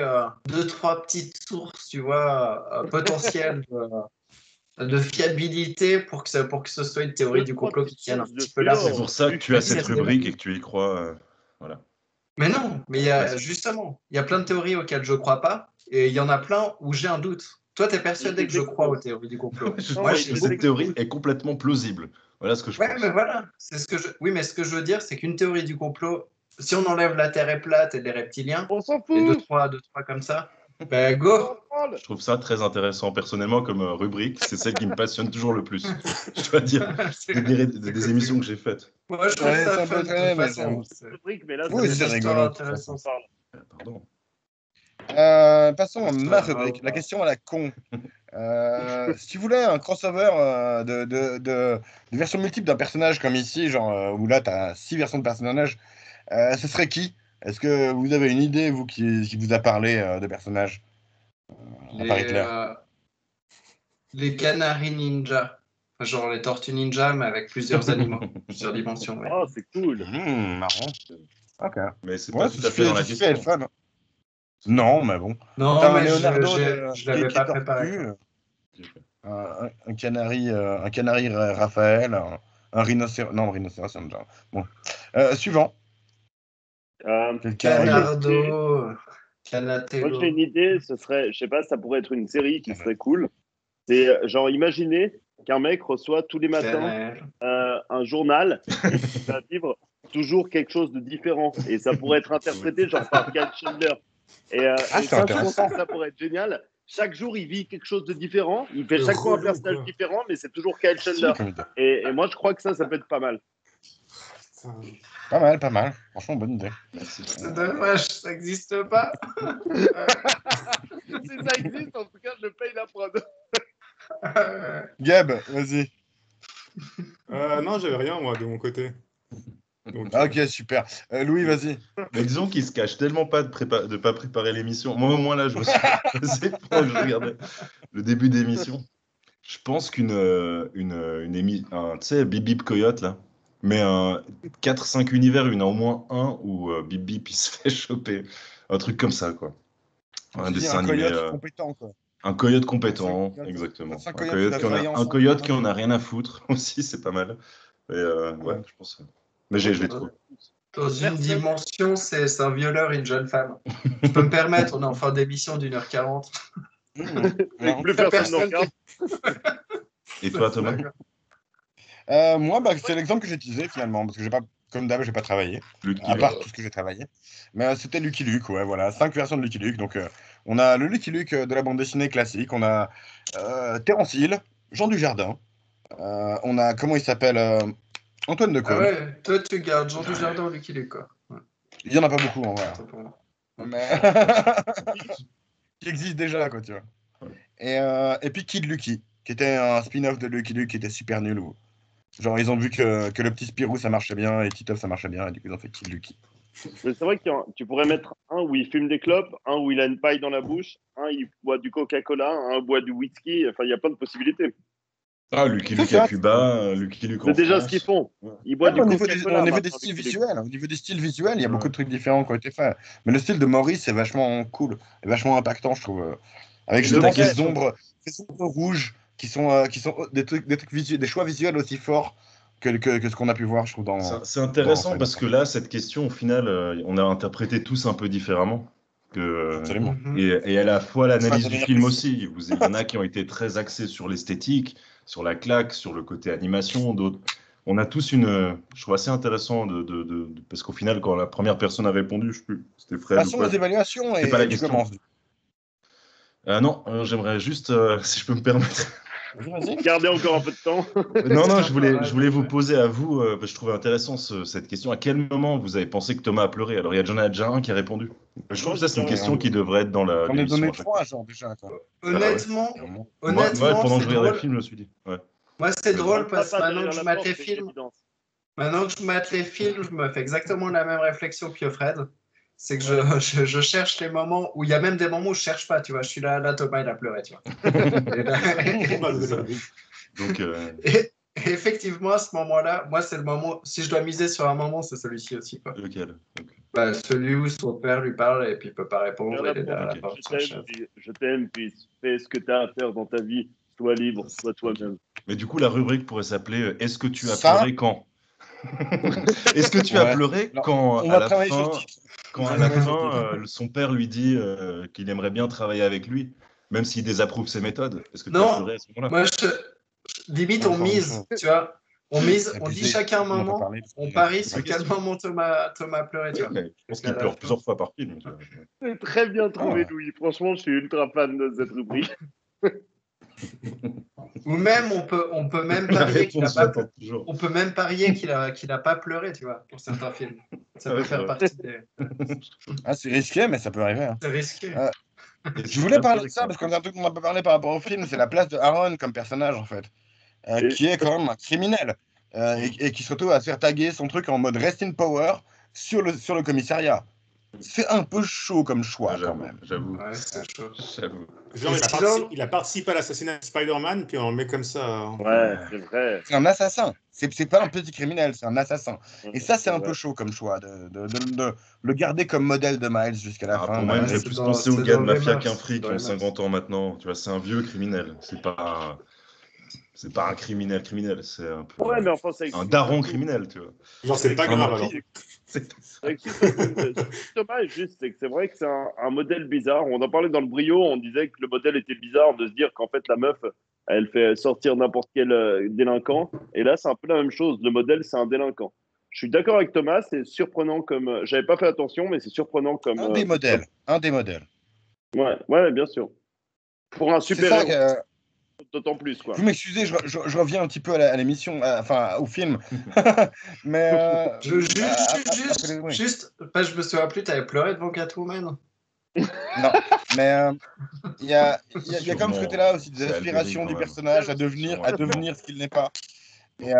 2-3 petites sources, tu vois, potentielles. De fiabilité pour que ce soit une théorie du complot qui tienne un petit peu là. C'est pour ça que tu as cette rubrique et que tu y crois. Voilà. Mais non, mais justement, il y a plein de théories auxquelles je ne crois pas et il y en a plein où j'ai un doute. Toi, tu es persuadé que je crois aux théories du complot. Moi, cette théorie est complètement plausible. Voilà ce que je pense. Mais voilà, oui, mais ce que je veux dire, c'est qu'une théorie du complot, si on enlève la Terre est plate et les reptiliens, on s'en fout. Et deux, trois comme ça, ben go. Je trouve ça très intéressant personnellement comme rubrique. C'est celle qui me passionne toujours le plus. Je dois dire, des émissions que j'ai faites. Moi, je trouve ça fun de toute façon. Mais là, c'est rigolo. Pardon. Passons à ma rubrique. La question à la con. Si tu voulais un crossover de versions multiples d'un personnage comme ici, genre où là tu as 6 versions de personnages, ce serait qui? Est-ce que vous avez une idée, vous, qui vous a parlé de personnages les Canaries Ninja. Genre les Tortues Ninja, mais avec plusieurs animaux, plusieurs dimensions. Ouais. Oh, c'est cool. Marrant. Ok. Mais c'est pas tout à fait dans la question. Fun. Non, mais bon. Non, mais Leonardo je l'avais pas préparé. Un canari Raphaël, un rhinocéros. Non, un rhinocéros, c'est déjà. Bon. Suivant. Quelqu'un. Canardo, Moi, Canatello. j'ai une idée, ce serait, je sais pas, ça pourrait être une série qui serait cool. C'est genre, imaginez qu'un mec reçoit tous les matins un journal et qu'il va vivre toujours quelque chose de différent. Et ça pourrait être interprété genre par Kyle Chandler. Et c'est ça, je pense intéressant. que ça pourrait être génial. Chaque jour, il vit quelque chose de différent. Il fait Le chaque fois un relou, personnage quoi. différent, mais c'est toujours Kyle Chandler. Si, comme idée. Et moi, je crois que ça peut être pas mal. Putain. Pas mal. Franchement, bonne idée. Merci. C'est dommage, ça n'existe pas. Si ça existe, en tout cas, je paye la prod. Gab, vas-y. Non, j'avais rien, moi, de mon côté. Donc, Ah, ok, super. Louis, vas-y. Mais disons qu'il se cache tellement pas de pas préparer l'émission. Moi, au moins, là, je me suis posé pendant que je regardais le début d'émission. Je pense tu sais, Bip Bip Coyote, là, mais 4-5 univers, il y en a au moins un où Bip Bip, il se fait choper. Un truc comme ça, quoi. Un dessin animé. Coyote compétent, quoi. Un coyote compétent, coyotes. exactement. Cinq Un coyotes coyote, qui doivent travailler un ensemble. coyote qui en a rien à foutre aussi, c'est pas mal. Et, ouais, je pense. Mais je l'ai trouvé. Dans une dimension, c'est un violeur et une jeune femme. Je peux me permettre, on est en fin d'émission d'1h40. Et plus personne ne regarde. Et toi, Thomas? Moi, c'est l'exemple que j'ai utilisé finalement, parce que comme d'hab, j'ai pas travaillé, Lucky à part tout ce que j'ai travaillé. Mais c'était Lucky Luke, ouais, voilà, 5 versions de Lucky Luke. Donc, on a le Lucky Luke de la bande dessinée classique, on a Terence Hill, Jean Dujardin, on a, comment il s'appelle, Antoine Ah Decaune. ouais, toi tu gardes Jean Dujardin ou Lucky Luke, quoi. Ouais. Il y en a pas beaucoup, en vrai. C'est pour moi. Mais qui existe déjà, quoi, tu vois. Et puis Kid Lucky, qui était un spin-off de Lucky Luke qui était super nul. Genre, ils ont vu que le petit Spirou, ça marchait bien, et Titeuf, ça marchait bien, et du coup, ils ont fait Kid Lucky. Mais c'est vrai que tu pourrais mettre un où il fume des clopes, un où il a une paille dans la bouche, un il boit du Coca-Cola, un boit du whisky. Enfin, il y a plein de possibilités. Ah, Lucky C'est Luke à ça. Cuba, Lucky Luke en C'est déjà France. ce qu'ils font. Ouais. Ils boivent du Au niveau Coca-Cola. des maintenant, styles Lucky Luke. visuels, au niveau des styles visuels, il y a beaucoup de trucs différents qui ont été faits. Mais le style de Maurice est vachement cool, et vachement impactant, je trouve. Avec Et justement le ces ombres rouges qui sont des trucs visuels, des choix visuels aussi forts que ce qu'on a pu voir, je trouve, dans. C'est intéressant dans parce que là, cette question, au final, on a interprété tous un peu différemment. Absolument. Et à la fois l'analyse du Pas film de aussi. Il y en a qui ont été très axés sur l'esthétique, sur la claque, sur le côté animation. D'autres, on a tous je trouve assez intéressant parce qu'au final, quand la première personne a répondu, je sais plus, c'était Fred ou Passons quoi. aux évaluations C'est pas la et tu question. commences. Non, j'aimerais juste, si je peux me permettre. Vas-y. Gardez encore un peu de temps. Non, je voulais vous poser à vous, parce que je trouvais intéressant cette question. À quel moment vous avez pensé que Thomas a pleuré? Alors, il y a déjà un qui a répondu. Je trouve que ça, c'est une question qui devrait être dans J'en ai l'émission. donné à chaque fois. 3, genre, déjà. Quoi. Honnêtement, Moi, pendant que je c'est regardais le drôle. film, je me suis dit. Ouais. Moi, c'est drôle parce que maintenant que je mate les c'est films, évident. je me fais exactement la même réflexion que Fred. C'est que je cherche les moments où il y a même des moments où je cherche pas, tu vois. Je suis là, Thomas, il a pleuré, tu vois. Donc, Et effectivement, à ce moment-là, moi, c'est le moment. Si je dois miser sur un moment, c'est celui-ci aussi, quoi. lequel? Celui où son père lui parle et puis il peut pas répondre. Il est derrière la porte. Je t'aime, fils. Fais ce que tu as à faire dans ta vie. Sois libre, sois toi-même. Mais du coup, la rubrique pourrait s'appeler Est-ce que tu as Ça pleuré quand? Est-ce que tu as pleuré quand, à la fin, son père lui dit qu'il aimerait bien travailler avec lui, même s'il désapprouve ses méthodes? Est-ce que tu as pleuré à ce moment-là? Moi, limite, on mise, tu vois. On mise, on dit chacun un moment, on parie sur quel moment Thomas a pleuré, tu vois. Je pense qu'il pleure plusieurs fois par film. C'est très bien trouvé, Louis. Franchement, je suis ultra fan de cette rubrique. Ou même, on peut même parier qu'il n'a pas on peut même parier qu'il a pas pleuré, tu vois, pour certains films. Ça peut faire partie des... c'est risqué, mais ça peut arriver. Hein. C'est risqué. Je voulais parler de ça, parce qu'on a un truc qu'on n'a pas parlé par rapport au film, c'est la place de Aaron comme personnage, en fait. Qui est quand même un criminel. Et qui surtout va se faire taguer son truc en mode Rest in Power sur le commissariat. C'est un peu chaud comme choix, quand même. J'avoue. Ouais, c'est chaud. Genre, il a participé à l'assassinat de Spider-Man, puis on le met comme ça. Ouais, c'est vrai. C'est un assassin. C'est pas un petit criminel, c'est un assassin. Et ça, c'est un peu chaud comme choix, de le garder comme modèle de Miles jusqu'à la fin. Pour moi, il me fait plus penser aux gars de Mafia qu'un fric qui ont 50 ans maintenant. Tu vois, c'est un vieux criminel. C'est pas un criminel, c'est un peu Ouais, mais enfin, ça un explique daron beaucoup. criminel, tu vois. Genre, c'est pas Un grave, marquis. alors. C'est- Ça explique beaucoup. Thomas est juste, c'est que c'est vrai que c'est un modèle bizarre. On en parlait dans le brio, on disait que le modèle était bizarre de se dire qu'en fait, la meuf, elle fait sortir n'importe quel délinquant. Et là, c'est un peu la même chose. Le modèle, c'est un délinquant. Je suis d'accord avec Thomas, c'est surprenant comme. J'avais pas fait attention, mais c'est surprenant comme. Un des modèles. Un des modèles. Ouais, ouais, bien sûr. Pour un C'est ça super-héros, que. d'autant plus, quoi. Vous m'excusez, je reviens un petit peu à l'émission, enfin au film. Mais. Oui. Juste, pas, je me souviens plus, t'avais pleuré devant Catwoman. Non, mais il y a comme ce Sûrement, côté-là aussi des c'est aspirations Alberi, du quand même. personnage à devenir ce qu'il n'est pas. Et,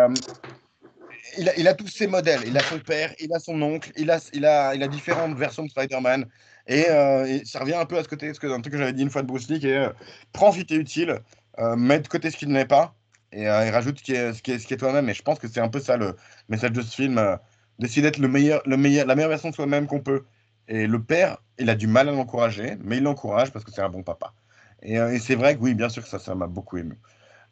il a tous ses modèles. Il a son père, il a son oncle, il a différentes versions de Spider-Man. Et ça revient un peu à ce côté, un truc que j'avais dit une fois de Bruce Lee, qui est prends ce qui est utile, mets de côté ce qui ne l'est pas, et rajoute ce qui est toi-même. Et je pense que c'est un peu ça le message de ce film, d'essayer d'être la meilleure version de soi-même qu'on peut. Et le père, il a du mal à l'encourager, mais il l'encourage parce que c'est un bon papa. Et c'est vrai que oui, bien sûr que ça m'a beaucoup ému.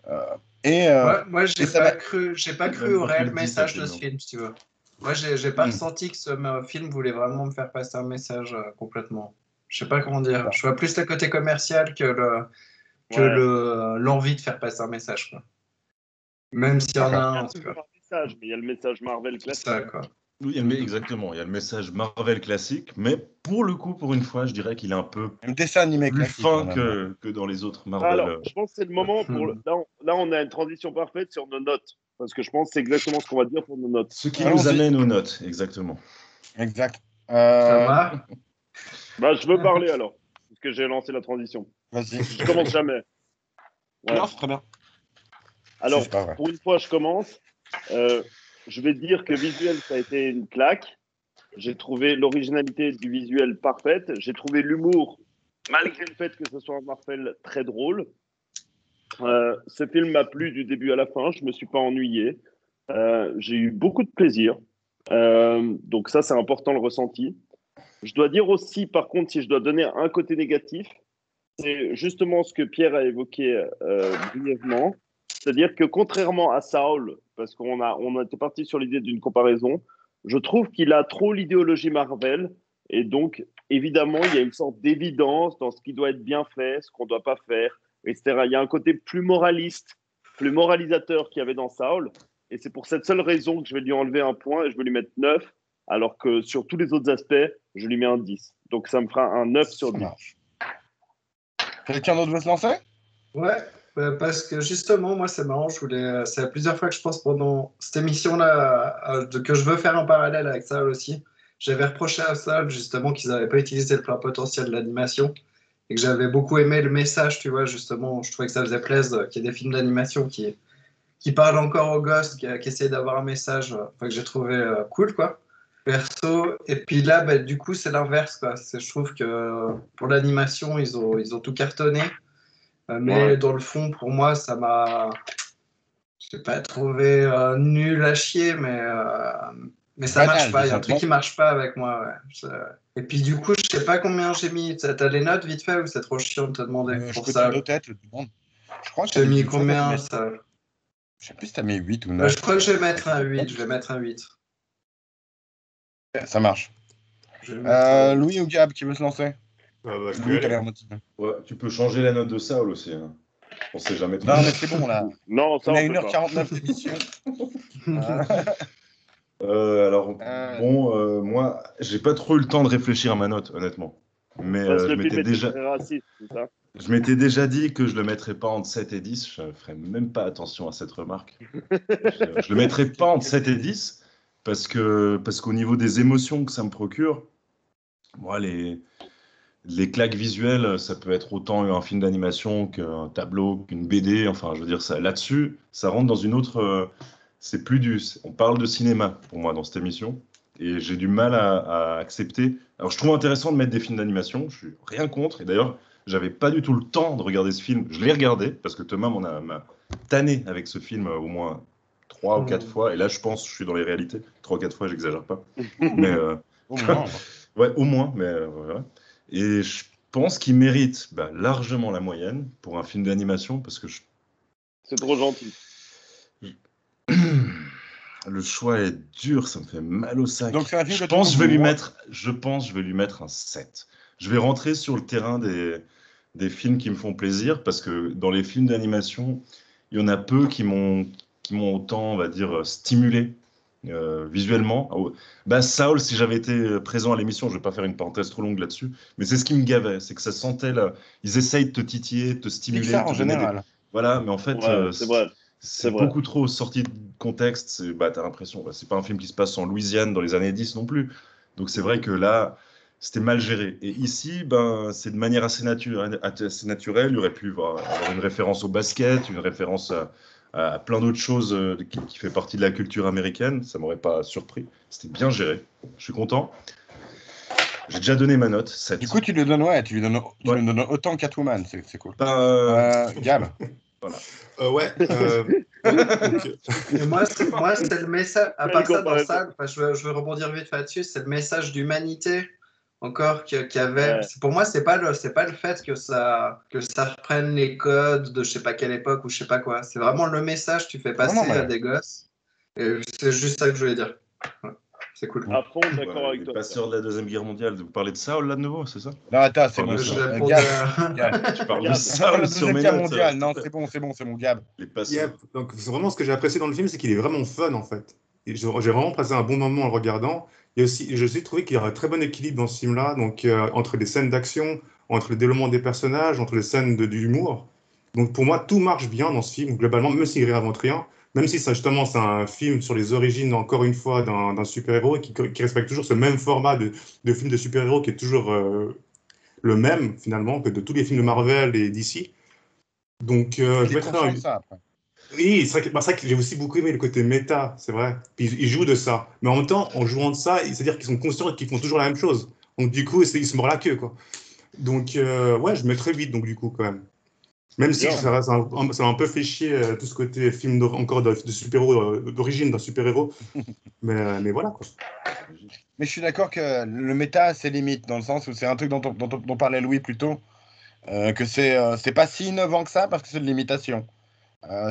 Euh, et Moi, et ça va. j'ai pas cru Même au quand tu réel le dis, ça message de ce t'émeut. film, si tu veux. Moi, j'ai pas Hmm. ressenti que ce film voulait vraiment me faire passer un message complètement. Je sais pas comment dire. Je vois plus le côté commercial Ouais. l'envie de faire passer un message, quoi. Même s'il y en a un, en tout cas. Un message, mais il y a le message Marvel C'est classique. ça, quoi. Oui, exactement. Il y a le message Marvel classique, mais pour le coup, pour une fois, je dirais qu'il est un peu Un dessin animé plus classique, quand fin même. que dans les autres Marvel. Alors, je pense que c'est le moment pour. Là, on a une transition parfaite sur nos notes. Parce que je pense que c'est exactement ce qu'on va dire pour nos notes. Ce qui nous Allons-y. amène aux notes, exactement. Exact. Thomas, Bah, je veux parler alors. Parce que j'ai lancé la transition. Vas-y. Je commence jamais. Ouais. Non, c'est très bien. Alors, C'est pas vrai. pour une fois, je commence. Je vais dire que visuel, ça a été une claque. J'ai trouvé l'originalité du visuel parfaite. J'ai trouvé l'humour, malgré le fait que ce soit un Marvel très drôle. Ce film m'a plu du début à la fin. Je me suis pas ennuyé. J'ai eu beaucoup de plaisir. Donc ça, c'est important le ressenti. Je dois dire aussi, par contre, si je dois donner un côté négatif, c'est justement ce que Pierre a évoqué brièvement. C'est-à-dire que contrairement à Saul, parce on était parti sur l'idée d'une comparaison, je trouve qu'il a trop l'idéologie Marvel. Et donc, évidemment, il y a une sorte d'évidence dans ce qui doit être bien fait, ce qu'on ne doit pas faire, etc. Il y a un côté plus moraliste, plus moralisateur qu'il y avait dans Saul. Et c'est pour cette seule raison que je vais lui enlever un point et je vais lui mettre 9, alors que sur tous les autres aspects, je lui mets un 10. Donc ça me fera un 9 sur Ça 10. marche. Quelqu'un d'autre veut se lancer? ouais, parce que justement, moi, c'est marrant, c'est plusieurs fois que je pense pendant cette émission-là que je veux faire en parallèle avec ça aussi. J'avais reproché à ça, justement, qu'ils n'avaient pas utilisé le plein potentiel de l'animation et que j'avais beaucoup aimé le message, tu vois, justement, je trouvais que ça faisait plaisir qu'il y ait des films d'animation qui parlent encore aux gosses, qui essayent d'avoir un message que j'ai trouvé cool, quoi, perso. Et puis là, bah, du coup, c'est l'inverse, quoi. Je trouve que pour l'animation, ils ont tout cartonné. Mais Ouais. dans le fond, pour moi, ça m'a. Je n'ai pas trouvé nul à chier, mais ça Banal, marche pas. Il y a un disons. truc qui marche pas avec moi. Ouais. Et puis du coup, je sais pas combien j'ai mis. T'as les notes vite fait ou c'est trop chiant de te demander Je pour peux ça? dire de tête, je te demande. Je crois que J'ai mis je crois que t'as dû combien mettre. ça? Je sais plus si t'as mis 8 ou Bah, 9. je crois que je vais mettre un 8. Je vais mettre un 8. Ça marche. Je vais mettre un 8. Louis ou Gab qui veut se lancer? Bah, je peux Louis, y t'as aller. l'air motivé. Ouais, tu peux changer la note de Saul aussi. Hein. On sait jamais trop. Non, mais c'est bon, là. Non, ça, On a on peut pas. 1h49 d'émission. Alors, Euh, bon, moi, j'ai pas trop eu le temps de réfléchir à ma note, honnêtement. Mais Parce que je le film m'étais était déjà, très raciste, c'est ça. je m'étais déjà dit que je le mettrais pas entre 7 et 10. Je ferais même pas attention à cette remarque. Je le mettrais pas entre 7 et 10 parce qu'au niveau des émotions que ça me procure, moi, les claques visuelles, ça peut être autant un film d'animation qu'un tableau, qu'une BD. Enfin, je veux dire, ça, là-dessus, ça rentre dans une autre. C'est plus du. On parle de cinéma pour moi dans cette émission. Et j'ai du mal à accepter. Alors, je trouve intéressant de mettre des films d'animation. Je suis rien contre. Et d'ailleurs, j'avais pas du tout le temps de regarder ce film. Je l'ai regardé parce que Thomas m'a tanné avec ce film au moins 3 ou 4 fois. Et là, je pense, je suis dans les réalités. 3 ou 4 fois, j'exagère pas. Mais Au moins. ouais, au moins. Mais voilà. Et je pense qu'il mérite largement la moyenne pour un film d'animation parce que C'est trop gentil. Le choix est dur, ça me fait mal au sac. Donc, c'est un film Je que pense tu que je vais lui vois. mettre, je pense, je vais lui mettre un 7. Je vais rentrer sur le terrain des films qui me font plaisir parce que dans les films d'animation, il y en a peu qui m'ont autant, on va dire, stimulé visuellement. Bah, Saul, si j'avais été présent à l'émission, je vais pas faire une parenthèse trop longue là-dessus, mais c'est ce qui me gavait, c'est que ça sentait là, ils essayent de te titiller, de te stimuler, Pixar de en te donner des... général. Voilà, mais en fait, Ouais, c'est vrai. c'est vrai. beaucoup trop sorti de contexte. Bah, t'as l'impression, c'est pas un film qui se passe en Louisiane dans les années 10 non plus. Donc c'est vrai que là, c'était mal géré. Et ici, ben, c'est de manière assez naturelle. Il y aurait pu avoir une référence au basket, une référence à plein d'autres choses qui fait partie de la culture américaine. Ça m'aurait pas surpris. C'était bien géré. Je suis content. J'ai déjà donné ma note, 7. Du coup, tu lui donnes, ouais, tu lui donnes Ouais. autant Catwoman, c'est cool. Ben, Gab. Ouais. Donc, Et moi, c'est le message. À Belle part ça, dans comparaison. ça, enfin, je veux rebondir vite fait là-dessus. C'est le message d'humanité encore qu'il y avait. Ouais. Pour moi, c'est pas le fait que ça reprenne les codes de je sais pas quelle époque ou je sais pas quoi. C'est vraiment le message que tu fais passer mais- à des gosses. Et c'est juste ça que je voulais dire. Ouais, c'est cool. À fond, d'accord avec les toi. passeurs de la Deuxième Guerre mondiale. Vous parlez de Saul là de nouveau, c'est ça? Non, attends, c'est Parle bon. de Je ça. réponds Gab, de- Gab. Tu parles de Gab. Saul La sur Deuxième mes Guerre notes. mondiale. Non, s'il te plaît. c'est bon, c'est mon Gab. Les passeurs. yep. Donc, c'est vraiment ce que j'ai apprécié dans le film, c'est qu'il est vraiment fun en fait. Et j'ai vraiment passé un bon moment en le regardant. Et aussi, j'ai aussi trouvé qu'il y a un très bon équilibre dans ce film-là, donc entre les scènes d'action, entre le développement des personnages, entre les scènes d'humour. Donc pour moi, tout marche bien dans ce film, globalement, même s'il réinvente rien, même si ça, justement, c'est un film sur les origines, encore une fois, d'un super-héros et qui respecte toujours ce même format de film de super-héros qui est toujours le même, finalement, que de tous les films de Marvel et DC. Donc, Il je est mettrais conscient un, de ça après. oui, c'est vrai que j'ai aussi beaucoup aimé le côté méta, c'est vrai. Puis ils jouent de ça. Mais en même temps, en jouant de ça, c'est-à-dire qu'ils sont conscients qu'ils font toujours la même chose. Donc du coup, ils se mordent la queue, quoi. Donc ouais, je mettrais 8, donc du coup, quand même. Même si Bien. ça m'a un peu fait chier tout ce côté film encore de super-héros, d'origine d'un super-héros. Mais voilà, quoi. Mais je suis d'accord que le méta a ses limites, dans le sens où c'est un truc dont parlait Louis plus tôt, que c'est pas si innovant que ça parce que c'est de l'imitation.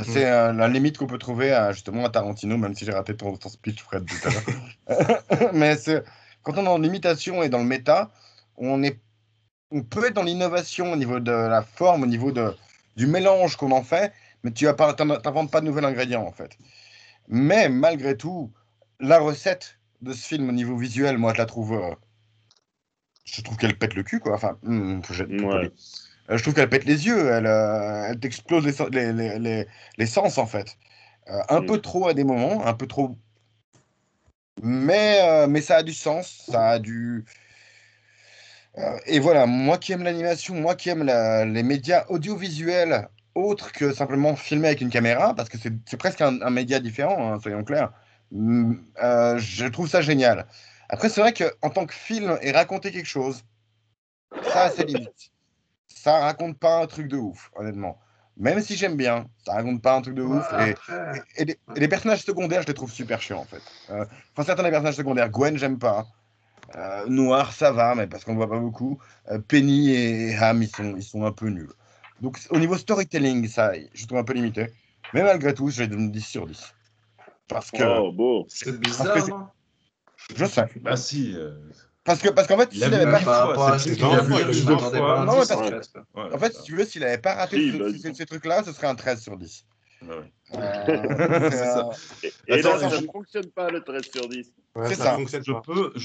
C'est la limite qu'on peut trouver justement à Tarantino, même si j'ai raté ton speech, Fred, tout à l'heure. Mais quand on est dans l'imitation et dans le méta, on peut être dans l'innovation au niveau de la forme, au niveau du mélange qu'on en fait, mais tu n'inventes pas de nouvel ingrédient en fait. Mais malgré tout, la recette de ce film au niveau visuel, moi je trouve qu'elle pète le cul quoi. Enfin, faut être poli. Ouais. Je trouve qu'elle pète les yeux, elle t'explose les sens en fait. Un peu trop à des moments, un peu trop. Mais ça a du sens, ça a du. Et voilà, moi qui aime l'animation, moi qui aime les médias audiovisuels autres que simplement filmer avec une caméra, parce que c'est presque un média différent, hein, soyons clairs, je trouve ça génial. Après, c'est vrai qu'en tant que film et raconter quelque chose, ça a ses limites. Ça raconte pas un truc de ouf, honnêtement. Même si j'aime bien, ça raconte pas un truc de Ouais, ouf. après, Et les personnages secondaires, je les trouve super chiants, en fait. Enfin, certains des personnages secondaires, Gwen, j'aime pas. Noir, ça va, mais parce qu'on ne voit pas beaucoup. Penny et Ham, ils sont un peu nuls. Donc, au niveau storytelling, ça, je trouve un peu limité. Mais malgré tout, je vais donner 10 sur 10. Parce que, Oh, beau. c'est bizarre, c'est- non? je sais. Bah si. Parce qu'en fait, Il a s'il vu n'avait pas. 8 Par fois. rapport à C'est ce le qu'il film vient qu'il de a dire, vu je 2 m'attendais pas à fois. un Non, 10 parce en que- fait. Ouais, En fait, si tu veux, s'il n'avait pas raté Si, vas-y. ces trucs-là, ce serait un 13 sur 10. ouais. C'est, C'est ça. Et Attends, là, ça je- ne fonctionne pas le 13 sur 10. Ouais, C'est ça ça. fonctionne Je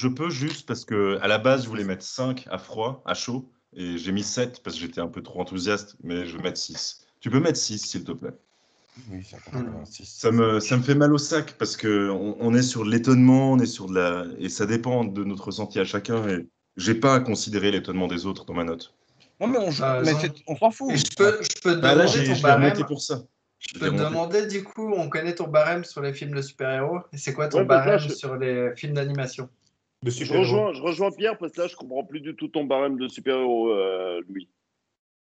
pas. peux juste parce que à la base je voulais mettre 5 à froid, à chaud, et j'ai mis 7 parce que j'étais un peu trop enthousiaste, mais je vais mettre 6. Tu peux mettre 6 s'il te plaît. Oui, ça compte un 6. Ça me fait mal au sac parce que on est sur l'étonnement, on est sur de la et ça dépend de notre ressenti à chacun et j'ai pas à considérer l'étonnement des autres dans ma note. Non, mais T'as raison. on s'en fout. Et je peux te Bah là demander ton je l'ai remonté barème. pour ça. Je Je peux l'ai te remonté. demander, du coup, on connaît ton barème sur les films de super-héros. Et c'est quoi ton Ouais, parce que là, barème sur les films d'animation? De je super-héros. rejoins Pierre parce que là, je comprends plus du tout ton barème de super-héros, Louis.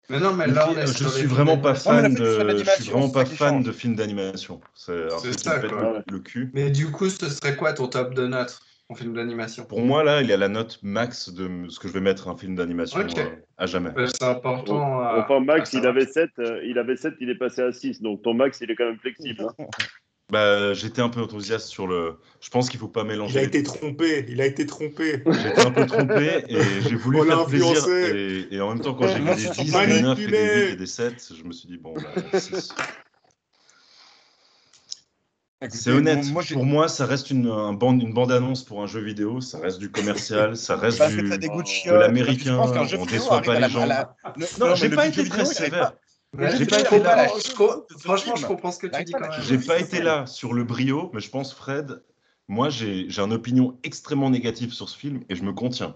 Mais non, mais là, on est Je sur les suis films vraiment pas d'animation. Non, mais le fan fait que ce soit de de je suis l'animation, vraiment c'est pas ça qui fan change. de films d'animation. C'est un C'est truc qui ça, me pète quoi. Ouais. le cul. Mais du coup, ce serait quoi ton top de notes? en film d'animation. Pour moi, là, il y a la note max de ce que je vais mettre un film d'animation Ok. à jamais. C'est important. Enfin, Max, à il avait 7, il est passé à 6. Donc ton Max, il est quand même flexible. Hein. Bah, j'étais un peu enthousiaste sur le. Je pense qu'il faut pas mélanger. Il a les été deux. trompé. Il a été trompé. J'étais un peu trompé et j'ai voulu On l'a faire plaisir. influencé. Et en même temps, quand j'ai vu Moi, des je 10, suis des 9 et des manipulé. 8 et des 7, je me suis dit, bon, bah, 6. Écoutez, C'est honnête. moi, j'ai- Pour moi, ça reste une bande-annonce pour un jeu vidéo. Ça reste du commercial. Ça reste parce que ça du. dégoûte de chiottes. l'américain, Je pense qu'un jeu on vidéo déçoit arrive pas à les gens. Non, j'ai mais le pas but été jeu très vidéo, il arrive sévère. pas. Ouais, J'ai pas je été là. comprends, franchement, je comprends ce que tu J'arrive dis pas à quand même. lâcher J'ai Oui, pas c'est été ça. là sur le brio, mais je pense, Fred, moi, j'ai une opinion extrêmement négative sur ce film et je me contiens.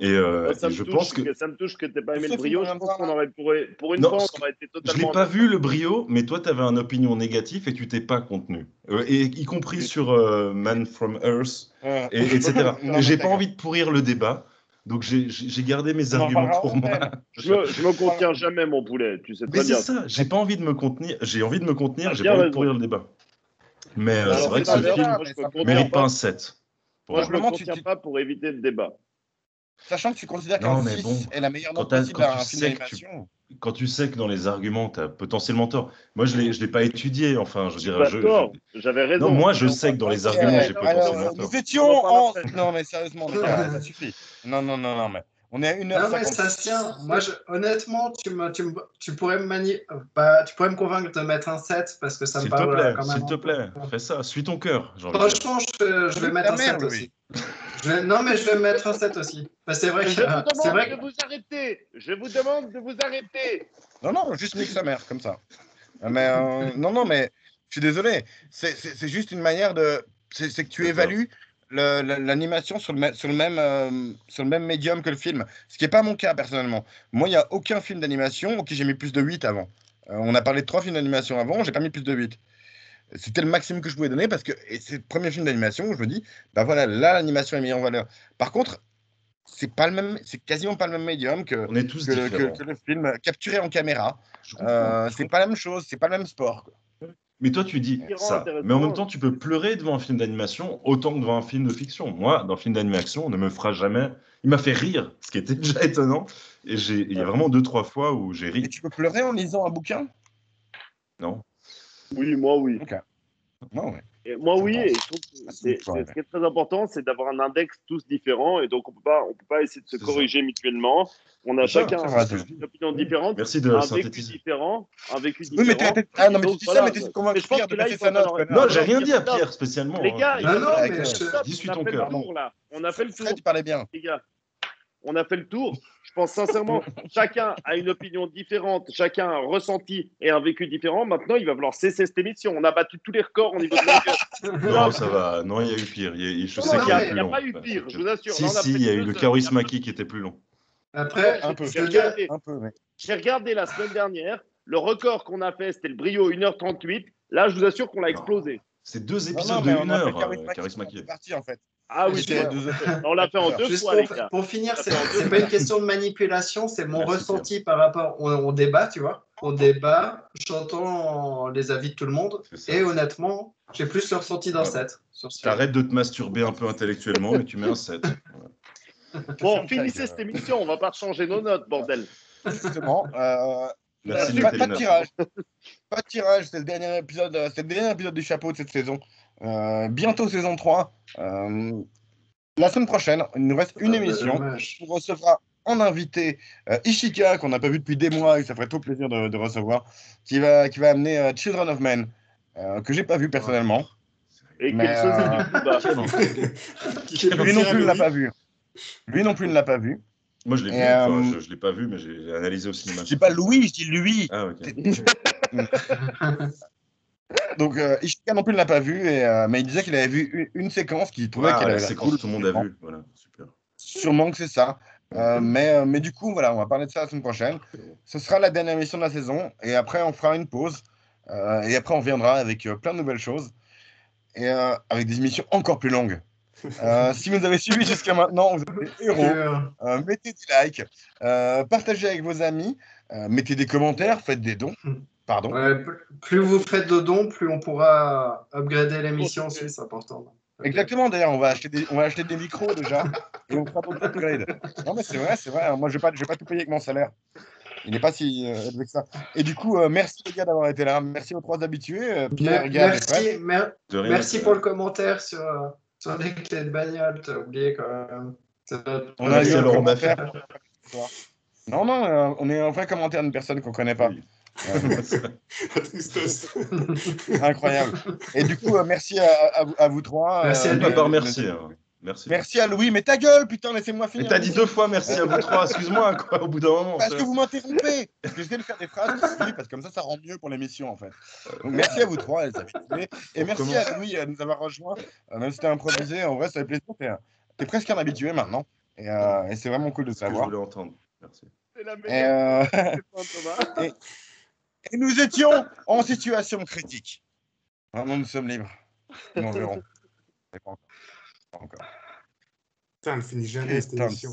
Et Moi, ça je me pense touche que. ça me touche que t'aies pas aimé Ce le film, brio. on Je vient de pense voir, qu'on là. aurait, pour une Non, fois, parce on aurait été Je l'ai totalement. pas vu le brio, mais toi, tu avais une opinion négative et tu t'es pas contenu. Et y compris sur Man from Earth, etc. Non, Et mais j'ai ta pas gueule. envie de pourrir le débat, donc j'ai gardé mes On en arguments parlera pour en moi. antenne. Je me contiens jamais, mon poulet. Tu sais Mais très c'est bien. ça, j'ai pas envie de me contenir, j'ai envie de me contenir, T'as j'ai bien pas envie de raison. pourrir le débat. Mais c'est Alors vrai c'est que ce l'inverse. film Moi, je me contiens mérite pas pas. un 7. pour Moi, je me Simplement, contiens pas pour éviter le débat. Sachant que tu considères qu'un Non, mais 6 bon, est la meilleure note quand possible tu à un film sais que d'animation. quand tu sais que dans les arguments, tu as potentiellement tort. Moi, je l'ai pas étudié, enfin, je veux J'ai dire, pas tort. J'avais non, raison. moi, je Mais on sais va- que dans les on va arguments, en j'ai parler potentiellement après. tort. Nous étions On en parle en... après. Non, mais sérieusement, les gars, ça suffit. Non, mais on est à Non, mais 1h50. ça se tient. Moi, honnêtement, tu pourrais tu pourrais me convaincre de mettre un 7 parce que ça me parle quand même. S'il te un peu. plaît, fais ça, suis ton cœur, j'ai envie de dire. Franchement, je vais mettre Ta un mère, 7 Louis. aussi. Non, mais je vais mettre un 7 aussi. Parce que c'est vrai que. Je vous C'est demande vrai de que vous arrêter. Je vous demande de vous arrêter. Non, juste nique sa mère, comme ça. Mais non, mais je suis désolé. C'est juste une manière de. C'est que tu D'accord. évalues l'animation sur le même médium que le film. Ce qui n'est pas mon cas, personnellement. Moi, il n'y a aucun film d'animation auquel j'ai mis plus de 8 avant. On a parlé de 3 films d'animation avant, j'ai pas mis plus de 8. C'était le maximum que je pouvais donner parce que c'est le premier film d'animation où je me dis, bah voilà, là, l'animation est mise en valeur. Par contre, c'est quasiment pas le même médium On est tous différents. que le film capturé en caméra. Je comprends. C'est pas la même chose, c'est pas le même sport, quoi. Mais toi, tu dis Différent, ça. intéressant. Mais en même temps, tu peux pleurer devant un film d'animation autant que devant un film de fiction. Moi, dans un film d'animation, on ne me fera jamais. Il m'a fait rire, ce qui était déjà étonnant. Et il y a vraiment 2-3 fois où j'ai Et ri. tu peux pleurer en lisant un bouquin? Non. Oui, moi, oui. Ok. Non, ouais. Et moi, Je oui. pense. Et je trouve que ce qui est très important, c'est d'avoir un index tous différents. Et donc, on peut pas essayer de se C'est corriger mutuellement. On a C'est ça, chacun c'est vrai, une opinion différente, Merci de un vécu synthétiser. différent, un vécu Oui, mais différent. ah non, mais Donc, tu dis ça, voilà. mais t'essaies de convaincre Mais je pense Pierre que de là, baisser il sa va note, falloir- connard. Non, j'ai rien dit à Stop. Pierre spécialement. Les gars, hein. il va Non, falloir- mais Stop, Dis, suis on a ton fait le cœur. tour, là. On a fait le tour, Fred, il parlait bien. les gars. On a fait le tour. Je pense sincèrement, chacun a une opinion différente, chacun a un ressenti et un vécu différent. Maintenant, il va falloir cesser cette émission. On a battu tous les records au niveau de longueur. Non, ça va. Non, il y a eu pire. Je Non, sais non, qu'il y a il eu y plus a long. pas eu pire, je vous assure. Si, Là, on a si, fait il y a eu 2 le heures. Charismaki qui était plus long. Après, Un peu. je veux dire, Un peu, mais... J'ai regardé la semaine dernière. Le record qu'on a fait, c'était le brio 1h38. Là, je vous assure qu'on l'a explosé. C'est 2 Non, épisodes mais de on 1 a fait heure, Charismaki. C'est parti, en fait. Ah oui, C'était c'est 2 heures. on l'a fait en 2 juste fois, les gars. pour finir, Ça c'est fait en deux c'est pas une question de manipulation, c'est mon Merci, ressenti par rapport. On débat, tu vois. On débat, j'entends les avis de tout le monde. C'est ça. Et honnêtement, j'ai plus le ressenti d'un Ouais. 7. Sur ce T'arrêtes de te masturber un peu intellectuellement et tu mets un 7. Bon, finissez cette émission. On va pas changer nos notes, bordel. Justement, Merci de pas noter les de notes. tirage. Pas de tirage, c'est le dernier épisode du chapeau de cette saison. Bientôt saison 3. La semaine prochaine, il nous reste une émission. Dommage. On recevra en invité Ishika, qu'on n'a pas vu depuis des mois et ça ferait trop plaisir de recevoir, qui va amener Children of Men, que j'ai pas vu personnellement. Et Mais, quel sosie, du coup, bah. Lui non plus ne l'a pas vu. Lui non plus ne l'a pas vu. Moi, je l'ai vu. Et, Enfin, je ne l'ai pas vu, mais j'ai analysé au cinéma. Je dis pas Louis, je dis lui. Ah, ok. Donc Ishika non plus ne l'a pas vu, mais il disait qu'il avait vu une séquence qu'il trouvait Ah, qu'elle la avait l'air séquence cool. que tout le monde a vu. Voilà, super. Sûrement que c'est ça. Mais du coup, voilà, on va parler de ça la semaine prochaine. Ce sera la dernière émission de la saison. Et après, on fera une pause. Et après, on reviendra avec plein de nouvelles choses. Et avec des émissions encore plus longues. Si vous avez suivi jusqu'à maintenant, vous êtes des héros. Mettez des likes. Partagez avec vos amis. Mettez des commentaires. Faites des dons. Pardon. Ouais, plus vous faites de dons, plus on pourra upgrader l'émission aussi, c'est important. Exactement, d'ailleurs, on va acheter des micros déjà et on fera d'autres upgrades. Non, mais c'est vrai. Moi, je vais pas tout payer avec mon salaire. Il n'est pas si élevé que ça. Et du coup, merci les gars d'avoir été là. Merci aux 3 habitués, Pierre, Gab et Fred. De rien, Merci pour le commentaire sur les clés de bagnole. T'as oublié quand même. On a Merci eu à un Laurent commentaire. Non, on est un vrai commentaire d'une personne qu'on connaît pas. Oui. La tristesse. Incroyable. Et du coup, merci à vous 3. Merci à On lui. n'a pas remercié. Hein. Merci. Merci à Louis. Mais ta gueule, putain, laissez-moi Mais finir. t'as dit 2 fois merci à vous 3, excuse-moi, quoi, au bout d'un moment. Parce que vous m'interrompez. Parce que j'essaie de faire des phrases suivies, parce que comme ça rend mieux pour l'émission, en fait. Donc, merci à vous 3, les habitués. Et merci à Louis de nous avoir rejoints. Même si c'était improvisé, en vrai, ça fait plaisir. T'es presque un habitué maintenant. Et c'est vraiment cool de C'est ce que je savoir. voulais entendre. Merci. C'est la meilleure. Thomas. Et nous étions en situation critique. Maintenant, nous sommes libres. Nous verrons. Pas encore. Putain, elle finit jamais cette Putain. émission.